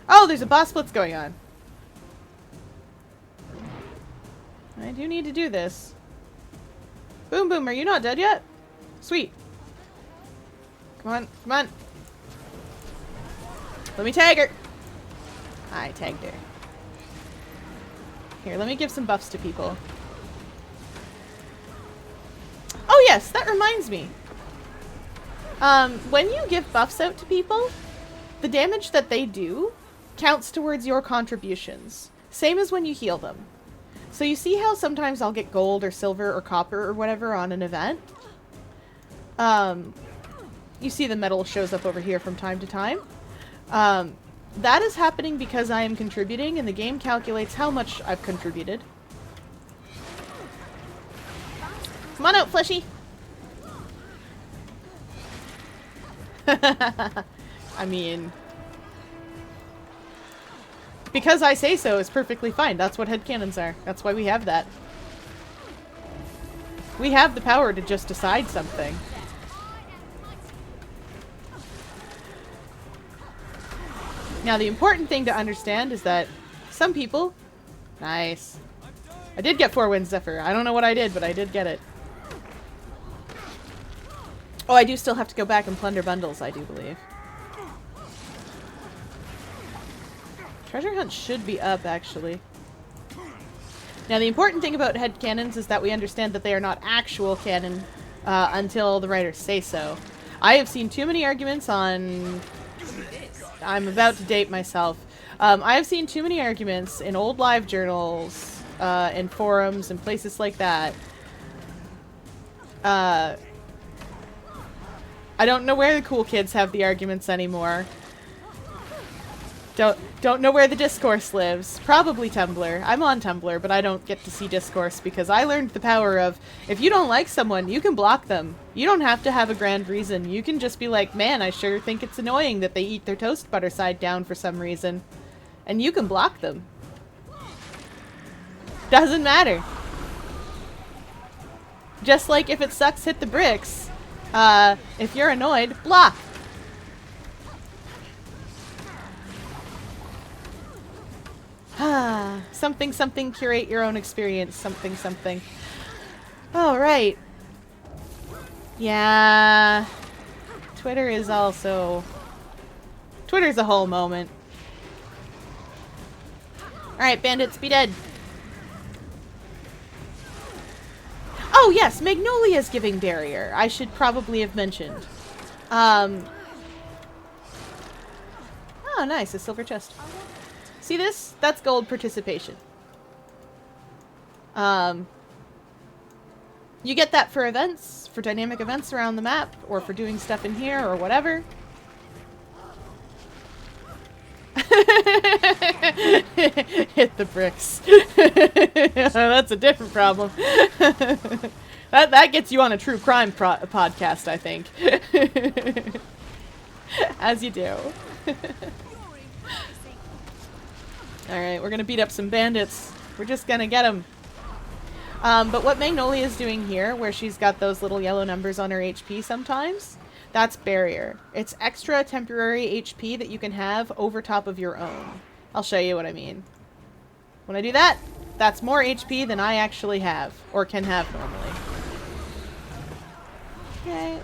Oh, there's a boss blitz going on. I do need to do this. Boom Boom, are you not dead yet? Sweet. Come on. Let me tag her. I tagged her. Here, let me give some buffs to people. Oh yes, that reminds me. When you give buffs out to people, the damage that they do counts towards your contributions. Same as when you heal them. So you see how sometimes I'll get gold or silver or copper or whatever on an event? You see the metal shows up over here from time to time. That is happening because I am contributing, and the game calculates how much I've contributed. Come on out, Fleshy! I mean... because I say so is perfectly fine. That's what headcanons are. That's why we have that. We have the power to just decide something. Now, the important thing to understand is that some people... Nice. I did get 4 Wind Zephyr. I don't know what I did, but I did get it. Oh, I do still have to go back and plunder bundles, I do believe. Treasure hunt should be up, actually. Now, the important thing about headcanons is that we understand that they are not actual canon until the writers say so. I have seen too many arguments on... I'm about to date myself. I have seen too many arguments in old live journals, in forums, and places like that. I don't know where the cool kids have the arguments anymore. Don't know where the discourse lives. Probably Tumblr. I'm on Tumblr, but I don't get to see discourse because I learned the power of, if you don't like someone, you can block them. You don't have to have a grand reason. You can just be like, man, I sure think it's annoying that they eat their toast butter side down for some reason. And you can block them. Doesn't matter. Just like if it sucks, hit the bricks. If you're annoyed, block. Something, something, curate your own experience. Something, something. Alright. Yeah. Twitter is also... Twitter's a whole moment. Alright, bandits, be dead. Oh, yes, Magnolia's giving barrier. I should probably have mentioned. Oh, nice, a silver chest. See this? That's gold participation. You get that for events, for dynamic events around the map, or for doing stuff in here, or whatever. Hit the bricks. That's a different problem. That gets you on a true crime podcast, I think. As you do. Alright, we're gonna beat up some bandits. We're just gonna get them. But what Magnolia is doing here, where she's got those little yellow numbers on her HP sometimes, that's barrier. It's extra temporary HP that you can have over top of your own. I'll show you what I mean. When I do that, that's more HP than I actually have, or can have normally. Okay.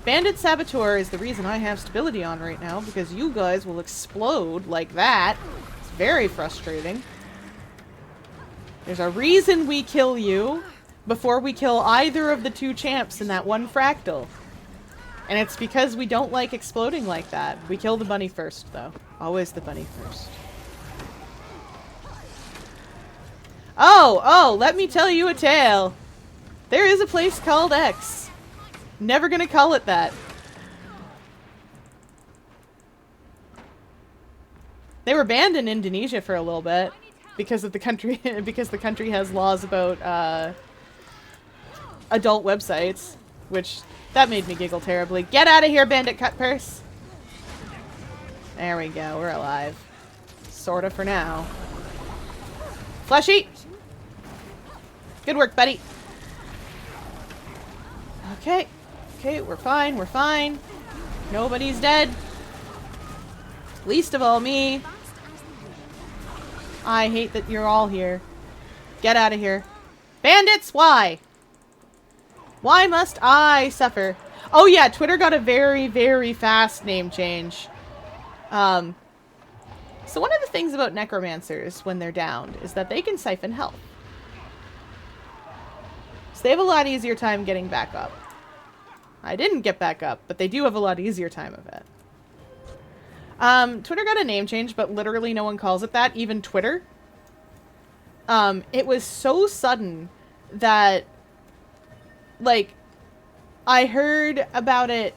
Bandit Saboteur is the reason I have stability on right now, because you guys will explode like that. It's very frustrating. There's a reason we kill you before we kill either of the two champs in that one fractal. And it's because we don't like exploding like that. We kill the bunny first, though. Always the bunny first. Oh, let me tell you a tale. There is a place called X. Never gonna call it that. They were banned in Indonesia for a little bit because of the country because the country has laws about adult websites, which that made me giggle terribly. Get out of here, bandit cut purse. There we go, we're alive. Sorta for now. Fleshy! Good work, buddy. Okay. Okay, we're fine, we're fine. Nobody's dead. Least of all me. I hate that you're all here. Get out of here. Bandits, why? Why must I suffer? Oh yeah, Twitter got a very, very fast name change. So one of the things about necromancers when they're downed is that they can siphon health. So they have a lot easier time getting back up. I didn't get back up, but they do have a lot easier time of it. Twitter got a name change, but literally no one calls it that, even Twitter. It was so sudden that, like, I heard about it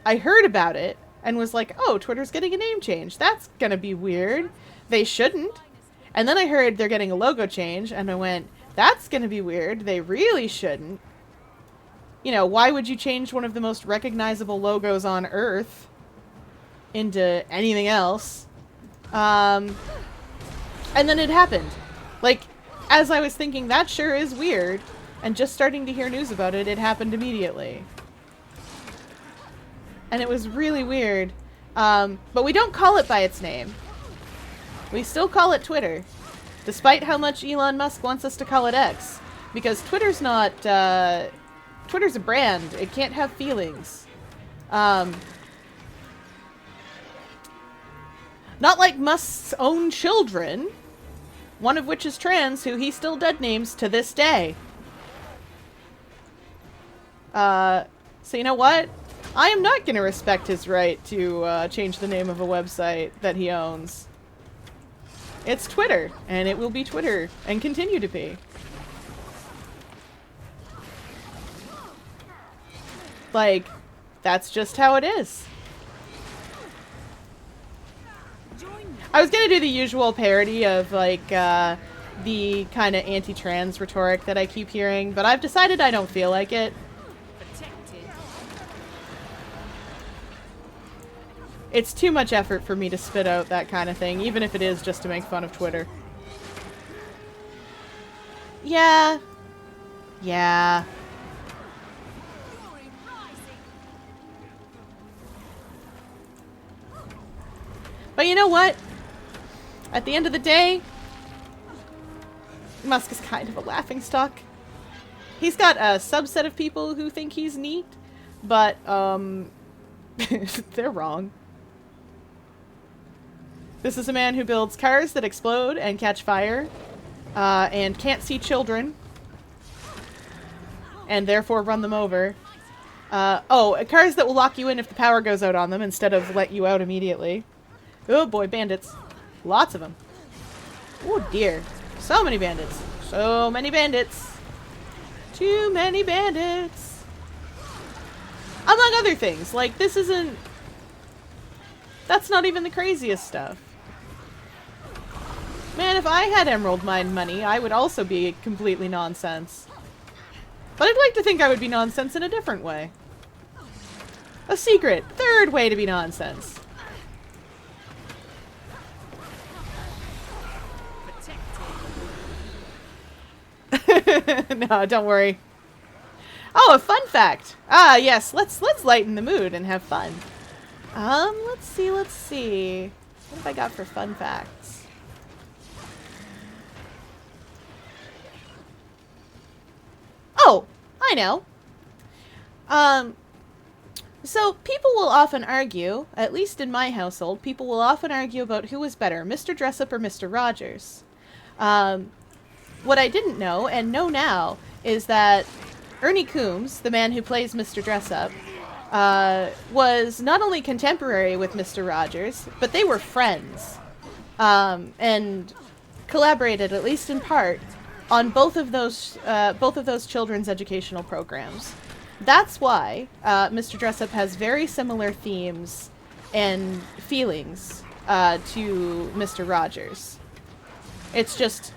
and was like, oh, Twitter's getting a name change. That's gonna be weird. They shouldn't. And then I heard they're getting a logo change, and I went, that's gonna be weird. They really shouldn't. You know, why would you change one of the most recognizable logos on Earth into anything else? And then it happened. Like, as I was thinking, that sure is weird, and just starting to hear news about it, it happened immediately. And it was really weird. But we don't call it by its name. We still call it Twitter. Despite how much Elon Musk wants us to call it X. Because Twitter's not, Twitter's a brand. It can't have feelings. Not like Musk's own children. One of which is trans, who he still dead names to this day. So you know what? I am not going to respect his right to change the name of a website that he owns. It's Twitter, and it will be Twitter, and continue to be. Like, that's just how it is. I was going to do the usual parody of, like, the kind of anti-trans rhetoric that I keep hearing, but I've decided I don't feel like it. It's too much effort for me to spit out that kind of thing, even if it is just to make fun of Twitter. Yeah. Yeah. But you know what? At the end of the day, Musk is kind of a laughingstock. He's got a subset of people who think he's neat, but, they're wrong. This is a man who builds cars that explode and catch fire, and can't see children, and therefore run them over. Cars that will lock you in if the power goes out on them instead of let you out immediately. Oh boy, bandits. Lots of them. Oh dear. So many bandits. So many bandits. Too many bandits. Among other things, like, this isn't... That's not even the craziest stuff. Man, if I had emerald mine money, I would also be completely nonsense. But I'd like to think I would be nonsense in a different way. A secret, third way to be nonsense. No, don't worry. Oh, a fun fact. Ah, yes, let's lighten the mood and have fun. Let's see. What have I got for fun facts? Oh, I know. So people will often argue, at least in my household, people will often argue about who was better, Mr. Dressup or Mr. Rogers. What I didn't know, and know now, is that Ernie Coombs, the man who plays Mr. Dressup, was not only contemporary with Mr. Rogers, but they were friends, and collaborated, at least in part, on both of those children's educational programs. That's why Mr. Dressup has very similar themes and feelings to Mr. Rogers. It's just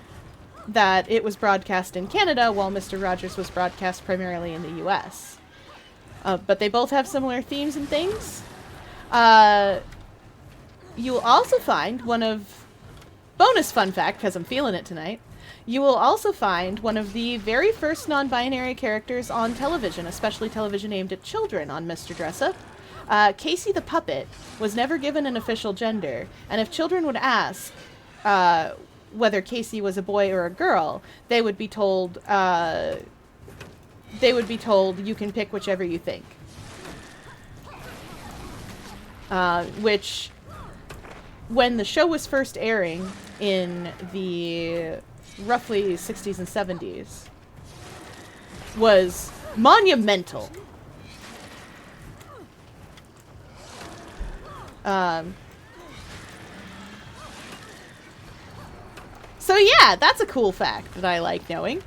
that it was broadcast in Canada while Mr. Rogers was broadcast primarily in the US. But they both have similar themes and things. You'll also find one of... Bonus fun fact, because I'm feeling it tonight. You will also find one of the very first non-binary characters on television, especially television aimed at children, on Mr. Dressup. Casey the Puppet was never given an official gender, and if children would ask whether Casey was a boy or a girl, they would be told you can pick whichever you think. Which when the show was first airing in the roughly 60s and 70s, was monumental. So yeah, that's a cool fact that I like knowing.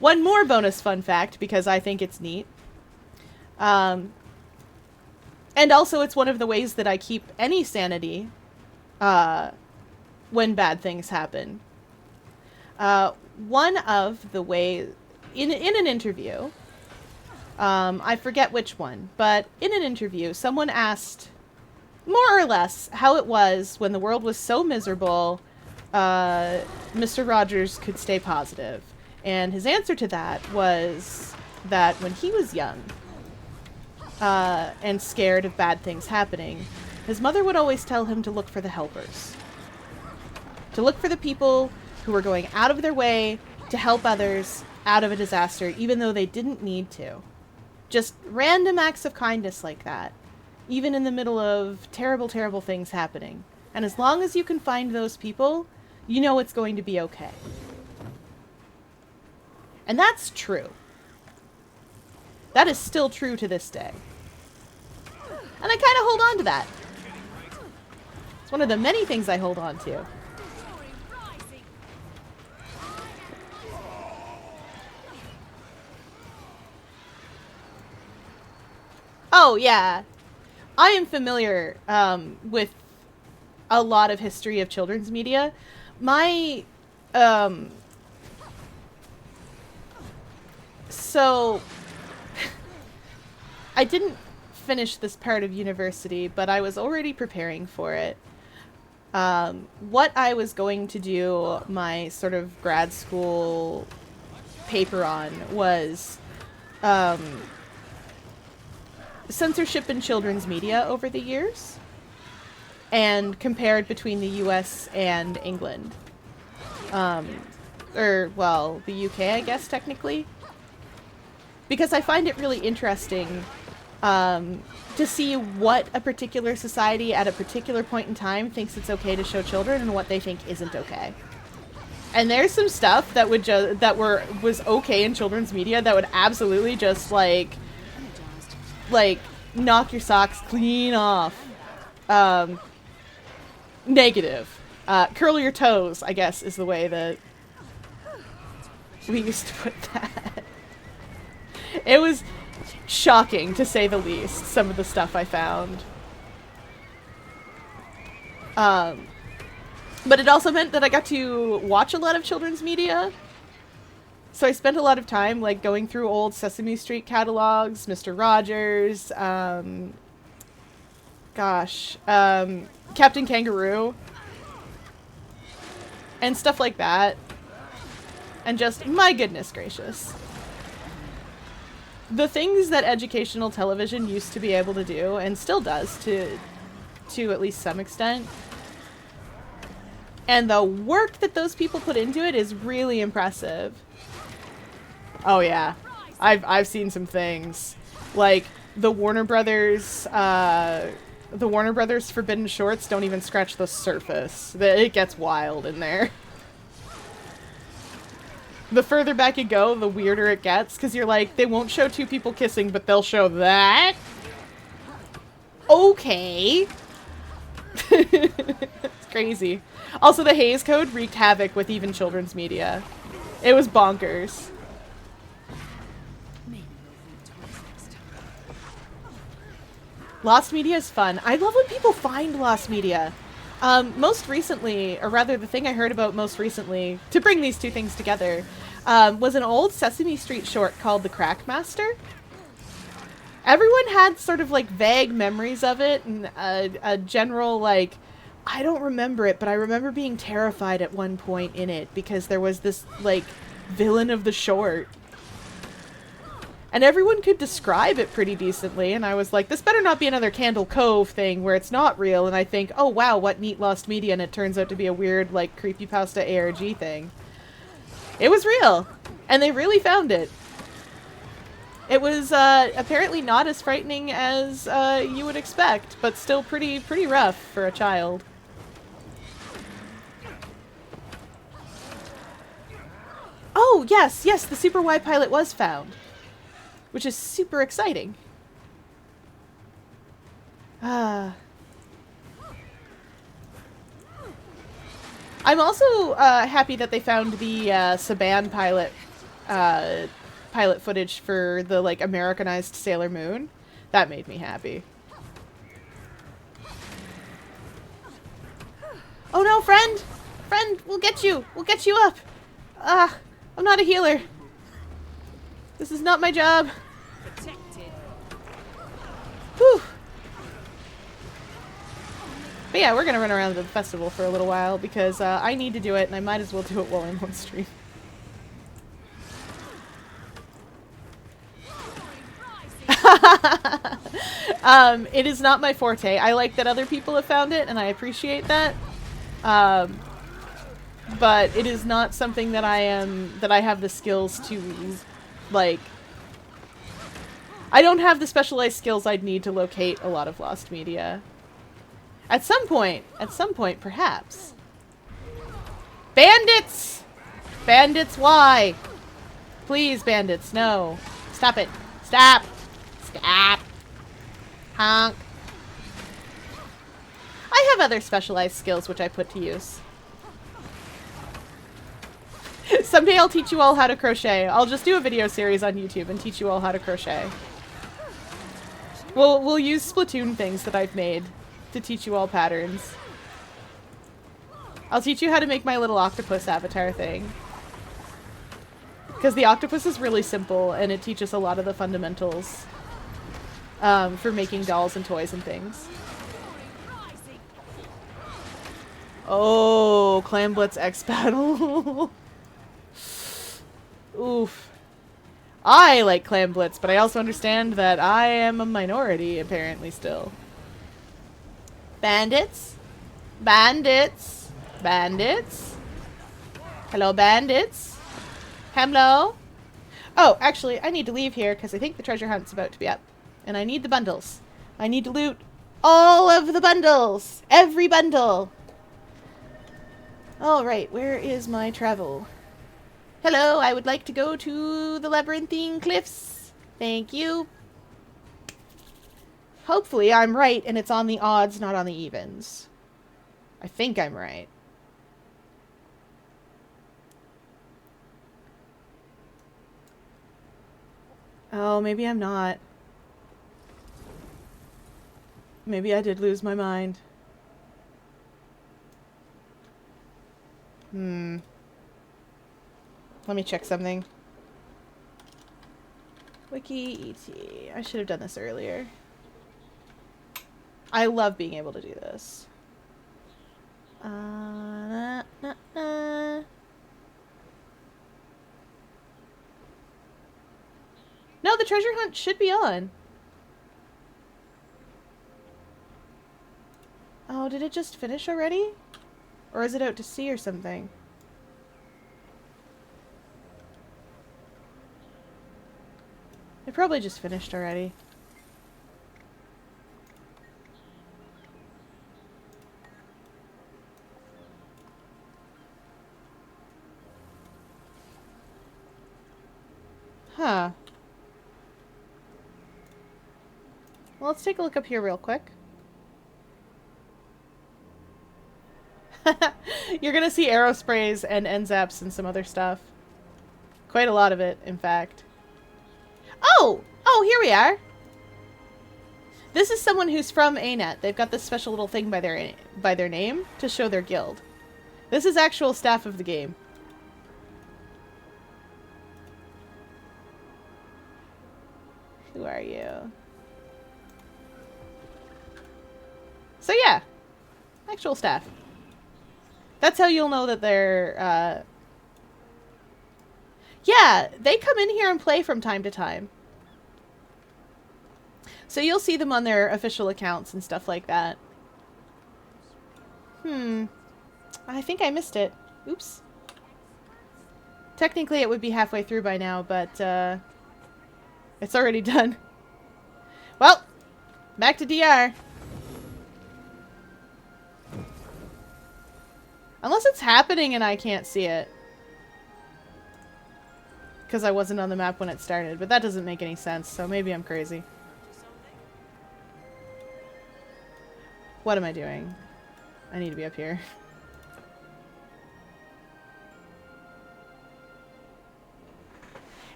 One more bonus fun fact, because I think it's neat. And also it's one of the ways that I keep any sanity when bad things happen. One of the ways, in an interview, I forget which one, but in an interview, someone asked, more or less, how it was when the world was so miserable, Mr. Rogers could stay positive. And his answer to that was that when he was young, and scared of bad things happening, his mother would always tell him to look for the helpers. To look for the people who were going out of their way to help others out of a disaster, even though they didn't need to. Just random acts of kindness like that, even in the middle of terrible, terrible things happening. And as long as you can find those people, you know it's going to be okay. And that's true. That is still true to this day. And I kind of hold on to that. It's one of the many things I hold on to. Oh, yeah. I am familiar with a lot of history of children's media. My, so, I didn't finish this part of university, but I was already preparing for it. What I was going to do my sort of grad school paper on was censorship in children's media over the years, and compared between the US and England. Well, the UK, I guess, technically. Because I find it really interesting to see what a particular society at a particular point in time thinks it's okay to show children and what they think isn't okay. And there's some stuff that would was okay in children's media that would absolutely just like knock your socks clean off. Negative. Curl your toes, I guess, is the way that we used to put that. It was shocking, to say the least, some of the stuff I found. But it also meant that I got to watch a lot of children's media. So I spent a lot of time, like, going through old Sesame Street catalogs, Mr. Rogers, Captain Kangaroo, and stuff like that. And just, my goodness gracious. The things that educational television used to be able to do, and still does to at least some extent, and the work that those people put into it is really impressive. Oh yeah, I've seen some things, like the Warner Brothers Forbidden Shorts don't even scratch the surface. It gets wild in there. The further back you go, the weirder it gets, because you're like, they won't show two people kissing, but they'll show that? Okay. It's crazy. Also, the Hays Code wreaked havoc with even children's media. It was bonkers. Lost media is fun. I love when people find lost media. Most recently, or rather the thing I heard about most recently, to bring these two things together, was an old Sesame Street short called The Crack Master. Everyone had sort of like vague memories of it, and a general like, I don't remember it, but I remember being terrified at one point in it because there was this like villain of the short. And everyone could describe it pretty decently, and I was like, this better not be another Candle Cove thing where it's not real, and I think, oh wow, what neat lost media, and it turns out to be a weird, like, creepypasta ARG thing. It was real! And they really found it. It was apparently not as frightening as you would expect, but still pretty rough for a child. Oh, yes, yes, the Super Y pilot was found, which is super exciting. I'm also happy that they found the Saban pilot footage for the, like, Americanized Sailor Moon. That made me happy. Oh no, friend! Friend, we'll get you! We'll get you up! I'm not a healer. This is not my job. Protected. Whew. But yeah, we're gonna run around the festival for a little while because I need to do it and I might as well do it while I'm on stream. It is not my forte. I like that other people have found it and I appreciate that. But it is not something that I have the skills to, like, I don't have the specialized skills I'd need to locate a lot of lost media. At some point, perhaps. Bandits! Bandits, why? Please, bandits, no. Stop it. Stop! Stop! Honk. I have other specialized skills which I put to use. Someday I'll teach you all how to crochet. I'll just do a video series on YouTube and teach you all how to crochet. We'll use Splatoon things that I've made to teach you all patterns. I'll teach you how to make my little octopus avatar thing. Because the octopus is really simple and it teaches a lot of the fundamentals for making dolls and toys and things. Oh, Clan Blitz X Battle. Oof. I like Clan Blitz, but I also understand that I am a minority, apparently, still. Bandits? Bandits? Bandits? Hello, bandits? Hello? Oh, actually, I need to leave here because I think the treasure hunt's about to be up. And I need the bundles. I need to loot all of the bundles! Every bundle! Alright, where is my travel? Hello, I would like to go to the Labyrinthine Cliffs. Thank you. Hopefully I'm right and it's on the odds, not on the evens. I think I'm right. Oh, maybe I'm not. Maybe I did lose my mind. Let me check something. Wiki ET. I should have done this earlier. I love being able to do this. No, the treasure hunt should be on. Oh, did it just finish already? Or is it out to sea or something? It probably just finished already. Huh. Well, let's take a look up here real quick. You're gonna see arrow sprays and end zaps and some other stuff. Quite a lot of it, in fact. Oh! Oh, here we are! This is someone who's from ANET. They've got this special little thing by their name to show their guild. This is actual staff of the game. Who are you? So yeah, actual staff. That's how you'll know that they're, yeah, they come in here and play from time to time. So you'll see them on their official accounts and stuff like that. I think I missed it. Oops. Technically it would be halfway through by now, but, It's already done. Well, back to DR. Unless it's happening and I can't see it. Because I wasn't on the map when it started, but that doesn't make any sense, so maybe I'm crazy. What am I doing? I need to be up here.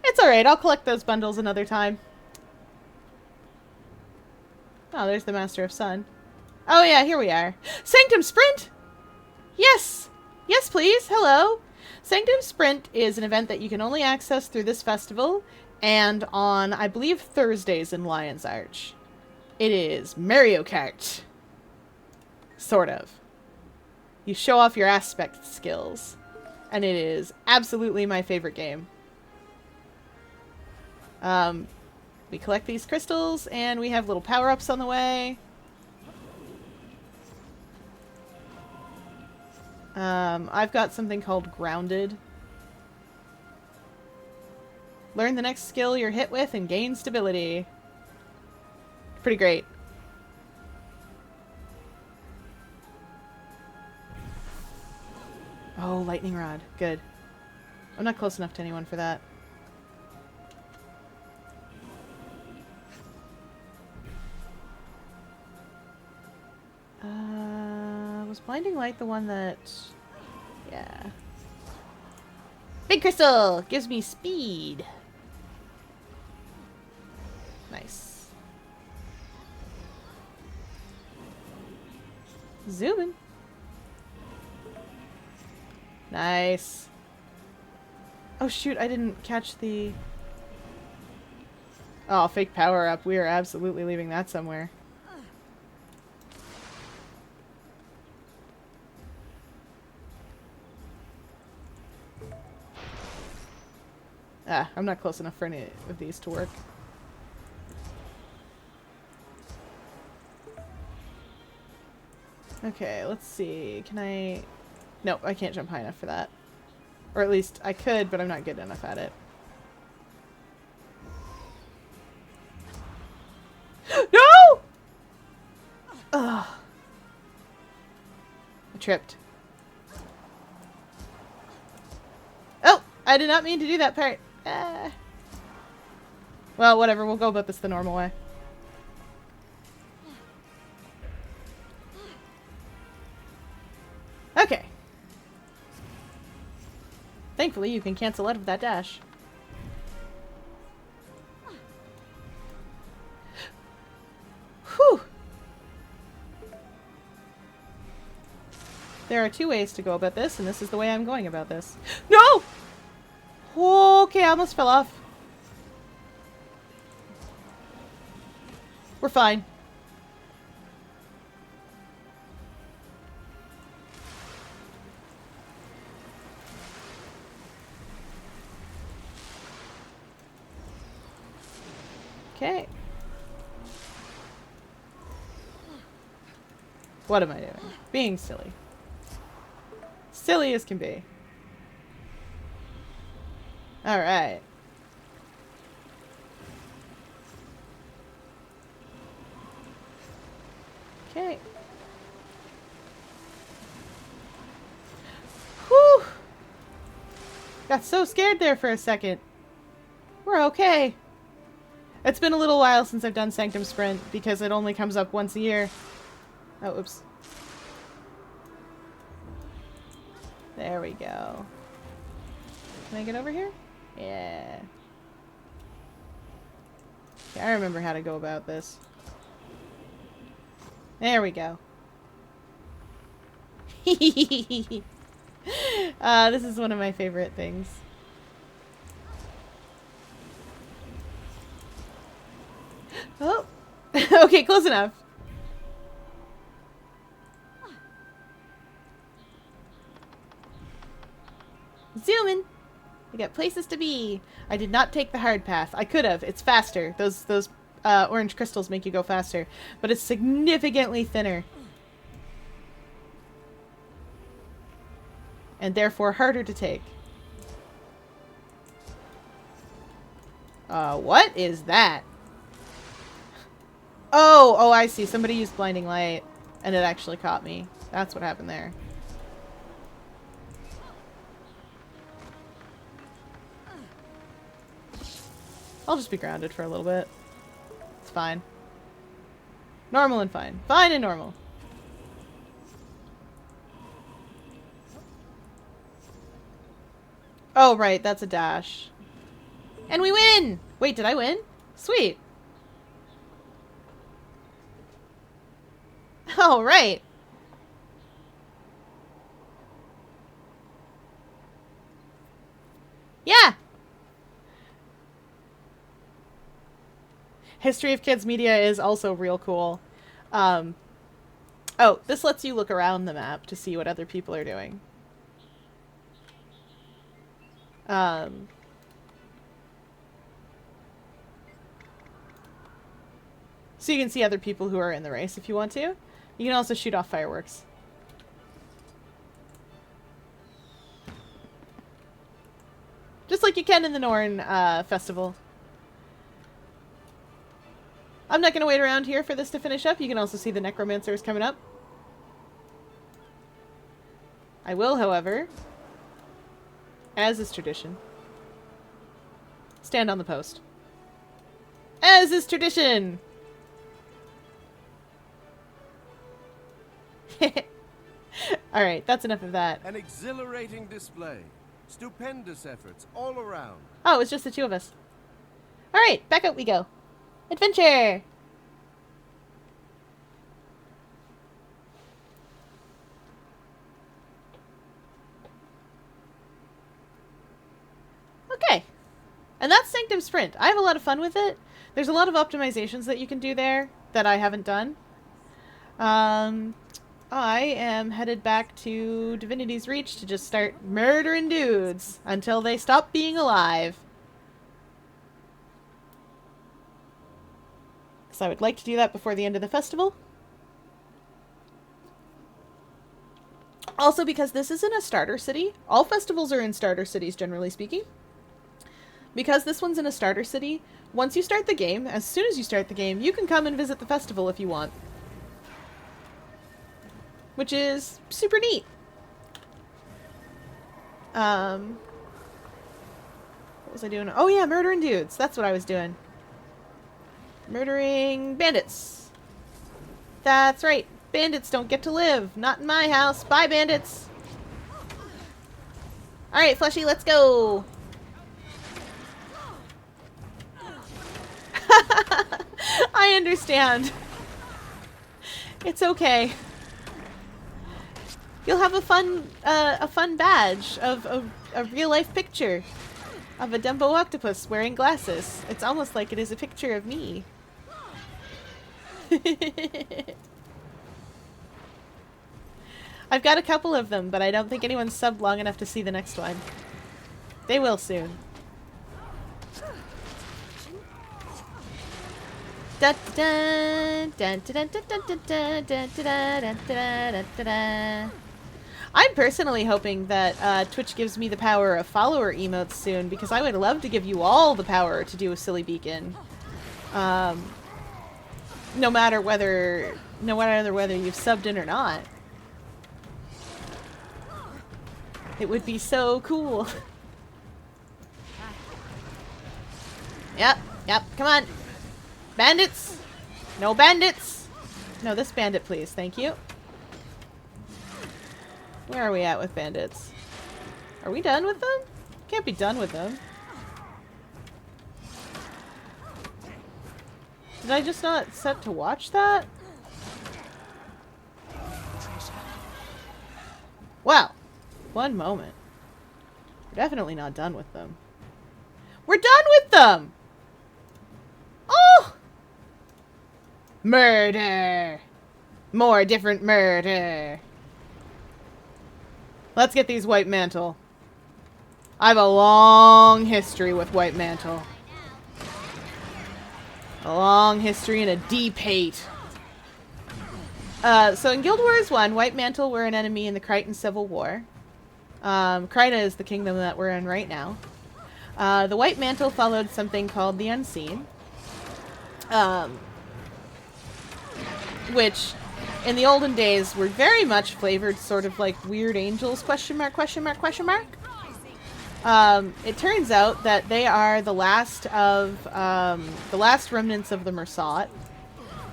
It's alright, I'll collect those bundles another time. Oh, there's the Master of Sun. Oh yeah, here we are. Sanctum Sprint! Yes! Yes, please! Hello! Sanctum Sprint is an event that you can only access through this festival and on, I believe, Thursdays in Lion's Arch. It is Mario Kart. Sort of. You show off your aspect skills. And it is absolutely my favorite game. We collect these crystals, and we have little power-ups on the way. I've got something called Grounded. Learn the next skill you're hit with and gain stability. Pretty great. Oh, lightning rod. Good. I'm not close enough to anyone for that. Was blinding light the one that... Yeah. Big crystal! Gives me speed. Nice. Zooming. Nice. Oh shoot, I didn't catch the... Oh, fake power up. We are absolutely leaving that somewhere. Ah, I'm not close enough for any of these to work. Okay, let's see. Can I... Nope, I can't jump high enough for that. Or at least I could, but I'm not good enough at it. No! Ugh. I tripped. Oh! I did not mean to do that part. Well, whatever. We'll go about this the normal way. Okay. Thankfully, you can cancel out of that dash. Whew! There are two ways to go about this, and this is the way I'm going about this. No! Okay, I almost fell off. We're fine. Okay. What am I doing? Being silly. Silly as can be. Alright. Okay. Whew! Got so scared there for a second. We're okay. It's been a little while since I've done Sanctum Sprint because it only comes up once a year. Oh, oops. There we go. Can I get over here? Yeah. Okay, I remember how to go about this. There we go. This is one of my favorite things. Oh! Okay, close enough. Zooming! I got places to be. I did not take the hard path. I could have. It's faster. Those orange crystals make you go faster. But it's significantly thinner. And therefore harder to take. What is that? Oh, I see. Somebody used blinding light, and it actually caught me. That's what happened there. I'll just be grounded for a little bit. It's fine. Normal and fine. Fine and normal. Oh, right. That's a dash. And we win! Wait, did I win? Sweet. Oh, right. Yeah! History of Kids Media is also real cool. Oh, this lets you look around the map to see what other people are doing. So you can see other people who are in the race if you want to. You can also shoot off fireworks. Just like you can in the Norn festival. I'm not going to wait around here for this to finish up. You can also see the necromancers coming up. I will, however, as is tradition, stand on the post. As is tradition! Alright, that's enough of that. An exhilarating display. Stupendous efforts all around. Oh, it was just the two of us. Alright, back out we go. Adventure! Okay. And that's Sanctum Sprint. I have a lot of fun with it. There's a lot of optimizations that you can do there that I haven't done. I am headed back to Divinity's Reach to just start murdering dudes until they stop being alive. So I would like to do that before the end of the festival. Also, because this isn't a starter city. All festivals are in starter cities, generally speaking. Because this one's in a starter city, once you start the game, as soon as you start the game, you can come and visit the festival if you want. Which is super neat. What was I doing? Oh yeah, murdering dudes. That's what I was doing. Murdering bandits. That's right. Bandits don't get to live. Not in my house. Bye, bandits. Alright, Fleshy, let's go. I understand. It's okay. You'll have a fun badge of a real-life picture of a Dumbo octopus wearing glasses. It's almost like it is a picture of me. I've got a couple of them, but I don't think anyone's subbed long enough to see the next one. They will soon. I'm personally hoping that Twitch gives me the power of follower emotes soon, because I would love to give you all the power to do a silly beacon. No matter whether you've subbed in or not. It would be so cool. Yep, come on. Bandits! No bandits! No, this bandit, please. Thank you. Where are we at with bandits? Are we done with them? Can't be done with them. Did I just not set to watch that? Well, one moment. We're definitely not done with them. We're done with them! Oh! Murder! More different murder. Let's get these White Mantle. I have a long history with White Mantle. A long history and a deep hate. So in Guild Wars 1, White Mantle were an enemy in the Crichton Civil War. Kryta is the kingdom that we're in right now. The White Mantle followed something called the Unseen. Which, in the olden days, were very much flavored sort of like Weird Angels, question mark, question mark, question mark. It turns out that they are the last remnants of the Mersat,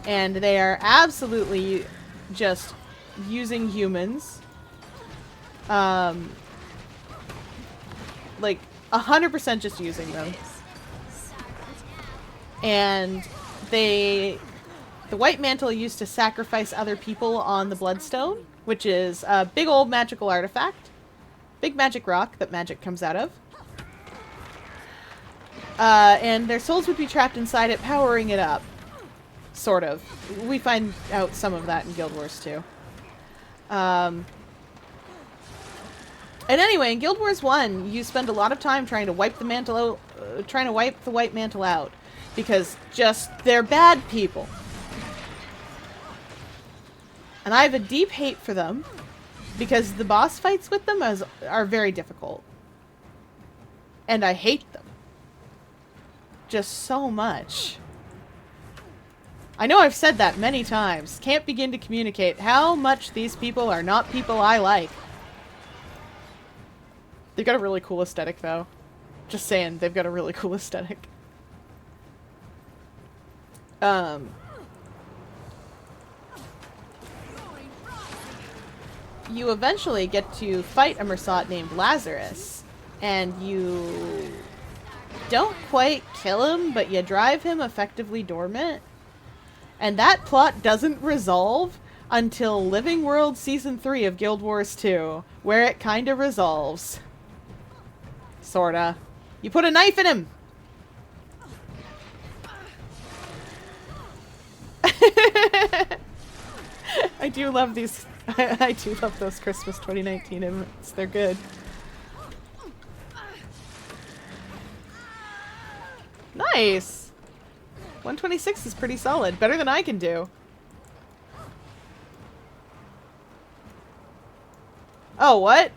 and they are absolutely just using humans. Like 100% just using them. And the White Mantle used to sacrifice other people on the Bloodstone, which is a big old magical artifact. Big magic rock that magic comes out of. And their souls would be trapped inside it, powering it up. Sort of. We find out some of that in Guild Wars 2. And anyway, in Guild Wars 1, you spend a lot of time trying to wipe the mantle out, trying to wipe the White Mantle out. Because they're bad people. And I have a deep hate for them. Because the boss fights with them are very difficult. And I hate them. Just so much. I know I've said that many times. Can't begin to communicate how much these people are not people I like. They've got a really cool aesthetic, though. Just saying, they've got a really cool aesthetic. You eventually get to fight a Mersat named Lazarus, and you don't quite kill him, but you drive him effectively dormant. And that plot doesn't resolve until Living World Season 3 of Guild Wars 2, where it kinda resolves. Sorta. You put a knife in him! I do love these. I do love those Christmas 2019 events. They're good. Nice! 126 is pretty solid. Better than I can do. Oh, what?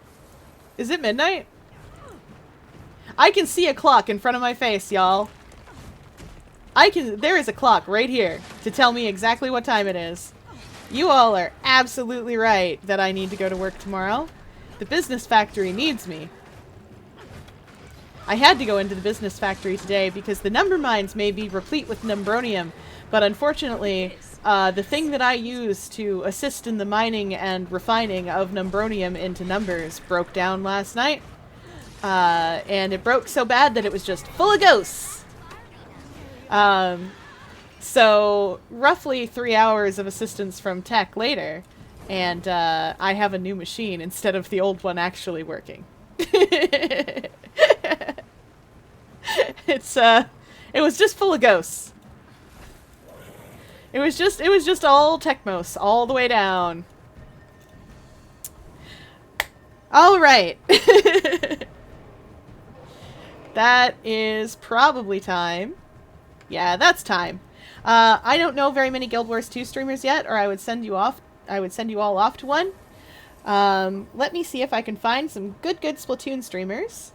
Is it midnight? I can see a clock in front of my face, y'all. There is a clock right here to tell me exactly what time it is. You all are absolutely right that I need to go to work tomorrow. The business factory needs me. I had to go into the business factory today because the number mines may be replete with numbronium, but unfortunately, the thing that I use to assist in the mining and refining of numbronium into numbers broke down last night. And it broke so bad that it was just full of ghosts. So, roughly 3 hours of assistance from tech later, and I have a new machine instead of the old one actually working. It was just full of ghosts. It was just all Techmos, all the way down. Alright. That is probably time. Yeah, that's time. I don't know very many Guild Wars 2 streamers yet, or I would send you all off to one. Let me see if I can find some good Splatoon streamers.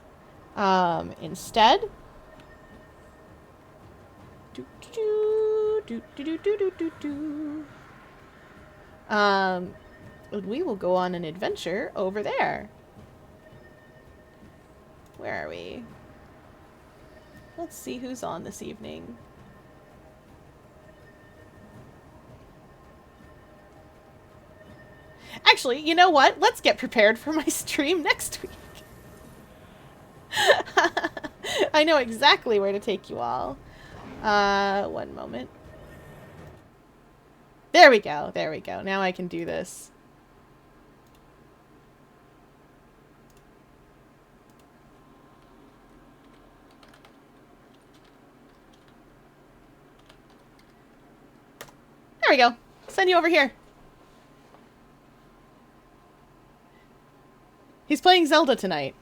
Instead. We will go on an adventure over there. Where are we? Let's see who's on this evening. Actually, you know what? Let's get prepared for my stream next week. I know exactly where to take you all. One moment. There we go. There we go. Now I can do this. There we go. Send you over here. He's playing Zelda tonight.